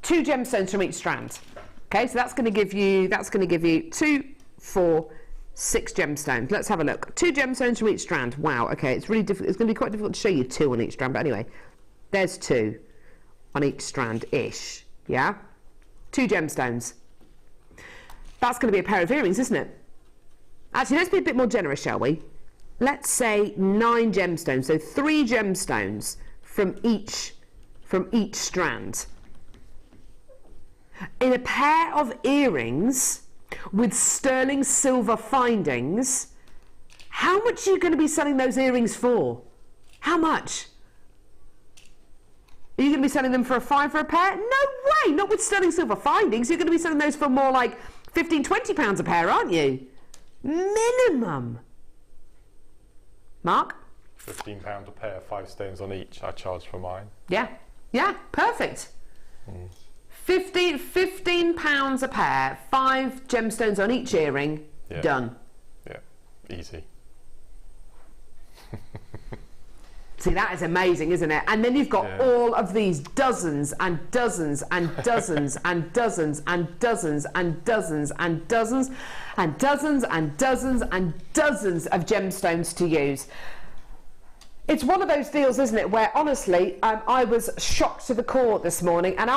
2 gemstones from each strand, okay, so that's going to give you 2, 4, 6 gemstones. Let's have a look. 2 gemstones from each strand. Wow, okay, it's really difficult. It's going to be quite difficult to show you 2 on each strand, but anyway, there's 2 on each strand-ish, yeah? 2 gemstones. That's going to be a pair of earrings, isn't it? Actually, let's be a bit more generous, shall we? Let's say 9 gemstones, so 3 gemstones from each strand. In a pair of earrings with sterling silver findings, how much are you going to be selling those earrings for? How much? Are you going to be selling them for a £5 for a pair? No way, not with sterling silver findings. You're going to be selling those for more like £15, £20 a pair, aren't you? Minimum. Mark? £15 a pair, 5 stones on each, I charge for mine. Yeah, perfect. £15 a pair, 5 gemstones on each earring, done. Yeah, easy. See, that is amazing, isn't it? And then you've got all of these dozens and dozens and dozens and dozens and dozens and dozens and dozens and dozens and dozens and dozens of gemstones to use. It's one of those deals, isn't it, where honestly I was shocked to the core this morning, and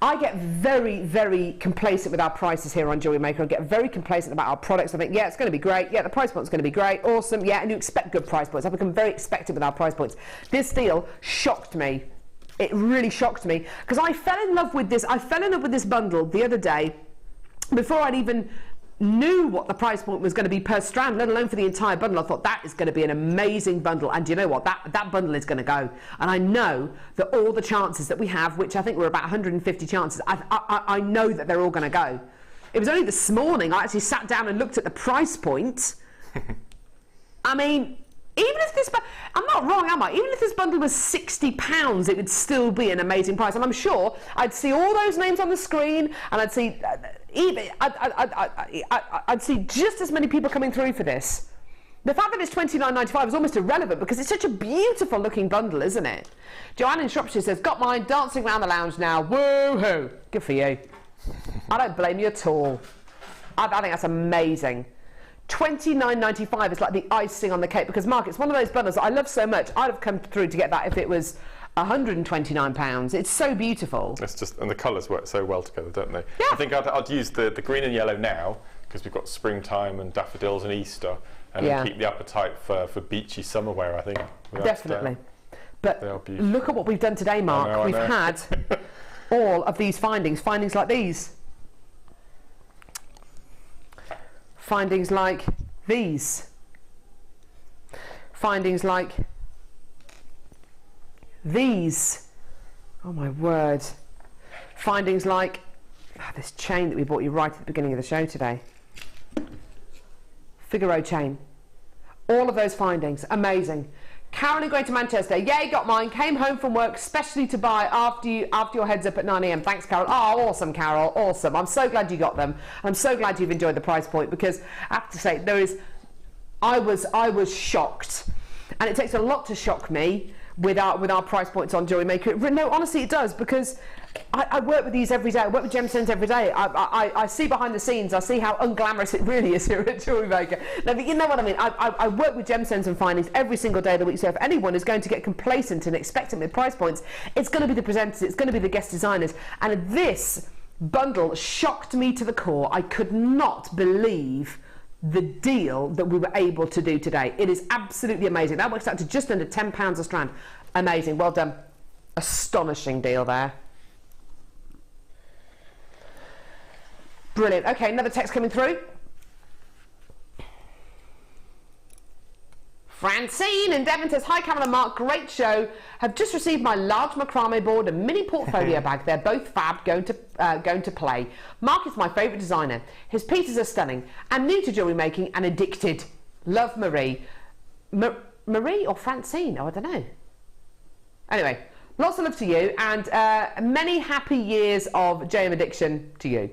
I get very, very complacent with our prices here on JewelleryMaker. I get very complacent about our products. I think, yeah, it's going to be great. Yeah, the price point's going to be great. Awesome. Yeah, and you expect good price points. I've become very expectant with our price points. This deal shocked me. It really shocked me because I fell in love with this. I fell in love with this bundle the other day before I'd even knew what the price point was going to be per strand, let alone for the entire bundle. I thought that is going to be an amazing bundle, and you know what, that bundle is going to go. And I know that all the chances that we have, which I think were about 150 chances, I know that they're all going to go. It was only this morning I actually sat down and looked at the price point. I mean, even if this, I'm not wrong, am I? Even if this bundle was £60, it would still be an amazing price. And I'm sure I'd see all those names on the screen, and I'd see I'd see just as many people coming through for this. The fact that it's £29.95 is almost irrelevant because it's such a beautiful looking bundle, isn't it? Joanne in Shropshire says, got mine, dancing around the lounge now. Woohoo! Good for you. I don't blame you at all. I think that's amazing. £29.95 is like the icing on the cake because, Mark, it's one of those bundles that I love so much. I'd have come through to get that if it was £129. It's so beautiful. It's just, and the colours work so well together, don't they? Yeah. I think I'd use the green and yellow now because we've got springtime and daffodils and Easter, and then keep the appetite for beachy summer wear, I think. Definitely. But look at what we've done today, Mark. We've had all of these findings like these. Findings like these. Findings like these. Oh my word. Findings like this chain that we bought you right at the beginning of the show today. Figaro chain. All of those findings. Amazing. Carolyn going to Manchester. Yay, got mine. Came home from work specially to buy after your heads up at 9 AM. Thanks, Carol. Oh, awesome, Carol. Awesome. I'm so glad you got them. I'm so glad you've enjoyed the price point because I have to say I was shocked. And it takes a lot to shock me with our price points on JewelleryMaker. No, honestly, it does because I work with these every day. I work with gemstones every day. I see behind the scenes. I see how unglamorous it really is here at JewelleryMaker. Now, you know what I mean. I work with gemstones and findings every single day of the week. So if anyone is going to get complacent and expectant with price points, it's going to be the presenters. It's going to be the guest designers. And this bundle shocked me to the core. I could not believe the deal that we were able to do today. It is absolutely amazing. That works out to just under £10 a strand. Amazing. Well done. Astonishing deal there. Brilliant. Okay, another text coming through. Francine in Devon says, hi Cameron and Mark, great show. Have just received my large macrame board and mini portfolio bag. They're both fab, going to play. Mark is my favourite designer. His pieces are stunning and new to jewellery making and addicted. Love, Marie. Marie or Francine? Oh, I don't know. Anyway, lots of love to you and many happy years of JM addiction to you.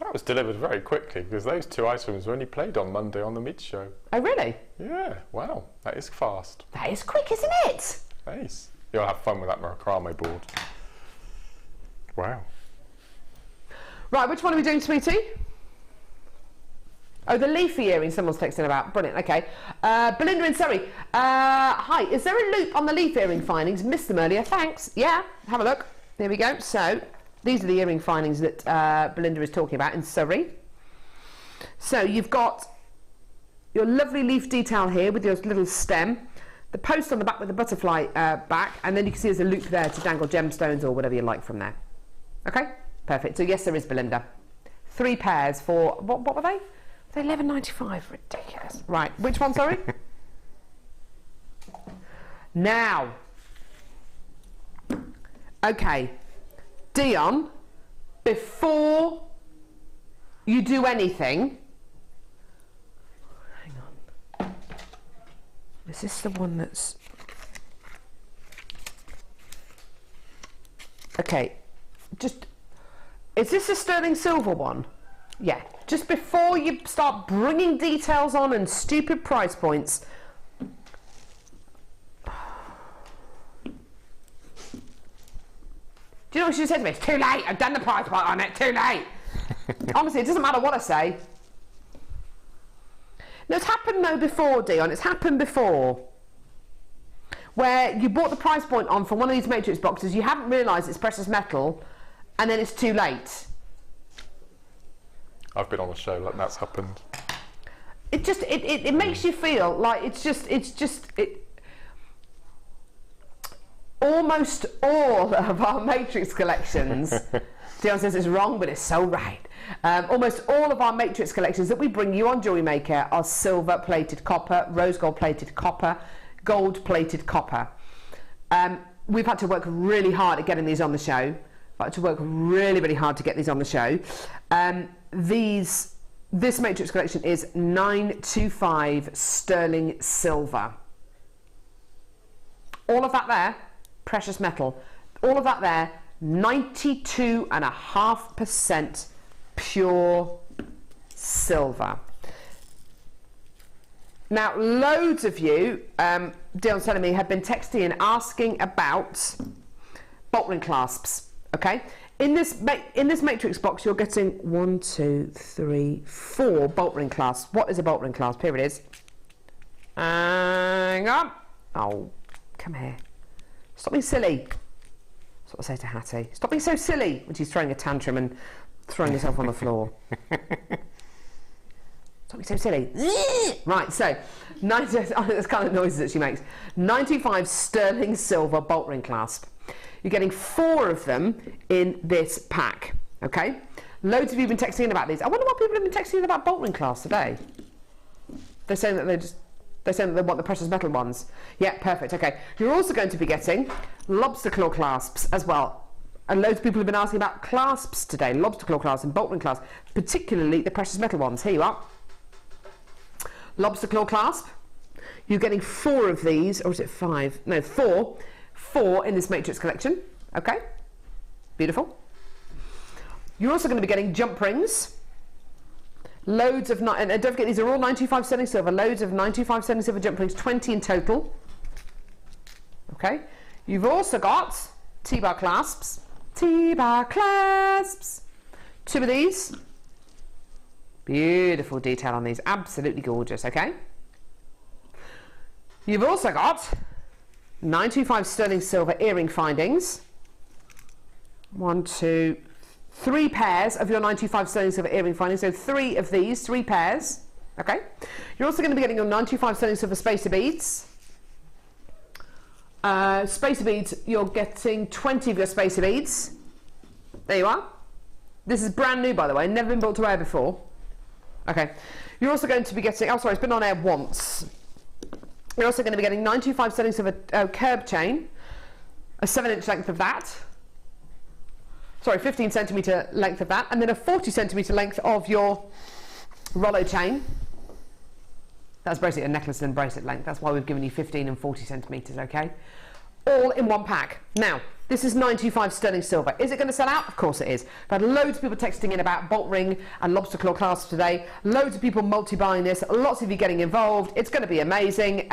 That was delivered very quickly because those two items were only played on Monday on the Mid Show. Oh, really? Yeah, wow, that is fast. That is quick, isn't it? Nice. You'll have fun with that macrame board. Wow. Right, which one are we doing, sweetie? Oh, the leafy earring someone's texting about. Brilliant, okay. Belinda in Surrey. Hi, is there a loop on the leaf earring findings? Missed them earlier, thanks. Yeah, have a look. There we go. So, these are the earring findings that Belinda is talking about in Surrey. So you've got your lovely leaf detail here with your little stem, the post on the back with the butterfly back, and then you can see there's a loop there to dangle gemstones or whatever you like from there. Okay, perfect. So yes, there is, Belinda. 3 pairs for, what were they? They're £11.95, ridiculous. Right, which one, sorry? Now, okay. Dion, before you do anything, hang on, is this the one that's, okay, just, is this a sterling silver one? Yeah, just before you start bringing details on and stupid price points, do you know what she said to me? It's too late. I've done the price point on it. Too late. Honestly, it doesn't matter what I say. No, it's happened though before, Dion. It's happened before. Where you bought the price point on for one of these matrix boxes, you haven't realised it's precious metal, and then it's too late. I've been on a show like that's happened. It just it makes you feel like it's just almost all of our matrix collections, Dion says it's wrong, but it's so right. Almost all of our matrix collections that we bring you on Jewellery Maker are silver plated copper, rose gold plated copper, gold plated copper. We've had to work really hard at getting these on the show. We've had to work really, really hard to get these on the show. This matrix collection is 925 sterling silver. All of that there, precious metal. All of that there, 92.5% pure silver. Now, loads of you, Dion's telling me, have been texting and asking about bolt ring clasps. Okay, in this matrix box, you're getting 1, 2, 3, 4 bolt ring clasps. What is a bolt ring clasp? Here it is. Hang on. Oh, come here. Stop being silly. That's what I say to Hattie. Stop being so silly when she's throwing a tantrum and throwing herself on the floor. Stop being so silly. Right, so, that's kind of noises that she makes. 95 sterling silver bolt ring clasp. You're getting 4 of them in this pack, okay? Loads of you have been texting in about these. I wonder why people have been texting in about bolt ring clasps today. They're saying that they're saying that they want the precious metal ones. Yeah, perfect, okay. You're also going to be getting lobster claw clasps as well. And loads of people have been asking about clasps today, lobster claw clasps and bolt ring clasps, particularly the precious metal ones. Here you are. Lobster claw clasp. You're getting 4 of these, or is it 5? No, 4 in this matrix collection. Okay, beautiful. You're also going to be getting jump rings. Loads of, and don't forget, these are all 95 sterling silver. Loads of 95 sterling silver jump rings, 20 in total. Okay, you've also got T-bar clasps. T-bar clasps. 2 of these. Beautiful detail on these, absolutely gorgeous. Okay. You've also got 925 sterling silver earring findings. 1, 2, 3 pairs of your 95 sterling silver earring findings. So 3 of these, 3 pairs. Okay. You're also going to be getting your 95 sterling silver spacer beads. Spacer beads, you're getting 20 of your spacer beads. There you are. This is brand new, by the way, never been brought to air before. Okay. You're also going to be getting, oh sorry, it's been on air once. You're also going to be getting 925 sterling silver curb chain, a 7-inch length of that. Sorry, 15 centimetre length of that, and then a 40 centimetre length of your rollo chain. That's basically a necklace and bracelet length. That's why we've given you 15 and 40 centimetres, okay? All in one pack. Now, this is 925 sterling silver. Is it going to sell out? Of course it is. I've had loads of people texting in about bolt ring and lobster claw clasps today. Loads of people multi-buying this. Lots of you getting involved. It's going to be amazing.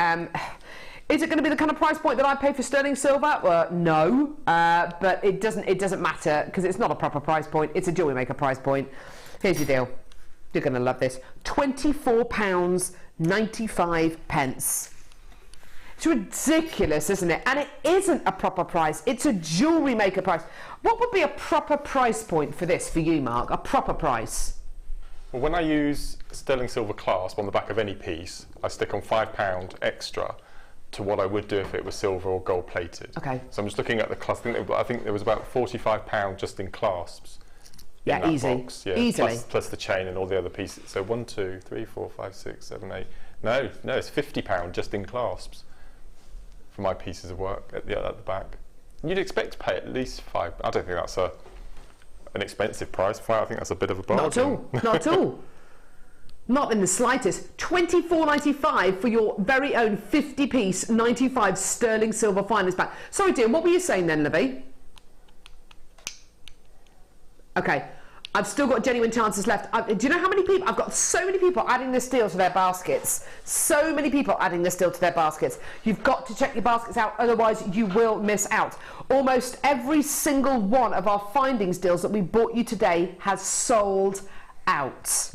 Is it going to be the kind of price point that I pay for sterling silver? Well, no, but it doesn't matter because it's not a proper price point. It's a Jewellery Maker price point. Here's your deal. You're going to love this. £24.95. It's ridiculous, isn't it? And it isn't a proper price. It's a Jewellery Maker price. What would be a proper price point for this for you, Mark? A proper price? Well, when I use sterling silver clasp on the back of any piece, I stick on £5 extra to what I would do if it was silver or gold plated. Okay. So I'm just looking at the clasp. I think there was about £45 just in clasps. Yeah, in that easy. Box. Yeah, easily. Plus the chain and all the other pieces. So 1, 2, 3, 4, 5, 6, 7, 8. No, it's £50 just in clasps for my pieces of work at the back. You'd expect to pay at least £5. I don't think that's an expensive price. I think that's a bit of a bargain. Not at all. Not at all. Not in the slightest. £24.95 for your very own 50-piece 95 sterling silver finest bag. Sorry, dear, what were you saying then, Libby? Okay, I've still got genuine chances left. Do you know how many people? I've got so many people adding this deal to their baskets. So many people adding this deal to their baskets. You've got to check your baskets out, otherwise you will miss out. Almost every single one of our findings deals that we brought you today has sold out.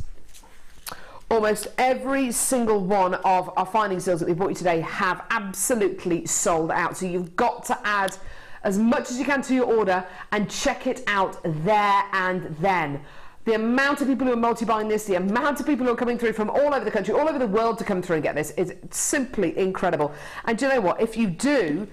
Almost every single one of our findings deals that we brought you today have absolutely sold out. So you've got to add as much as you can to your order and check it out there and then. The amount of people who are multi-buying this, the amount of people who are coming through from all over the country, all over the world to come through and get this is simply incredible. And do you know what? If you do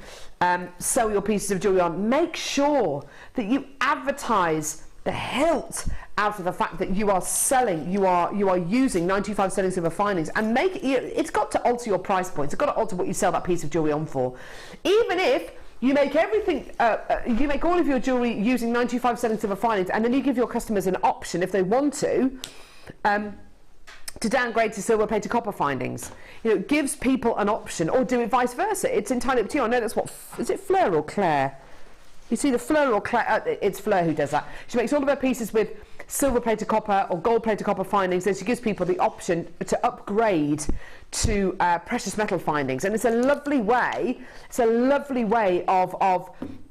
sell your pieces of jewellery on, make sure that you advertise the hilt out of the fact that you are selling, you are using 95 sterling silver findings, and it's got to alter your price points. It's got to alter what you sell that piece of jewellery on for. Even if you make everything, you make all of your jewellery using 95 sterling silver findings, and then you give your customers an option, if they want to downgrade to silver plated copper findings. You know, it gives people an option, or do it vice versa. It's entirely up to you. I know that's what, is it Fleur or Claire? You see the Fleur or Claire, it's Fleur who does that. She makes all of her pieces with silver plated copper or gold plated copper findings, and she gives people the option to upgrade to precious metal findings. And it's a lovely way,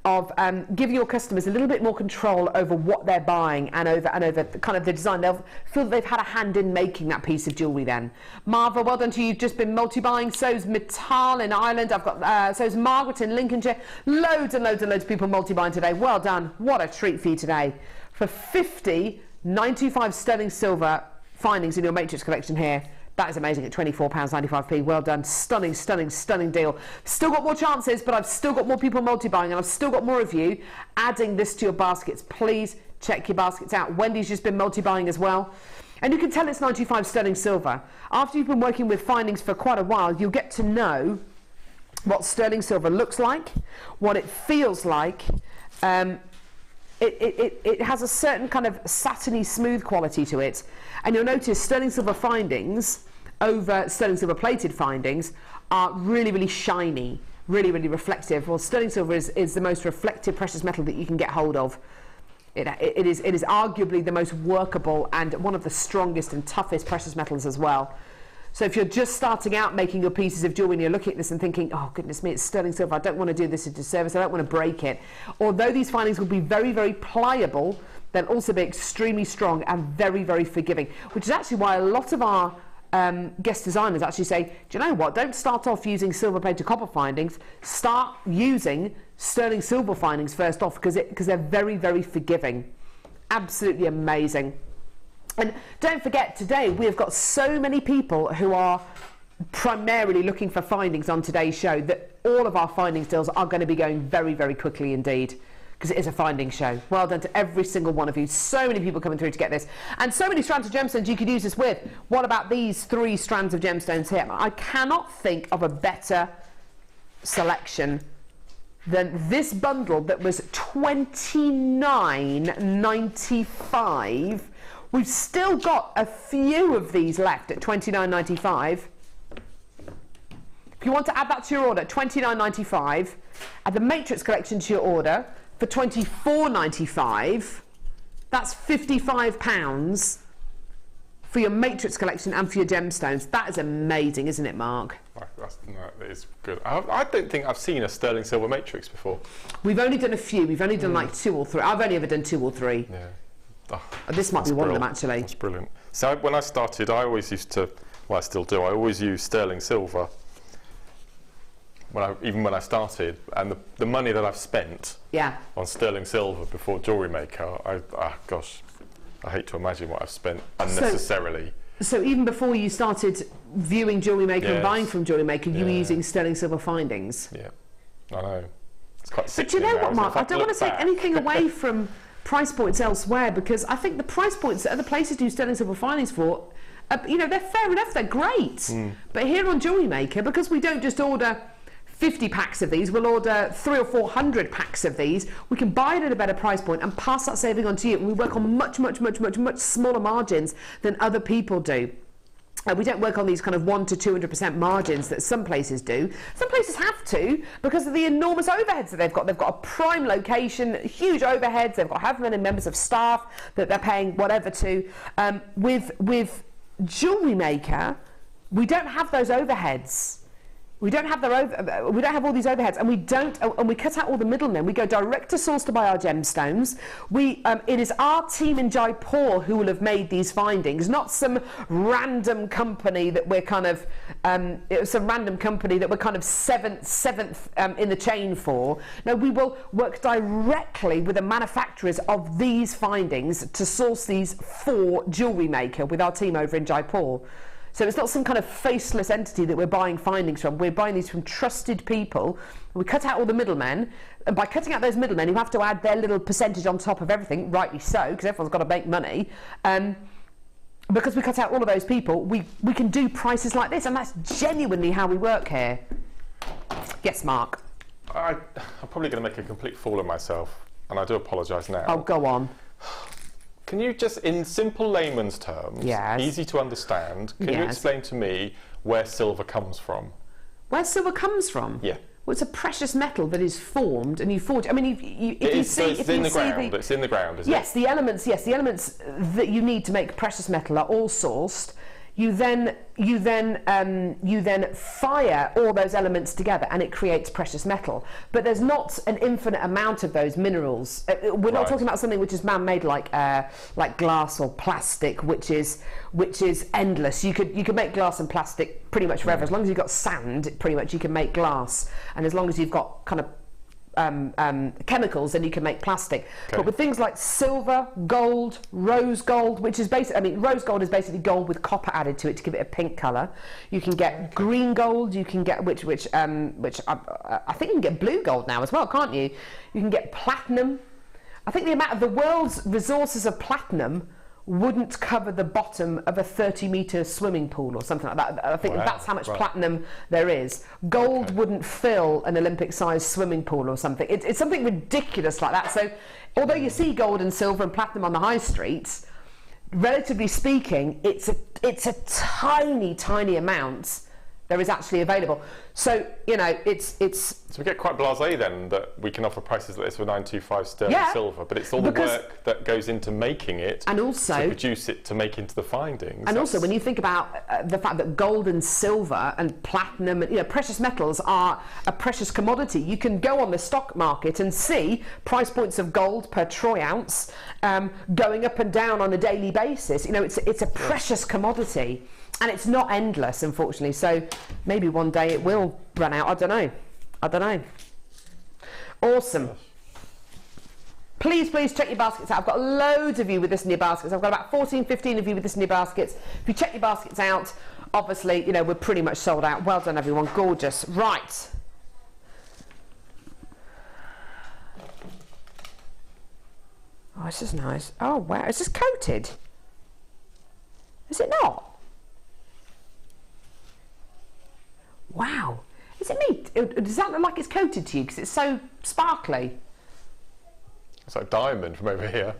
of giving your customers a little bit more control over what they're buying and over kind of the design. They'll feel that they've had a hand in making that piece of jewellery then. Marva, well done to you. You've just been multi-buying. So's Mittal in Ireland. I've got, so's Margaret in Lincolnshire. Loads and loads and loads of people multi-buying today. Well done. What a treat for you today. For 50 95 sterling silver findings in your matrix collection here. That is amazing at £24.95p. Well done. Stunning, stunning, stunning deal. Still got more chances, but I've still got more people multi-buying, and I've still got more of you adding this to your baskets. Please check your baskets out. Wendy's just been multi-buying as well. And you can tell it's 95 sterling silver. After you've been working with findings for quite a while, you'll get to know what sterling silver looks like, what it feels like. It has a certain kind of satiny smooth quality to it, and you'll notice sterling silver findings over sterling silver plated findings are really, really shiny, really, really reflective. Well, sterling silver is the most reflective precious metal that you can get hold of. It is arguably the most workable and one of the strongest and toughest precious metals as well. So if you're just starting out making your pieces of jewellery and you're looking at this and thinking, oh goodness me, it's sterling silver, I don't want to do this a disservice, I don't want to break it. Although these findings will be very, very pliable, they'll also be extremely strong and very, very forgiving, which is actually why a lot of our guest designers actually say, do you know what, don't start off using silver plated copper findings, start using sterling silver findings first off, because they're very, very forgiving. Absolutely amazing. And don't forget, today we have got so many people who are primarily looking for findings on today's show that all of our findings deals are going to be going very, very quickly indeed, because it is a finding show. Well done to every single one of you. So many people coming through to get this. And so many strands of gemstones you could use this with. What about these 3 strands of gemstones here? I cannot think of a better selection than this bundle that was $29.95. We've still got a few of these left at $29.95. If you want to add that to your order, $29.95. Add the Matrix collection to your order for $24.95. That's £55 for your Matrix collection and for your gemstones. That is amazing, isn't it, Mark? That is good. I don't think I've seen a sterling silver Matrix before. We've only done a few. We've only done like 2 or 3. I've only ever done 2 or 3. Yeah. Oh, this might be one of them, actually. That's brilliant. So when I started, I always used to, well, I still do, I always use sterling silver even when I started, and the money that I've spent on sterling silver before JewelleryMaker, gosh, I hate to imagine what I've spent unnecessarily. So even before you started viewing JewelleryMaker and buying from JewelleryMaker, you were using sterling silver findings? Yeah, I know. It's quite sick. But you know what, Mark, I don't want to take anything away from price points elsewhere, because I think the price points that other places do sterling silver findings for, you know, they're fair enough, they're great. But here on JewelleryMaker, because we don't just order 50 packs of these, we'll order 300 or 400 packs of these, we can buy it at a better price point and pass that saving on to you, and we work on much, much, much, much, much smaller margins than other people do. We don't work on these kind of 100 to 200% margins that some places do. Some places have to, because of the enormous overheads that they've got. They've got a prime location, huge overheads. They've got however many members of staff that they're paying whatever to. With JewelleryMaker, we don't have those overheads. We don't have we don't have all these overheads, and we cut out all the middlemen. We go direct to source to buy our gemstones. It is our team in Jaipur who will have made these findings, not some random company that we're kind of seventh in the chain for. No, we will work directly with the manufacturers of these findings to source these for JewelleryMaker with our team over in Jaipur. So it's not some kind of faceless entity that we're buying findings from. We're buying these from trusted people. We cut out all the middlemen, and by cutting out those middlemen, you have to add their little percentage on top of everything, rightly so, because everyone's got to make money. Because we cut out all of those people, we can do prices like this, and that's genuinely how we work here. Yes, Mark? I'm probably going to make a complete fool of myself, and I do apologise now. Oh, go on. Can you just, in simple layman's terms, yes, easy to understand, can you explain to me where silver comes from? Where silver comes from? Yeah. Well, it's a precious metal that is formed, and you forge. I mean, it's in the ground, isn't it? Yes, the elements that you need to make precious metal are all sourced. You then fire all those elements together, and it creates precious metal. But there's not an infinite amount of those minerals. We're not talking about something which is man-made like glass or plastic, which is endless. You could make glass and plastic pretty much forever. As long as you've got sand, pretty much you can make glass, and as long as you've got kind of chemicals, then you can make plastic. Okay. But with things like silver, gold, rose gold, which is rose gold is basically gold with copper added to it to give it a pink colour. You can get green gold. You can get which I think you can get blue gold now as well, can't you? You can get platinum. I think the amount of the world's resources of platinum wouldn't cover the bottom of a 30-metre swimming pool or something like that. I think that's how much platinum there is. Gold wouldn't fill an Olympic-sized swimming pool or something. It's something ridiculous like that. So although you see gold and silver and platinum on the high streets, relatively speaking, it's a tiny, tiny amount there is actually available. So, you know, So we get quite blasé then that we can offer prices like this for 925 sterling silver, but it's all the work that goes into making it, and also to produce it to make into the findings. And also when you think about the fact that gold and silver and platinum, you know, precious metals are a precious commodity. You can go on the stock market and see price points of gold per troy ounce going up and down on a daily basis. You know, it's a precious commodity. And it's not endless, unfortunately, so maybe one day it will run out. I don't know. Awesome. Please check your baskets out. I've got loads of you with this in your baskets. I've got about 14, 15 of you with this in your baskets. If you check your baskets out, obviously, you know, we're pretty much sold out. Well done, everyone. Gorgeous. Right. Oh, this is nice. Oh, wow. Is this coated? Is it not? Wow. Is it me? Does that look like it's coated to you? Because it's so sparkly. It's like diamond from over here.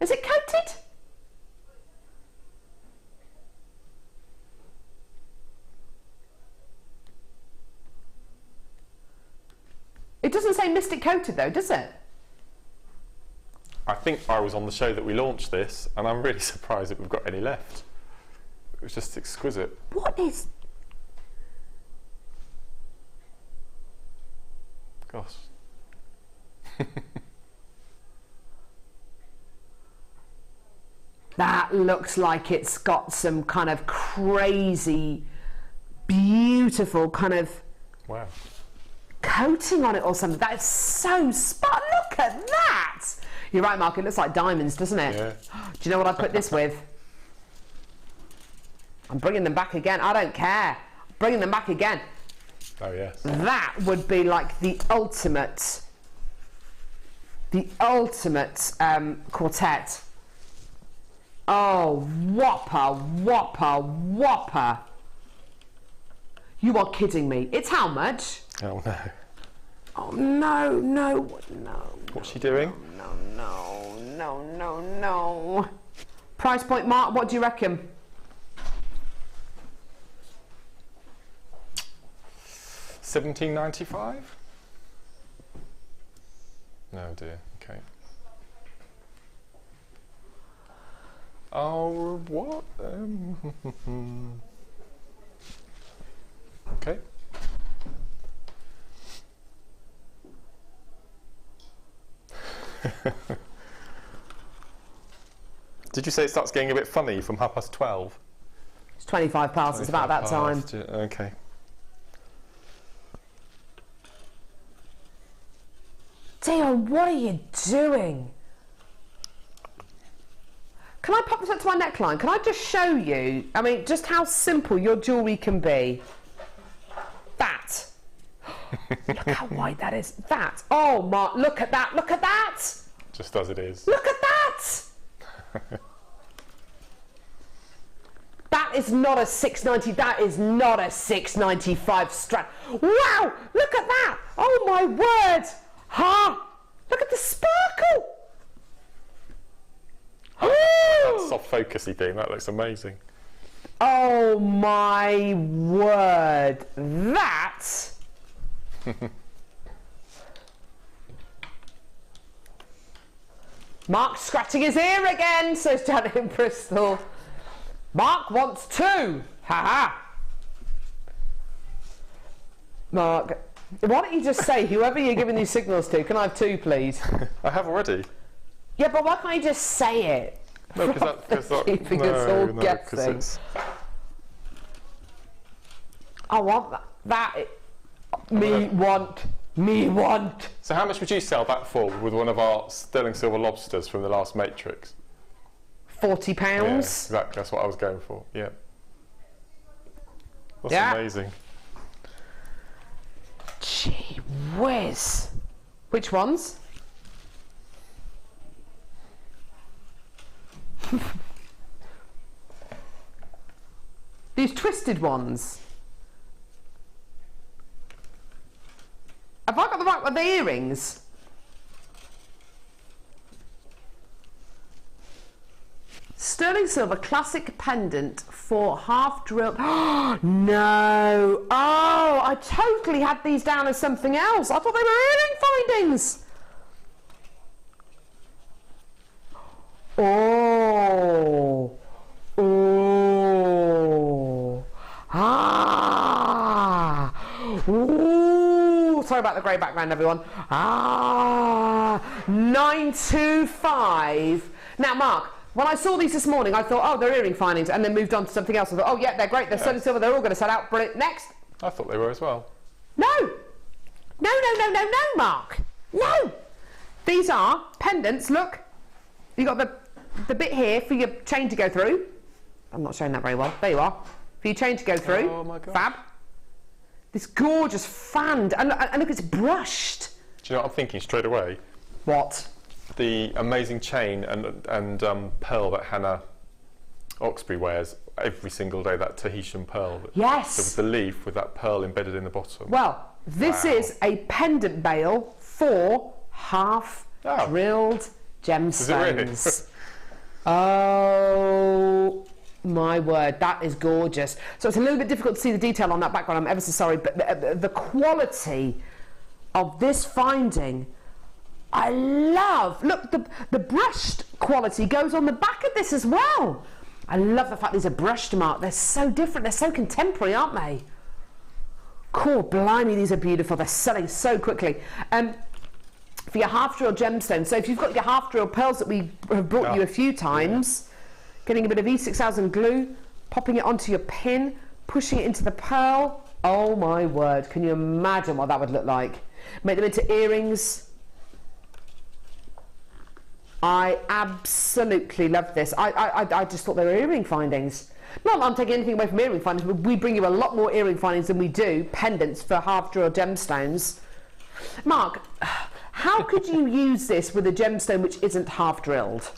Is it coated? It doesn't say Mystic coated though, does it? I think I was on the show that we launched this, and I'm really surprised that we've got any left. It was just exquisite. What is... Gosh. That looks like it's got some kind of crazy, beautiful kind of coating on it or something. That is so Look at that! You're right, Mark. It looks like diamonds, doesn't it? Yeah. Do you know what I put this with? I'm bringing them back again. I don't care. Bringing them back again. Oh yes. That would be like the ultimate quartet. Oh, whopper. You are kidding me. It's how much? Oh no. Oh no. What's she doing? No. Price point, Mark, what do you reckon? $17.95? No dear. Okay. Oh, what? Okay. Did you say it starts getting a bit funny from 12:30? It's 25 past, it's about that time. Okay. Dion, what are you doing? Can I pop this up to my neckline? Can I just show you, I mean, just how simple your jewellery can be? That. Look how wide that is. That. Oh, Mark, look at that. Look at that. Just as it is. Look at that. That is not a 690. That is not a 695 strand. Wow, look at that. Oh, my word. Ha! Look at the sparkle! That soft focusy thing, that looks amazing. Oh my word! That... Mark's scratching his ear again, says Janet in Bristol. Mark wants 2. Ha ha! Mark, why don't you just say, whoever you're giving these signals to, can I have 2, please? I have already. Yeah, but why can't you just say it? No, because that keeping us all guessing. It's... I want that. Me want. So how much would you sell that for with one of our sterling silver lobsters from the last Matrix? £40. Yeah, exactly, that's what I was going for, yeah. That's amazing. Gee whiz. Which ones? These twisted ones. Have I got the right with the earrings? Sterling silver classic pendant for half drilled. No. Oh, I totally had these down as something else. I thought they were earring findings. Oh. Oh. Ah. Ooh. Sorry about the grey background, everyone. Ah. 925. Now, Mark, when I saw these this morning, I thought, oh, they're earring findings, and then moved on to something else. I thought, oh, yeah, they're great. They're sterling silver. They're all going to sell out. Brilliant. Next. I thought they were as well. No. No, Mark. No. These are pendants. Look. You've got the bit here for your chain to go through. I'm not showing that very well. There you are. For your chain to go through. Oh, my God. Fab. This gorgeous fanned. And look, it's brushed. Do you know what I'm thinking straight away? What? The amazing chain and pearl that Hannah Oxbury wears every single day, that Tahitian pearl. Yes. So with the leaf with that pearl embedded in the bottom. Well, this is a pendant bail for half drilled gemstones. Is it really? Oh my word, that is gorgeous. So it's a little bit difficult to see the detail on that background, I'm ever so sorry, but the quality of this finding, I love. Look, the brushed quality goes on the back of this as well. I love the fact these are brushed, Mark. They're so different, they're so contemporary, aren't they? Cool, blimey, these are beautiful. They're selling so quickly. For your half-drilled gemstone, so if you've got your half-drilled pearls that we have brought you a few times, getting a bit of E6000 glue, popping it onto your pin, pushing it into the pearl. Oh my word, can you imagine what that would look like? Make them into earrings. I absolutely love this. I just thought they were earring findings. Not that I'm taking anything away from earring findings, but we bring you a lot more earring findings than we do pendants for half-drilled gemstones. Mark, how could you use this with a gemstone which isn't half-drilled?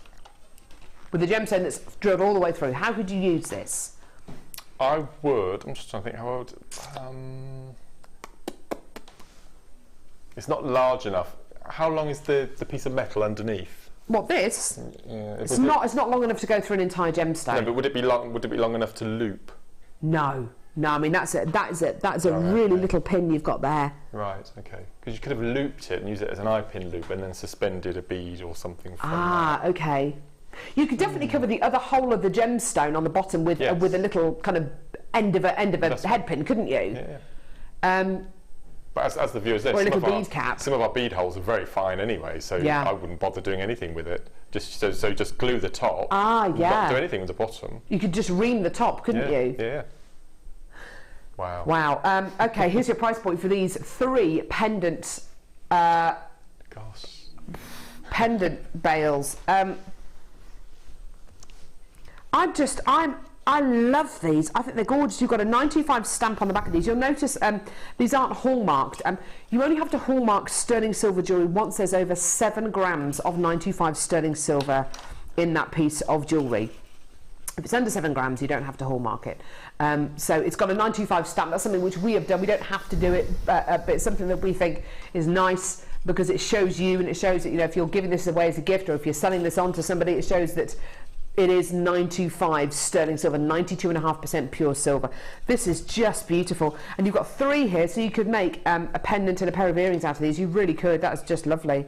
With a gemstone that's drilled all the way through, how could you use this? I would, I'm just trying to think how I would, it's not large enough. How long is the piece of metal underneath? What, this? Yeah, it's not long enough to go through an entire gemstone. No, but would it be long enough to loop? No, I mean that's a really little pin you've got there. Right, okay. Because you could have looped it and used it as an eye pin loop and then suspended a bead or something from that. Okay. You could definitely cover the other whole of the gemstone on the bottom with a little kind of end of a head pin, couldn't you? Yeah. But as the viewers there, or a little bead cap. Some of our bead holes are very fine anyway, so yeah. I wouldn't bother doing anything with it. So just glue the top. Ah, yeah. Not do anything with the bottom. You could just ream the top, couldn't you? Yeah. Wow. Wow. Okay, here's your price point for these 3 pendant. Pendant bales. I love these. I think they're gorgeous. You've got a 925 stamp on the back of these. You'll notice these aren't hallmarked. You only have to hallmark sterling silver jewellery once there's over 7 grams of 925 sterling silver in that piece of jewellery. If it's under 7 grams, you don't have to hallmark it. So it's got a 925 stamp. That's something which we have done. We don't have to do it, but it's something that we think is nice because it shows you, and it shows that, you know, if you're giving this away as a gift or if you're selling this on to somebody, it shows that it is 925 sterling silver, 92.5% pure silver. This is just beautiful. And you've got 3 here, so you could make a pendant and a pair of earrings out of these. You really could. That's just lovely.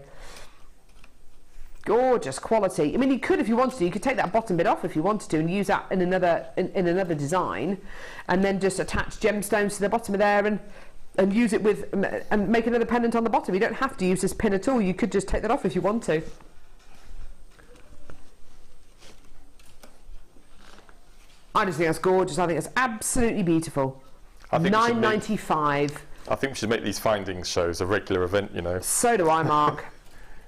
Gorgeous quality. I mean, you could, if you wanted to, you could take that bottom bit off if you wanted to and use that in another design, and then just attach gemstones to the bottom of there and use it with, and make another pendant on the bottom. You don't have to use this pin at all. You could just take that off if you want to. I just think that's gorgeous. I think it's absolutely beautiful. $9.95. I think we should make these findings shows a regular event, you know. So do I, Mark.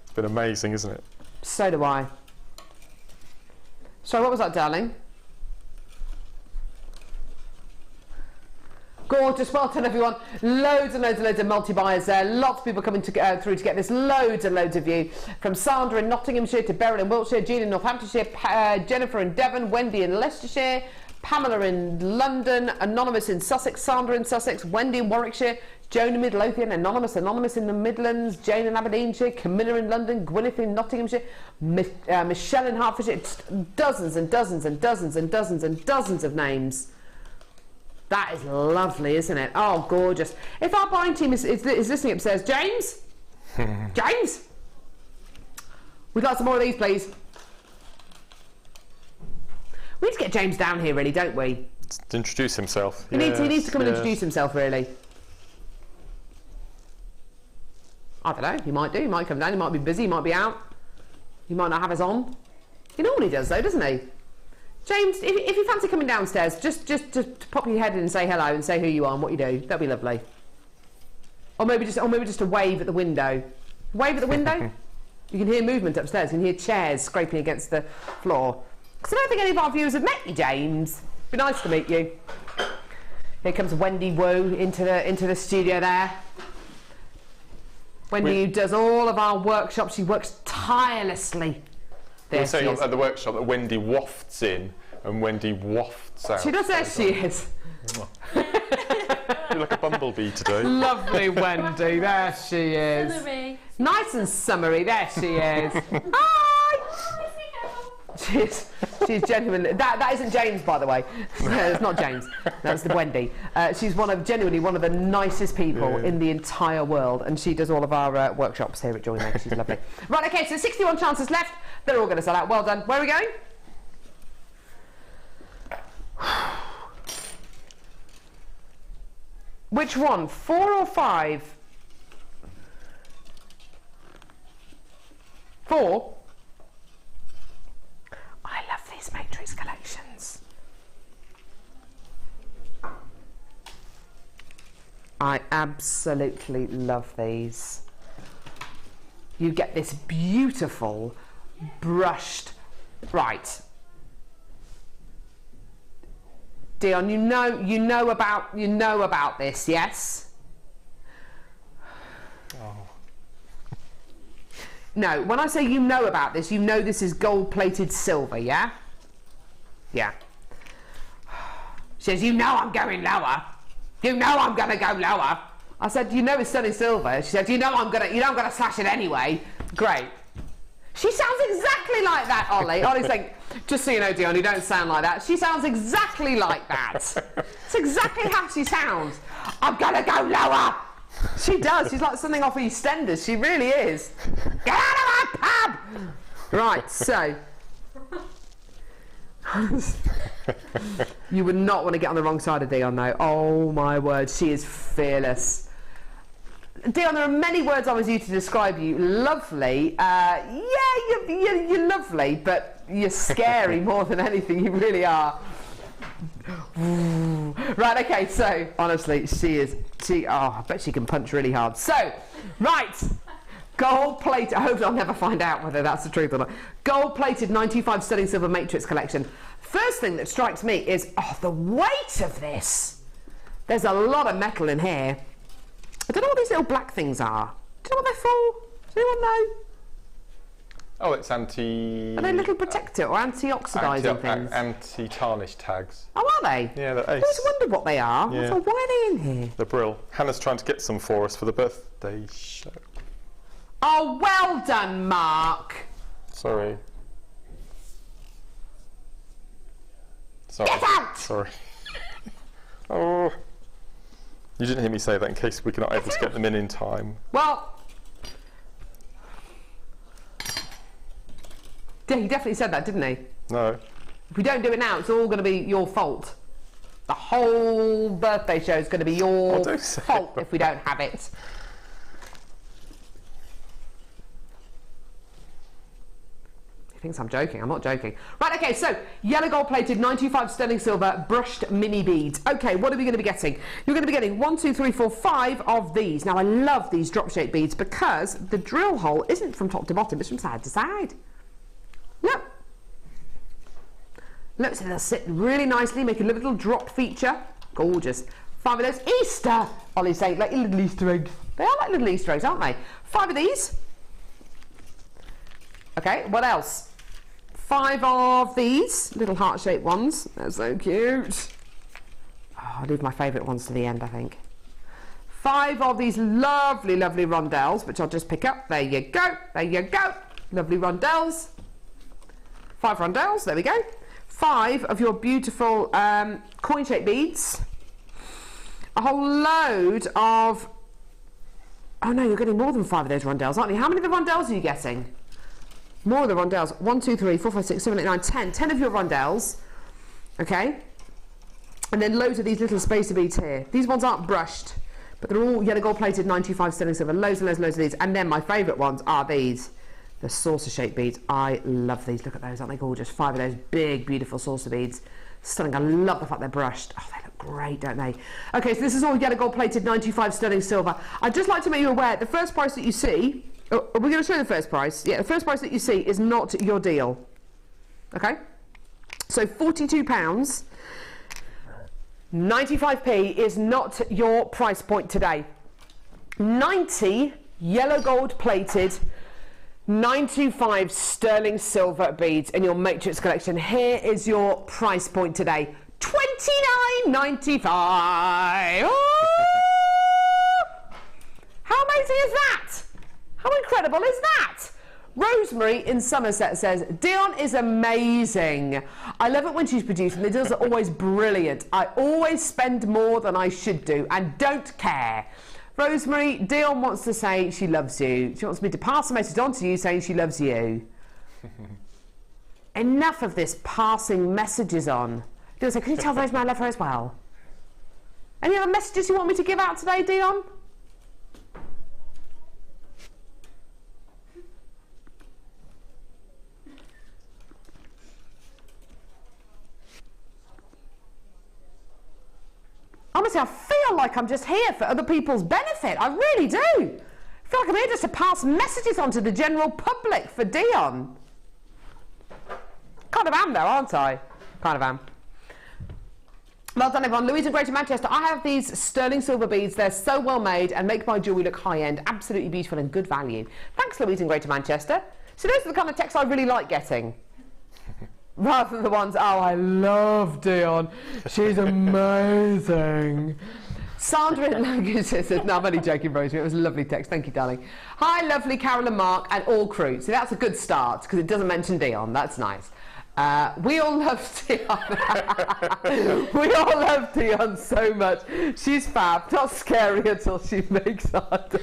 It's been amazing, isn't it? So do I. So what was that, darling? Gorgeous. Well done, everyone. Loads and loads and loads of multi-buyers there. Lots of people coming through to get this. Loads and loads of you. From Sandra in Nottinghamshire to Beryl in Wiltshire, Jean in Northamptonshire, Jennifer in Devon, Wendy in Leicestershire, Pamela in London, Anonymous in Sussex, Sandra in Sussex, Wendy in Warwickshire, Joan in Midlothian, Anonymous in the Midlands, Jane in Aberdeenshire, Camilla in London, Gwyneth in Nottinghamshire, Michelle in Hertfordshire. Dozens and dozens and dozens and dozens and dozens of names. That is lovely, isn't it? Oh, gorgeous. If our buying team is listening upstairs, James? James? We'd like some more of these, please. We need to get James down here, really, don't we? To introduce himself. He needs to come and introduce himself, really. I don't know. He might do. He might come down. He might be busy. He might be out. He might not have us on. He normally does, though, doesn't he? James, if you fancy coming downstairs, just to pop your head in and say hello and say who you are and what you do. That'd be lovely. Or maybe just a wave at the window. Wave at the window. You can hear movement upstairs. You can hear chairs scraping against the floor. Because I don't think any of our viewers have met you, James. It'd be nice to meet you. Here comes Wendy Wu into the studio there. Wendy does all of our workshops. She works tirelessly. We were saying at the workshop that Wendy wafts in and Wendy wafts out. She does, there she is. You're like a bumblebee today. Lovely Wendy, there she is. Summery. Nice and summery, there she is. Hi! She's genuinely, that isn't James, by the way. It's not James, that's the Wendy. She's genuinely one of the nicest people in the entire world, and she does all of our workshops here at JewelleryMaker. She's lovely. Right, okay, so 61 chances left. They're all going to sell out. Well done. Where are we going? Which one? 4 or 5? 4? I love these Matrix collections. I absolutely love these. You get this beautiful brushed, right, Dion, you know about this, yes? Oh. No, when I say you know about this, you know this is gold-plated silver, yeah? Yeah. She says, you know I'm going lower. You know I'm going to go lower. I said, you know it's sterling silver. She said, you know I'm gonna slash it anyway. Great. She sounds exactly like that, Ollie. Ollie's saying, just so you know, Dion, you don't sound like that. She sounds exactly like that. It's exactly how she sounds. I'm gonna go lower. She does. She's like something off EastEnders. She really is. Get out of my pub! Right, so. You would not want to get on the wrong side of Dion, though. Oh, my word. She is fearless. Dion, there are many words I was used to describe you. Lovely. Yeah, you're lovely, but you're scary more than anything. You really are. Right, okay, so, honestly, I bet she can punch really hard. So, right. Gold-plated, I hope I'll never find out whether that's the truth or not. Gold-plated 95 sterling silver matrix collection. First thing that strikes me is, the weight of this. There's a lot of metal in here. I don't know what these little black things are. Do you know what they're for? Does anyone know? Oh, it's anti... Are they little protector or anti-oxidising things? Anti-tarnish tags. Oh, are they? Yeah, they're ace. I always wondered what they are. Yeah. I thought, why are they in here? The brill. Hannah's trying to get some for us for the birthday show. Oh, well done, Mark. Sorry. Get out! Sorry. Oh. You didn't hear me say that in case we're not able to get them in time. Well, yeah, he definitely said that, didn't he? No. If we don't do it now, it's all going to be your fault. The whole birthday show is going to be your fault if we don't have it. He thinks I'm joking. I'm not joking. Right, okay, so yellow gold plated 95 sterling silver brushed mini beads. Okay, what are we going to be getting? You're going to be getting 1, 2, 3, 4, 5 of these. Now, I love these drop shaped beads because the drill hole isn't from top to bottom, it's from side to side. Look. Look, so they'll sit really nicely, make a little drop feature. Gorgeous. 5 of those. Easter! Ollie's saying, like little Easter eggs. They are like little Easter eggs, aren't they? 5 of these. Okay, what else? 5 of these little heart-shaped ones. They're so cute. Oh, I'll leave my favourite ones to the end, I think. 5 of these lovely, lovely rondels, which I'll just pick up. There you go. There you go. Lovely rondels. 5 rondels. There we go. 5 of your beautiful coin-shaped beads. A whole load of... Oh, no, you're getting more than 5 of those rondels, aren't you? How many of the rondels are you getting? More of the rondels. 1, 2, 3, 4, 5, 6, 7, 8, 9, 10. 10 of your rondels. Okay? And then loads of these little spacer beads here. These ones aren't brushed, but they're all yellow gold plated 95 sterling silver. Loads and loads and loads of these. And then my favourite ones are these. The saucer shaped beads. I love these. Look at those. Aren't they gorgeous? 5 of those big, beautiful saucer beads. Stunning. I love the fact they're brushed. Oh, they look great, don't they? Okay, so this is all yellow gold plated 95 sterling silver. I'd just like to make you aware, the first price that you see... Oh, are we going to show the first price? Yeah, the first price that you see is not your deal. Okay? So £42, 95p is not your price point today. 90 yellow gold plated 925 sterling silver beads in your matrix collection. Here is your price point today. $29.95. How amazing is that? How incredible is that? Rosemary in Somerset says, Dion is amazing. I love it when she's producing. The deals are always brilliant. I always spend more than I should do and don't care. Rosemary, Dion wants to say she loves you. She wants me to pass a message on to you saying she loves you. Enough of this passing messages on. Dion said, can you tell Rosemary I love her as well? Any other messages you want me to give out today, Dion? Honestly, I feel like I'm just here for other people's benefit. I really do. I feel like I'm here just to pass messages on to the general public for Dion. Kind of am though, aren't I? Kind of am. Well done everyone. Louise in Greater Manchester. I have these sterling silver beads. They're so well made and make my jewellery look high end. Absolutely beautiful and good value. Thanks Louise in Greater Manchester. So those are the kind of texts I really like getting. Rather than the ones, oh, I love Dion. She's amazing. Sandra in Lancashire said, no, I'm only joking, Rosemary. It was a lovely text. Thank you, darling. Hi, lovely Carol and Mark and all crew. So that's a good start because it doesn't mention Dion. That's nice. We all love Dion. We all love Dion so much. She's fab. Not scary until she makes our day.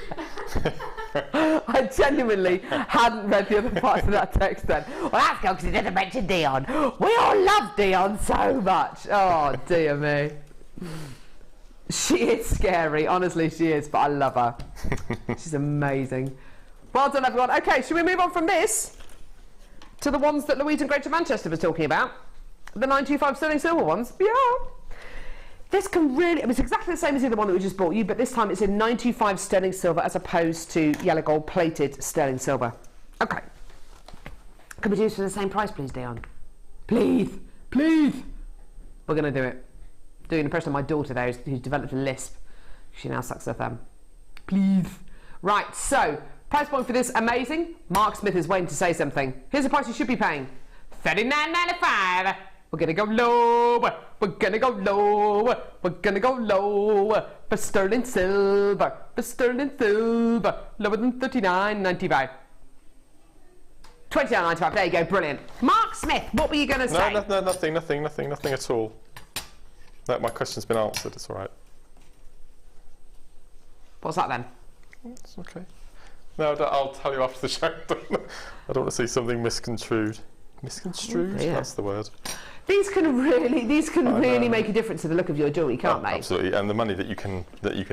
I genuinely hadn't read the other parts of that text then. Well, that's good because it doesn't mention Dion. We all love Dion so much. Oh, dear me. She is scary, honestly she is, but I love her. She's amazing. Well done, everyone. Okay, should we move on from this to the ones that Louise and Greater Manchester was talking about? The 925 sterling silver ones? Yeah. This can really, it's exactly the same as the other one that we just bought you, but this time it's in 925 sterling silver as opposed to yellow gold plated sterling silver. Okay. Can we do this for the same price, please, Dion? Please, please. We're going to do it. Doing an impression of my daughter there who's developed a lisp. She now sucks her thumb. Please. Right, so, price point for this, amazing. Mark Smith is waiting to say something. Here's the price you should be paying. $39.95. We're gonna go low. We're gonna go low. We're gonna go low. For sterling silver. For sterling silver. Lower than $39.95. $29.95. There you go. Brilliant. Mark Smith, what were you gonna say? No, nothing at all. No, my question's been answered. It's all right. What's that then? It's okay. No, I'll tell you after the show. I don't want to see something misconstrued. Misconstrued? Yeah. That's the word. These can really make a difference to the look of your jewellery, can't they? Absolutely, and the money that you can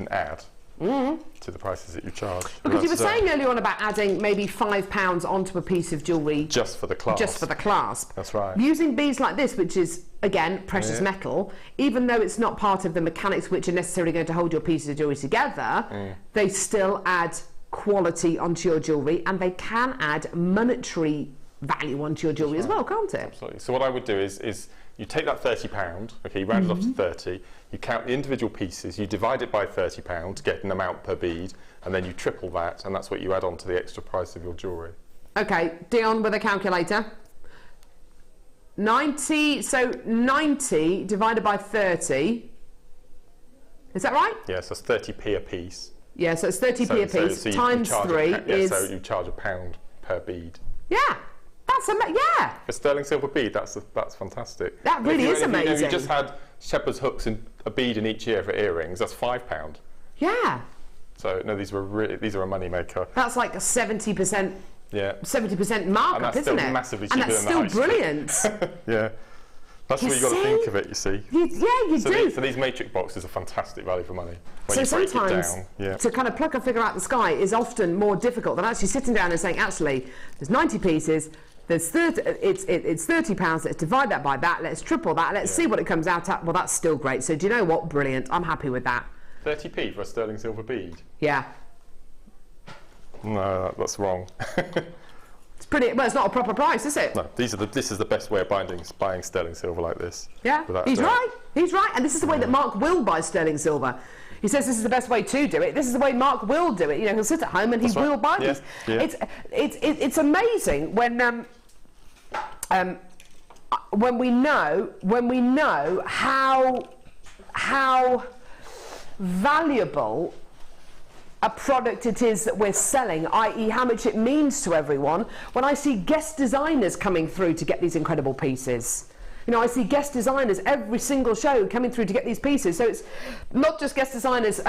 add to the prices that you charge. Because you were saying earlier on about adding maybe £5 onto a piece of jewellery just for the clasp. Just for the clasp. That's right. Using beads like this, which is again precious metal, even though it's not part of the mechanics which are necessarily going to hold your pieces of jewellery together, they still add quality onto your jewellery, and they can add monetary value onto your jewellery as well, can't it? Absolutely. So what I would do is you take that £30, okay, you round it off to 30, you count the individual pieces, you divide it by £30 to get an amount per bead, and then you triple that, and that's what you add on to the extra price of your jewellery. Okay, Dion with a calculator. 90 divided by 30, is that right? Yes, that's 30p a piece. Yeah, so it's 30p a piece, so times 3 is... so you charge £1 per bead. Yeah. Yeah. A sterling silver bead, that's fantastic. That really is amazing. If you just had shepherd's hooks and a bead in each ear for earrings, that's £5. Yeah. So no, these are a money maker. That's like a 70%. Yeah. 70% markup, isn't it? Massively and that's still brilliant. Yeah. That's what you've got to think of it, you see. You do. So these matrix boxes are fantastic value for money. So sometimes to kind of pluck a figure out the sky is often more difficult than actually sitting down and saying, actually, there's 90 pieces, there's 30, it's £30, let's divide that by that, let's triple that, let's see what it comes out at. Well, that's still great. So do you know what? Brilliant. I'm happy with that. 30p for a sterling silver bead? Yeah. No, that's wrong. It's pretty, well, it's not a proper price, is it? No, this is the best way of buying sterling silver like this. Yeah, he's right, and this is the way that Mark will buy sterling silver. He says this is the best way to do it. This is the way Mark will do it. You know, he'll sit at home and he will buy these. Yeah. It's amazing when we know how valuable a product it is that we're selling, i.e. how much it means to everyone, when I see guest designers coming through to get these incredible pieces. You know, I see guest designers every single show coming through to get these pieces. So it's not just guest designers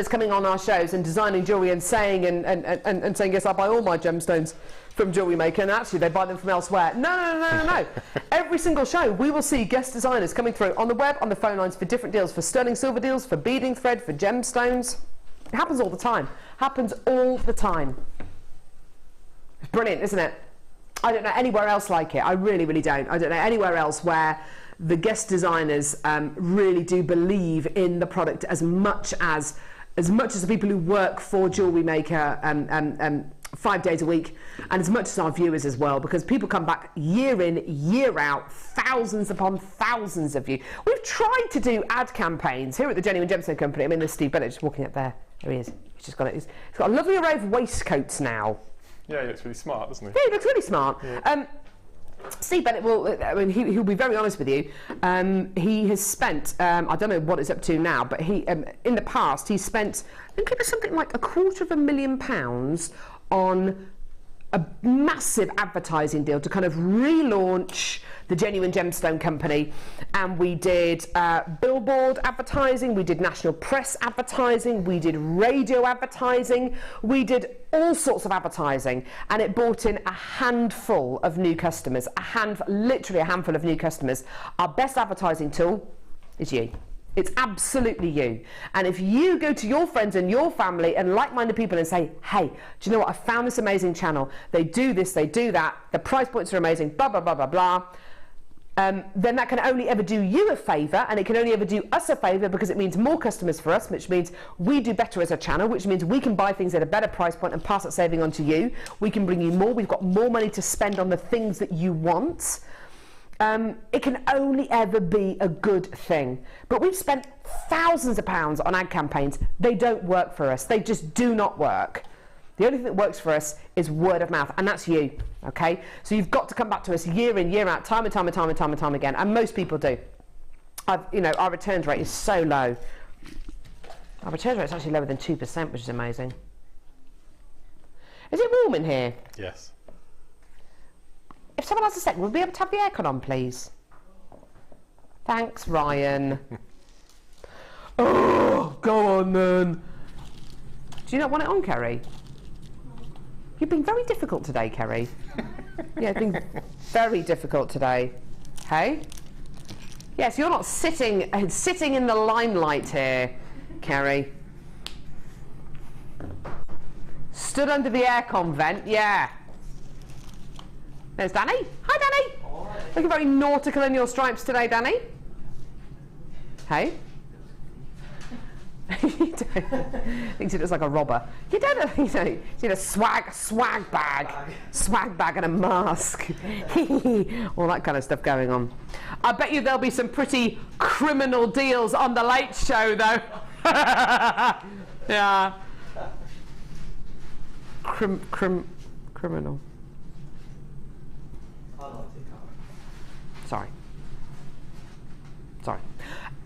coming on our shows and designing jewellery and saying and saying, yes, I buy all my gemstones from JewelleryMaker, and actually they buy them from elsewhere. No. Every single show we will see guest designers coming through on the web, on the phone lines for different deals, for sterling silver deals, for beading thread, for gemstones. It happens all the time. Happens all the time. It's brilliant, isn't it? I don't know anywhere else like it. I really, really don't. I don't know anywhere else where the guest designers really do believe in the product as much as the people who work for JewelleryMaker 5 days a week, and as much as our viewers as well, because people come back year in, year out, thousands upon thousands of you. We've tried to do ad campaigns here at the Genuine Gemstone Company. I mean, there's Steve Bennett just walking up there. There he is. He's got a lovely array of waistcoats now. Yeah, he looks really smart, doesn't he? Yeah, he looks really smart. Yeah. Steve Bennett he'll be very honest with you. He has spent, I don't know what it's up to now, but he in the past he spent, I think it was something like £250,000 on a massive advertising deal to kind of relaunch the the Genuine Gemstone Company, and we did billboard advertising, we did national press advertising, we did radio advertising, we did all sorts of advertising, and it brought in a handful of new customers, literally a handful of new customers. Our best advertising tool is you. It's absolutely you. And if you go to your friends and your family and like-minded people and say, hey, do you know what, I found this amazing channel, they do this, they do that, the price points are amazing, blah, blah, blah, blah, blah, then that can only ever do you a favour, and it can only ever do us a favour, because it means more customers for us, which means we do better as a channel, which means we can buy things at a better price point and pass that saving on to you. We can bring you more. We've got more money to spend on the things that you want. It can only ever be a good thing. But we've spent thousands of pounds on ad campaigns. They don't work for us. They just do not work. The only thing that works for us is word of mouth, and that's you, okay? So you've got to come back to us year in, year out, time and time and time and time and time again, and most people do. You know, our returns rate is so low. Our returns rate is actually lower than 2%, which is amazing. Is it warm in here? Yes. If someone has a second, would we be able to have the aircon on, please? Thanks, Ryan. Oh, go on then. Do you not want it on, Kerry? You've been very difficult today, Kerry. Yeah, it's been very difficult today. Hey? Yes, you're not sitting in the limelight here, Kerry. Stood under the aircon vent, yeah. There's Danny. Hi, Danny. Looking very nautical in your stripes today, Danny. Hey? Thinks he looks like a robber. You don't, you know, he's in a swag bag and a mask. All that kind of stuff going on. I bet you there'll be some pretty criminal deals on the Late Show, though. Yeah. Criminal. Sorry.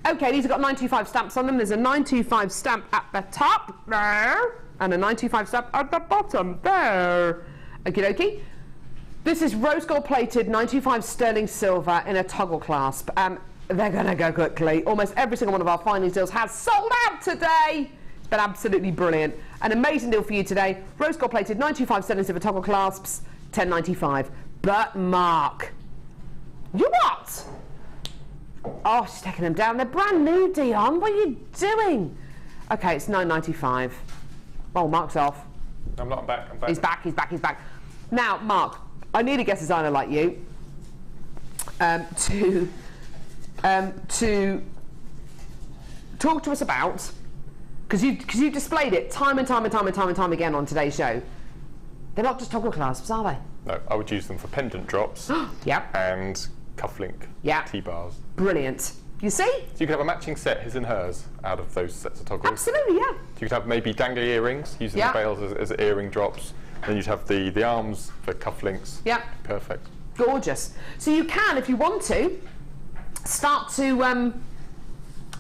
Okay, these have got 925 stamps on them. There's a 925 stamp at the top there, and a 925 stamp at the bottom there. Okie dokie. This is rose gold plated 925 sterling silver in a toggle clasp. They're going to go quickly. Almost every single one of our finest deals has sold out today. It's been absolutely brilliant. An amazing deal for you today. Rose gold plated 925 sterling silver toggle clasps, $10.95. But Mark, you what? Oh, she's taking them down. They're brand new, Dion. What are you doing? Okay, it's $9.95. Oh, Mark's off. I'm not back. I'm back. He's back. Now, Mark, I need a guest designer like you to talk to us about, because you've displayed it time and time again on today's show. They're not just toggle clasps, are they? No, I would use them for pendant drops. Yep. And cufflink. Yeah. T-bars. Brilliant. You see? So you could have a matching set, his and hers, out of those sets of toggles. Absolutely, yeah. So you could have maybe dangly earrings, using the bails as earring drops. Then you'd have the arms for cufflinks. Yeah. Perfect. Gorgeous. So you can, if you want to, start to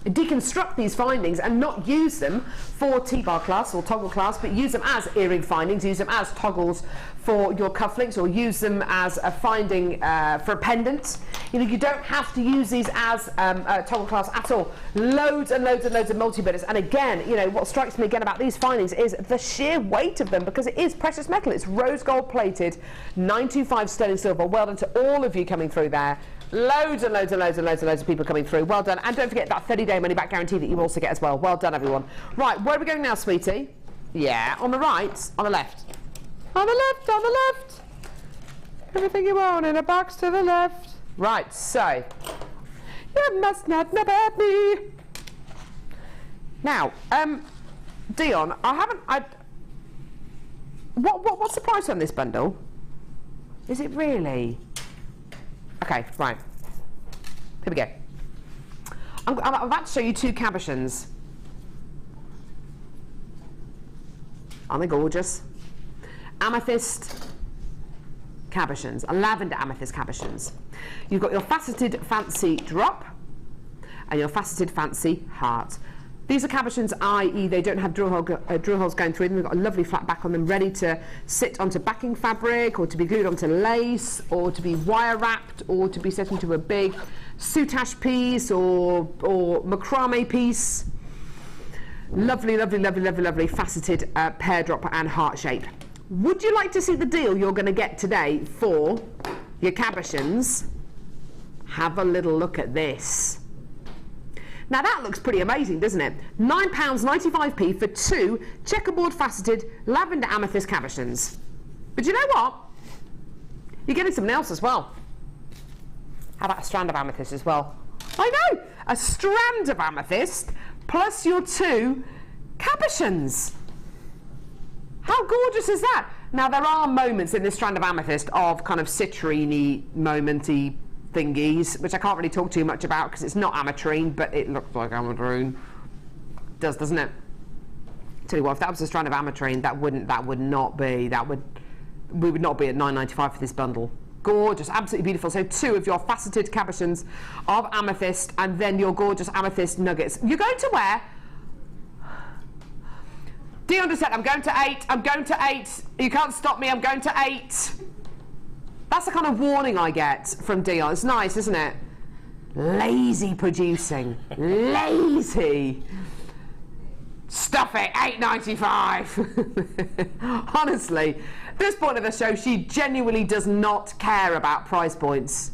deconstruct these findings and not use them for T-bar clasps or toggle clasps, but use them as earring findings, use them as toggles for your cufflinks, or use them as a finding for a pendant. You know, you don't have to use these as toggle clasps at all. Loads and loads and loads of multi-bidders. And again, you know, what strikes me again about these findings is the sheer weight of them, because it is precious metal. It's rose gold plated, 925 sterling silver. Well done to all of you coming through there. Loads and loads and loads and loads and loads of people coming through. Well done. And don't forget that 30-day money-back guarantee that you also get as well. Well done, everyone. Right, where are we going now, sweetie? Yeah, on the right, on the left. On the left, on the left. Everything you want in a box to the left. Right, so. You must not know about me. Now, Dion, what's the price on this bundle? Is it really? Okay, right. Here we go. I'm about to show you two cabochons. Aren't they gorgeous? Amethyst cabochons, lavender amethyst cabochons. You've got your faceted fancy drop and your faceted fancy heart. These are cabochons, i.e. they don't have drill holes going through them. They've got a lovely flat back on them, ready to sit onto backing fabric, or to be glued onto lace, or to be wire wrapped, or to be set into a big soutache piece or macrame piece. Lovely, lovely, lovely, lovely, lovely faceted pear drop and heart shape. Would you like to see the deal you're going to get today for your cabochons? Have a little look at this. Now that looks pretty amazing, doesn't it? £9.95p for 2 checkerboard faceted lavender amethyst cabochons. But you know what? You're getting something else as well. How about a strand of amethyst as well? I know! A strand of amethyst plus your 2 cabochons. How gorgeous is that? Now there are moments in this strand of amethyst of kind of citrine-y, momenty thingies, which I can't really talk too much about because it's not ametrine, but it looks like ametrine. It does, doesn't it? Tell you what, if that was a strand of ametrine, we would not be at £9.95 for this bundle. Gorgeous, absolutely beautiful. So 2 of your faceted cabochons of amethyst, and then your gorgeous amethyst nuggets. You're going to wear. Dion just said, I'm going to 8, I'm going to 8. You can't stop me, I'm going to 8. That's the kind of warning I get from Dion. It's nice, isn't it? Lazy producing. Lazy. Stuff it, £8.95. Honestly, at this point of the show, she genuinely does not care about price points.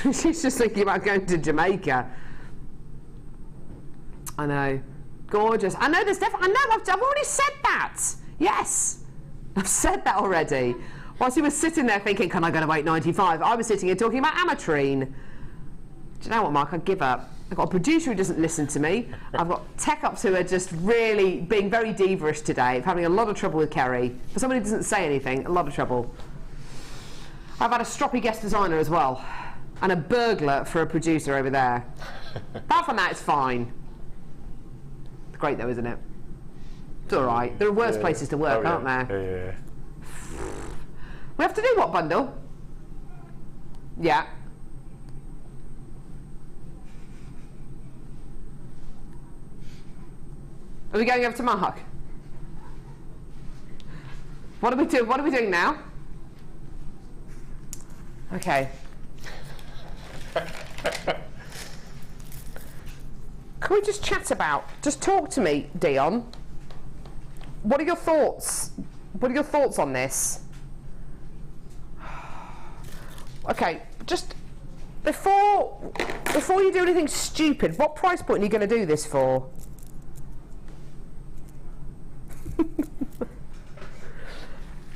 She's just thinking about going to Jamaica. I know. Gorgeous. I know there's definitely. I know. I've already said that. Yes, I've said that already. Whilst he was sitting there thinking, "Can I go to £8.95?" I was sitting here talking about ametrine. Do you know what, Mark? I give up. I've got a producer who doesn't listen to me. I've got tech ups who are just really being very diva-ish today, having a lot of trouble with Kerry. For somebody who doesn't say anything, a lot of trouble. I've had a stroppy guest designer as well, and a burglar for a producer over there. Apart from that, it's fine. Great though, isn't it? It's all right. There are worse places to work, aren't there? Yeah. We have to do what bundle? Yeah. Are we going over to Mark? What are we doing? What are we doing now? Okay. Can we just chat about? Just talk to me, Dion. What are your thoughts? What are your thoughts on this? Okay, just before you do anything stupid, what price point are you going to do this for?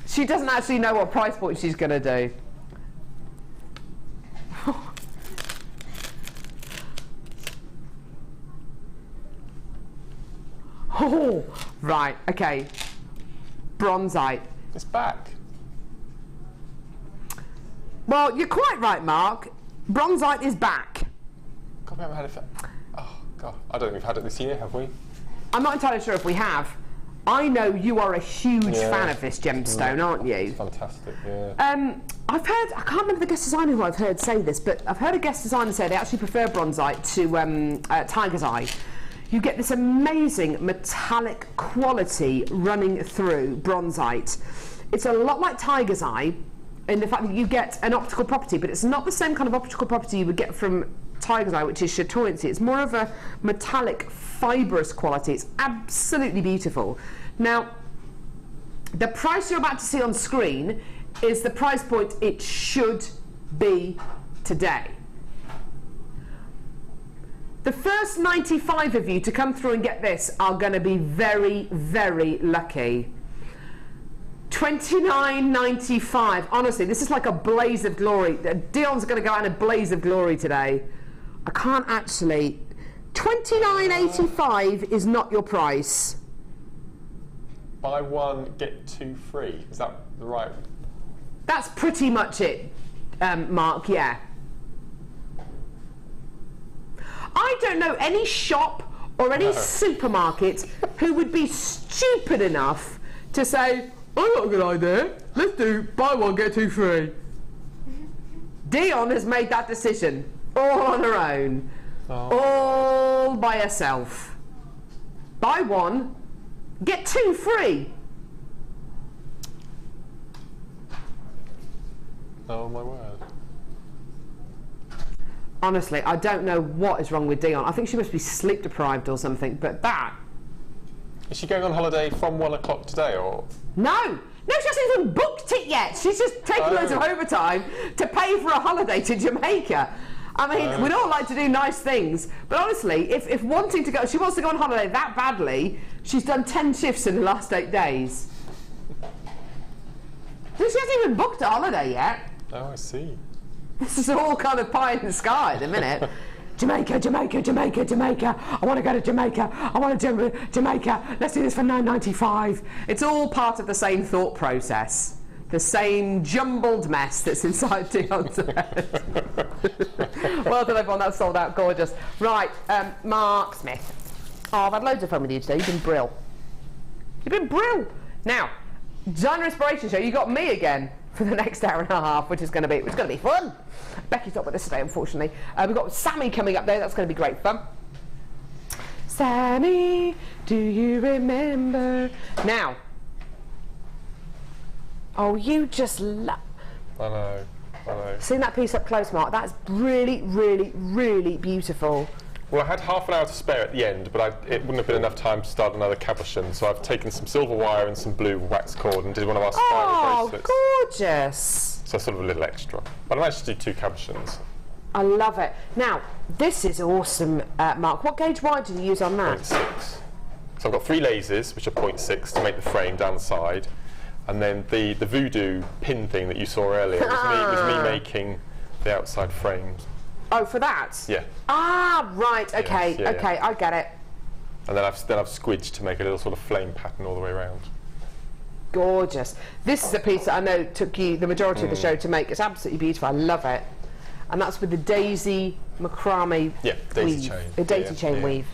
She doesn't actually know what price point she's going to do. Oh, right, okay. Bronzite. It's back. Well, you're quite right, Mark. Bronzite is back. God, we haven't had it for... Oh, God. I don't think we've had it this year, have we? I'm not entirely sure if we have. I know you are a huge fan of this gemstone, aren't you? It's fantastic, yeah. I've heard, I can't remember the guest designer who I've heard say this, but I've heard a guest designer say they actually prefer bronzite to tiger's eye. You get this amazing metallic quality running through bronzite. It's a lot like tiger's eye in the fact that you get an optical property, but it's not the same kind of optical property you would get from tiger's eye, which is chatoyancy. It's more of a metallic, fibrous quality. It's absolutely beautiful. Now, the price you're about to see on screen is the price point it should be today. The first 95 of you to come through and get this are going to be very, very lucky. $29.95. Honestly, this is like a blaze of glory. Dion's going to go out in a blaze of glory today. I can't actually. $29.85 is not your price. Buy one, get 2 free. Is that the right? That's pretty much it, Mark, yeah. I don't know any shop or any supermarket who would be stupid enough to say, I've got a good idea, let's do buy one, get 2 free. Dion has made that decision all on her own. all by herself. Buy one, get 2 free. Oh my word. Honestly, I don't know what is wrong with Dion. I think she must be sleep deprived or something, but that... Is she going on holiday from 1 o'clock today, or...? No! No, she hasn't even booked it yet. She's just taken loads of overtime to pay for a holiday to Jamaica. I mean, we'd all like to do nice things, but honestly, if wanting to go, she wants to go on holiday that badly, she's done 10 shifts in the last 8 days. She hasn't even booked a holiday yet. Oh, I see. This is all kind of pie in the sky at the minute. Jamaica, Jamaica, Jamaica, Jamaica. I want to go to Jamaica. I want to do Jamaica. Let's do this for $9.95. It's all part of the same thought process. The same jumbled mess that's inside Dion's head. Well done, everyone. That's sold out. Gorgeous. Right, Mark Smith. Oh, I've had loads of fun with you today. You've been brill. You've been brill. Now, Designer Inspiration Show. You got me again for the next hour and a half, which is going to be fun. Becky's not with us today, unfortunately. We've got Sammy coming up there. That's going to be great fun. Sammy, do you remember? Now. Oh, you just love... I know. Seeing that piece up close, Mark, that's really, really, really beautiful. Well, I had half an hour to spare at the end, but it wouldn't have been enough time to start another cabochon, so I've taken some silver wire and some blue wax cord and did one of our spiral bracelets. Oh, gorgeous. So sort of a little extra. But I managed to do 2 cabochons. I love it. Now, this is awesome, Mark. What gauge wire did you use on that? 0.6. So I've got 3 lasers, which are 0.6 to make the frame down the side. And then the voodoo pin thing that you saw earlier was me making the outside frames. Oh, for that? Yeah. Ah, right. Okay. Yes, yeah, okay, yeah. I get it. And then I've squidged to make a little sort of flame pattern all the way around. Gorgeous. This is a piece that I know took you the majority of the show to make. It's absolutely beautiful. I love it. And that's with the daisy macrame daisy weave. chain. The daisy chain weave.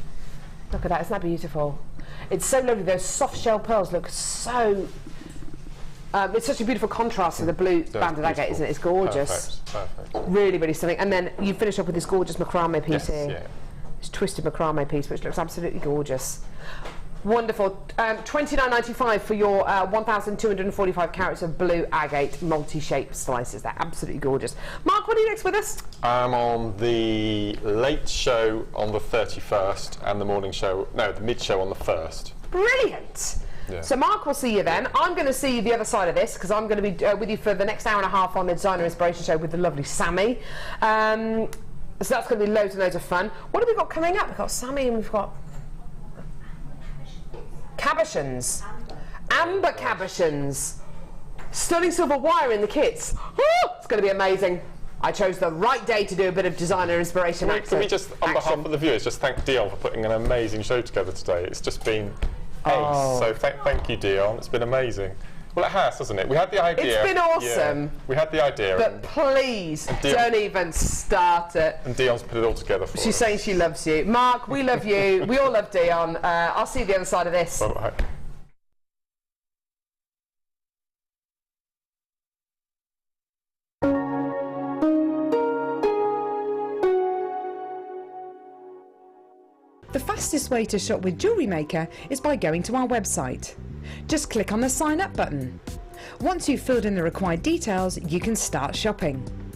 Look at that. Isn't that beautiful? It's so lovely. Those soft shell pearls look so... it's such a beautiful contrast to the blue banded agate, isn't it? It's gorgeous. Perfect. Really, really stunning. And then you finish up with this gorgeous macrame piece here. Yeah. This twisted macrame piece, which looks absolutely gorgeous. Wonderful. $29.95 for your 1,245 carats of blue agate multi-shape slices. They're absolutely gorgeous. Mark, what are you next with us? I'm on the late show on the 31st and the morning show, no, the mid show on the 1st. Brilliant. Yeah. So Mark will see you then. I'm going to see you the other side of this because I'm going to be with you for the next hour and a half on the Designer Inspiration Show with the lovely Sammy. So that's going to be loads and loads of fun. What have we got coming up? We've got Sammy and we've got cabochons. Amber cabochons. Stunning silver wire in the kits. Oh, it's going to be amazing. I chose the right day to do a bit of Designer Inspiration action. Can we just, on behalf of the viewers, just thank Dion for putting an amazing show together today. It's just been ace. So thank you, Dion. It's been amazing. Well, it has, hasn't it? We had the idea. It's been awesome. Yeah, we had the idea. But please, don't even start it. And Dion's put it all together for us. She's saying she loves you. Mark, we love you. We all love Dion. I'll see you the other side of this. Bye-bye. The fastest way to shop with JewelleryMaker is by going to our website. Just click on the sign up button. Once you've filled in the required details, you can start shopping.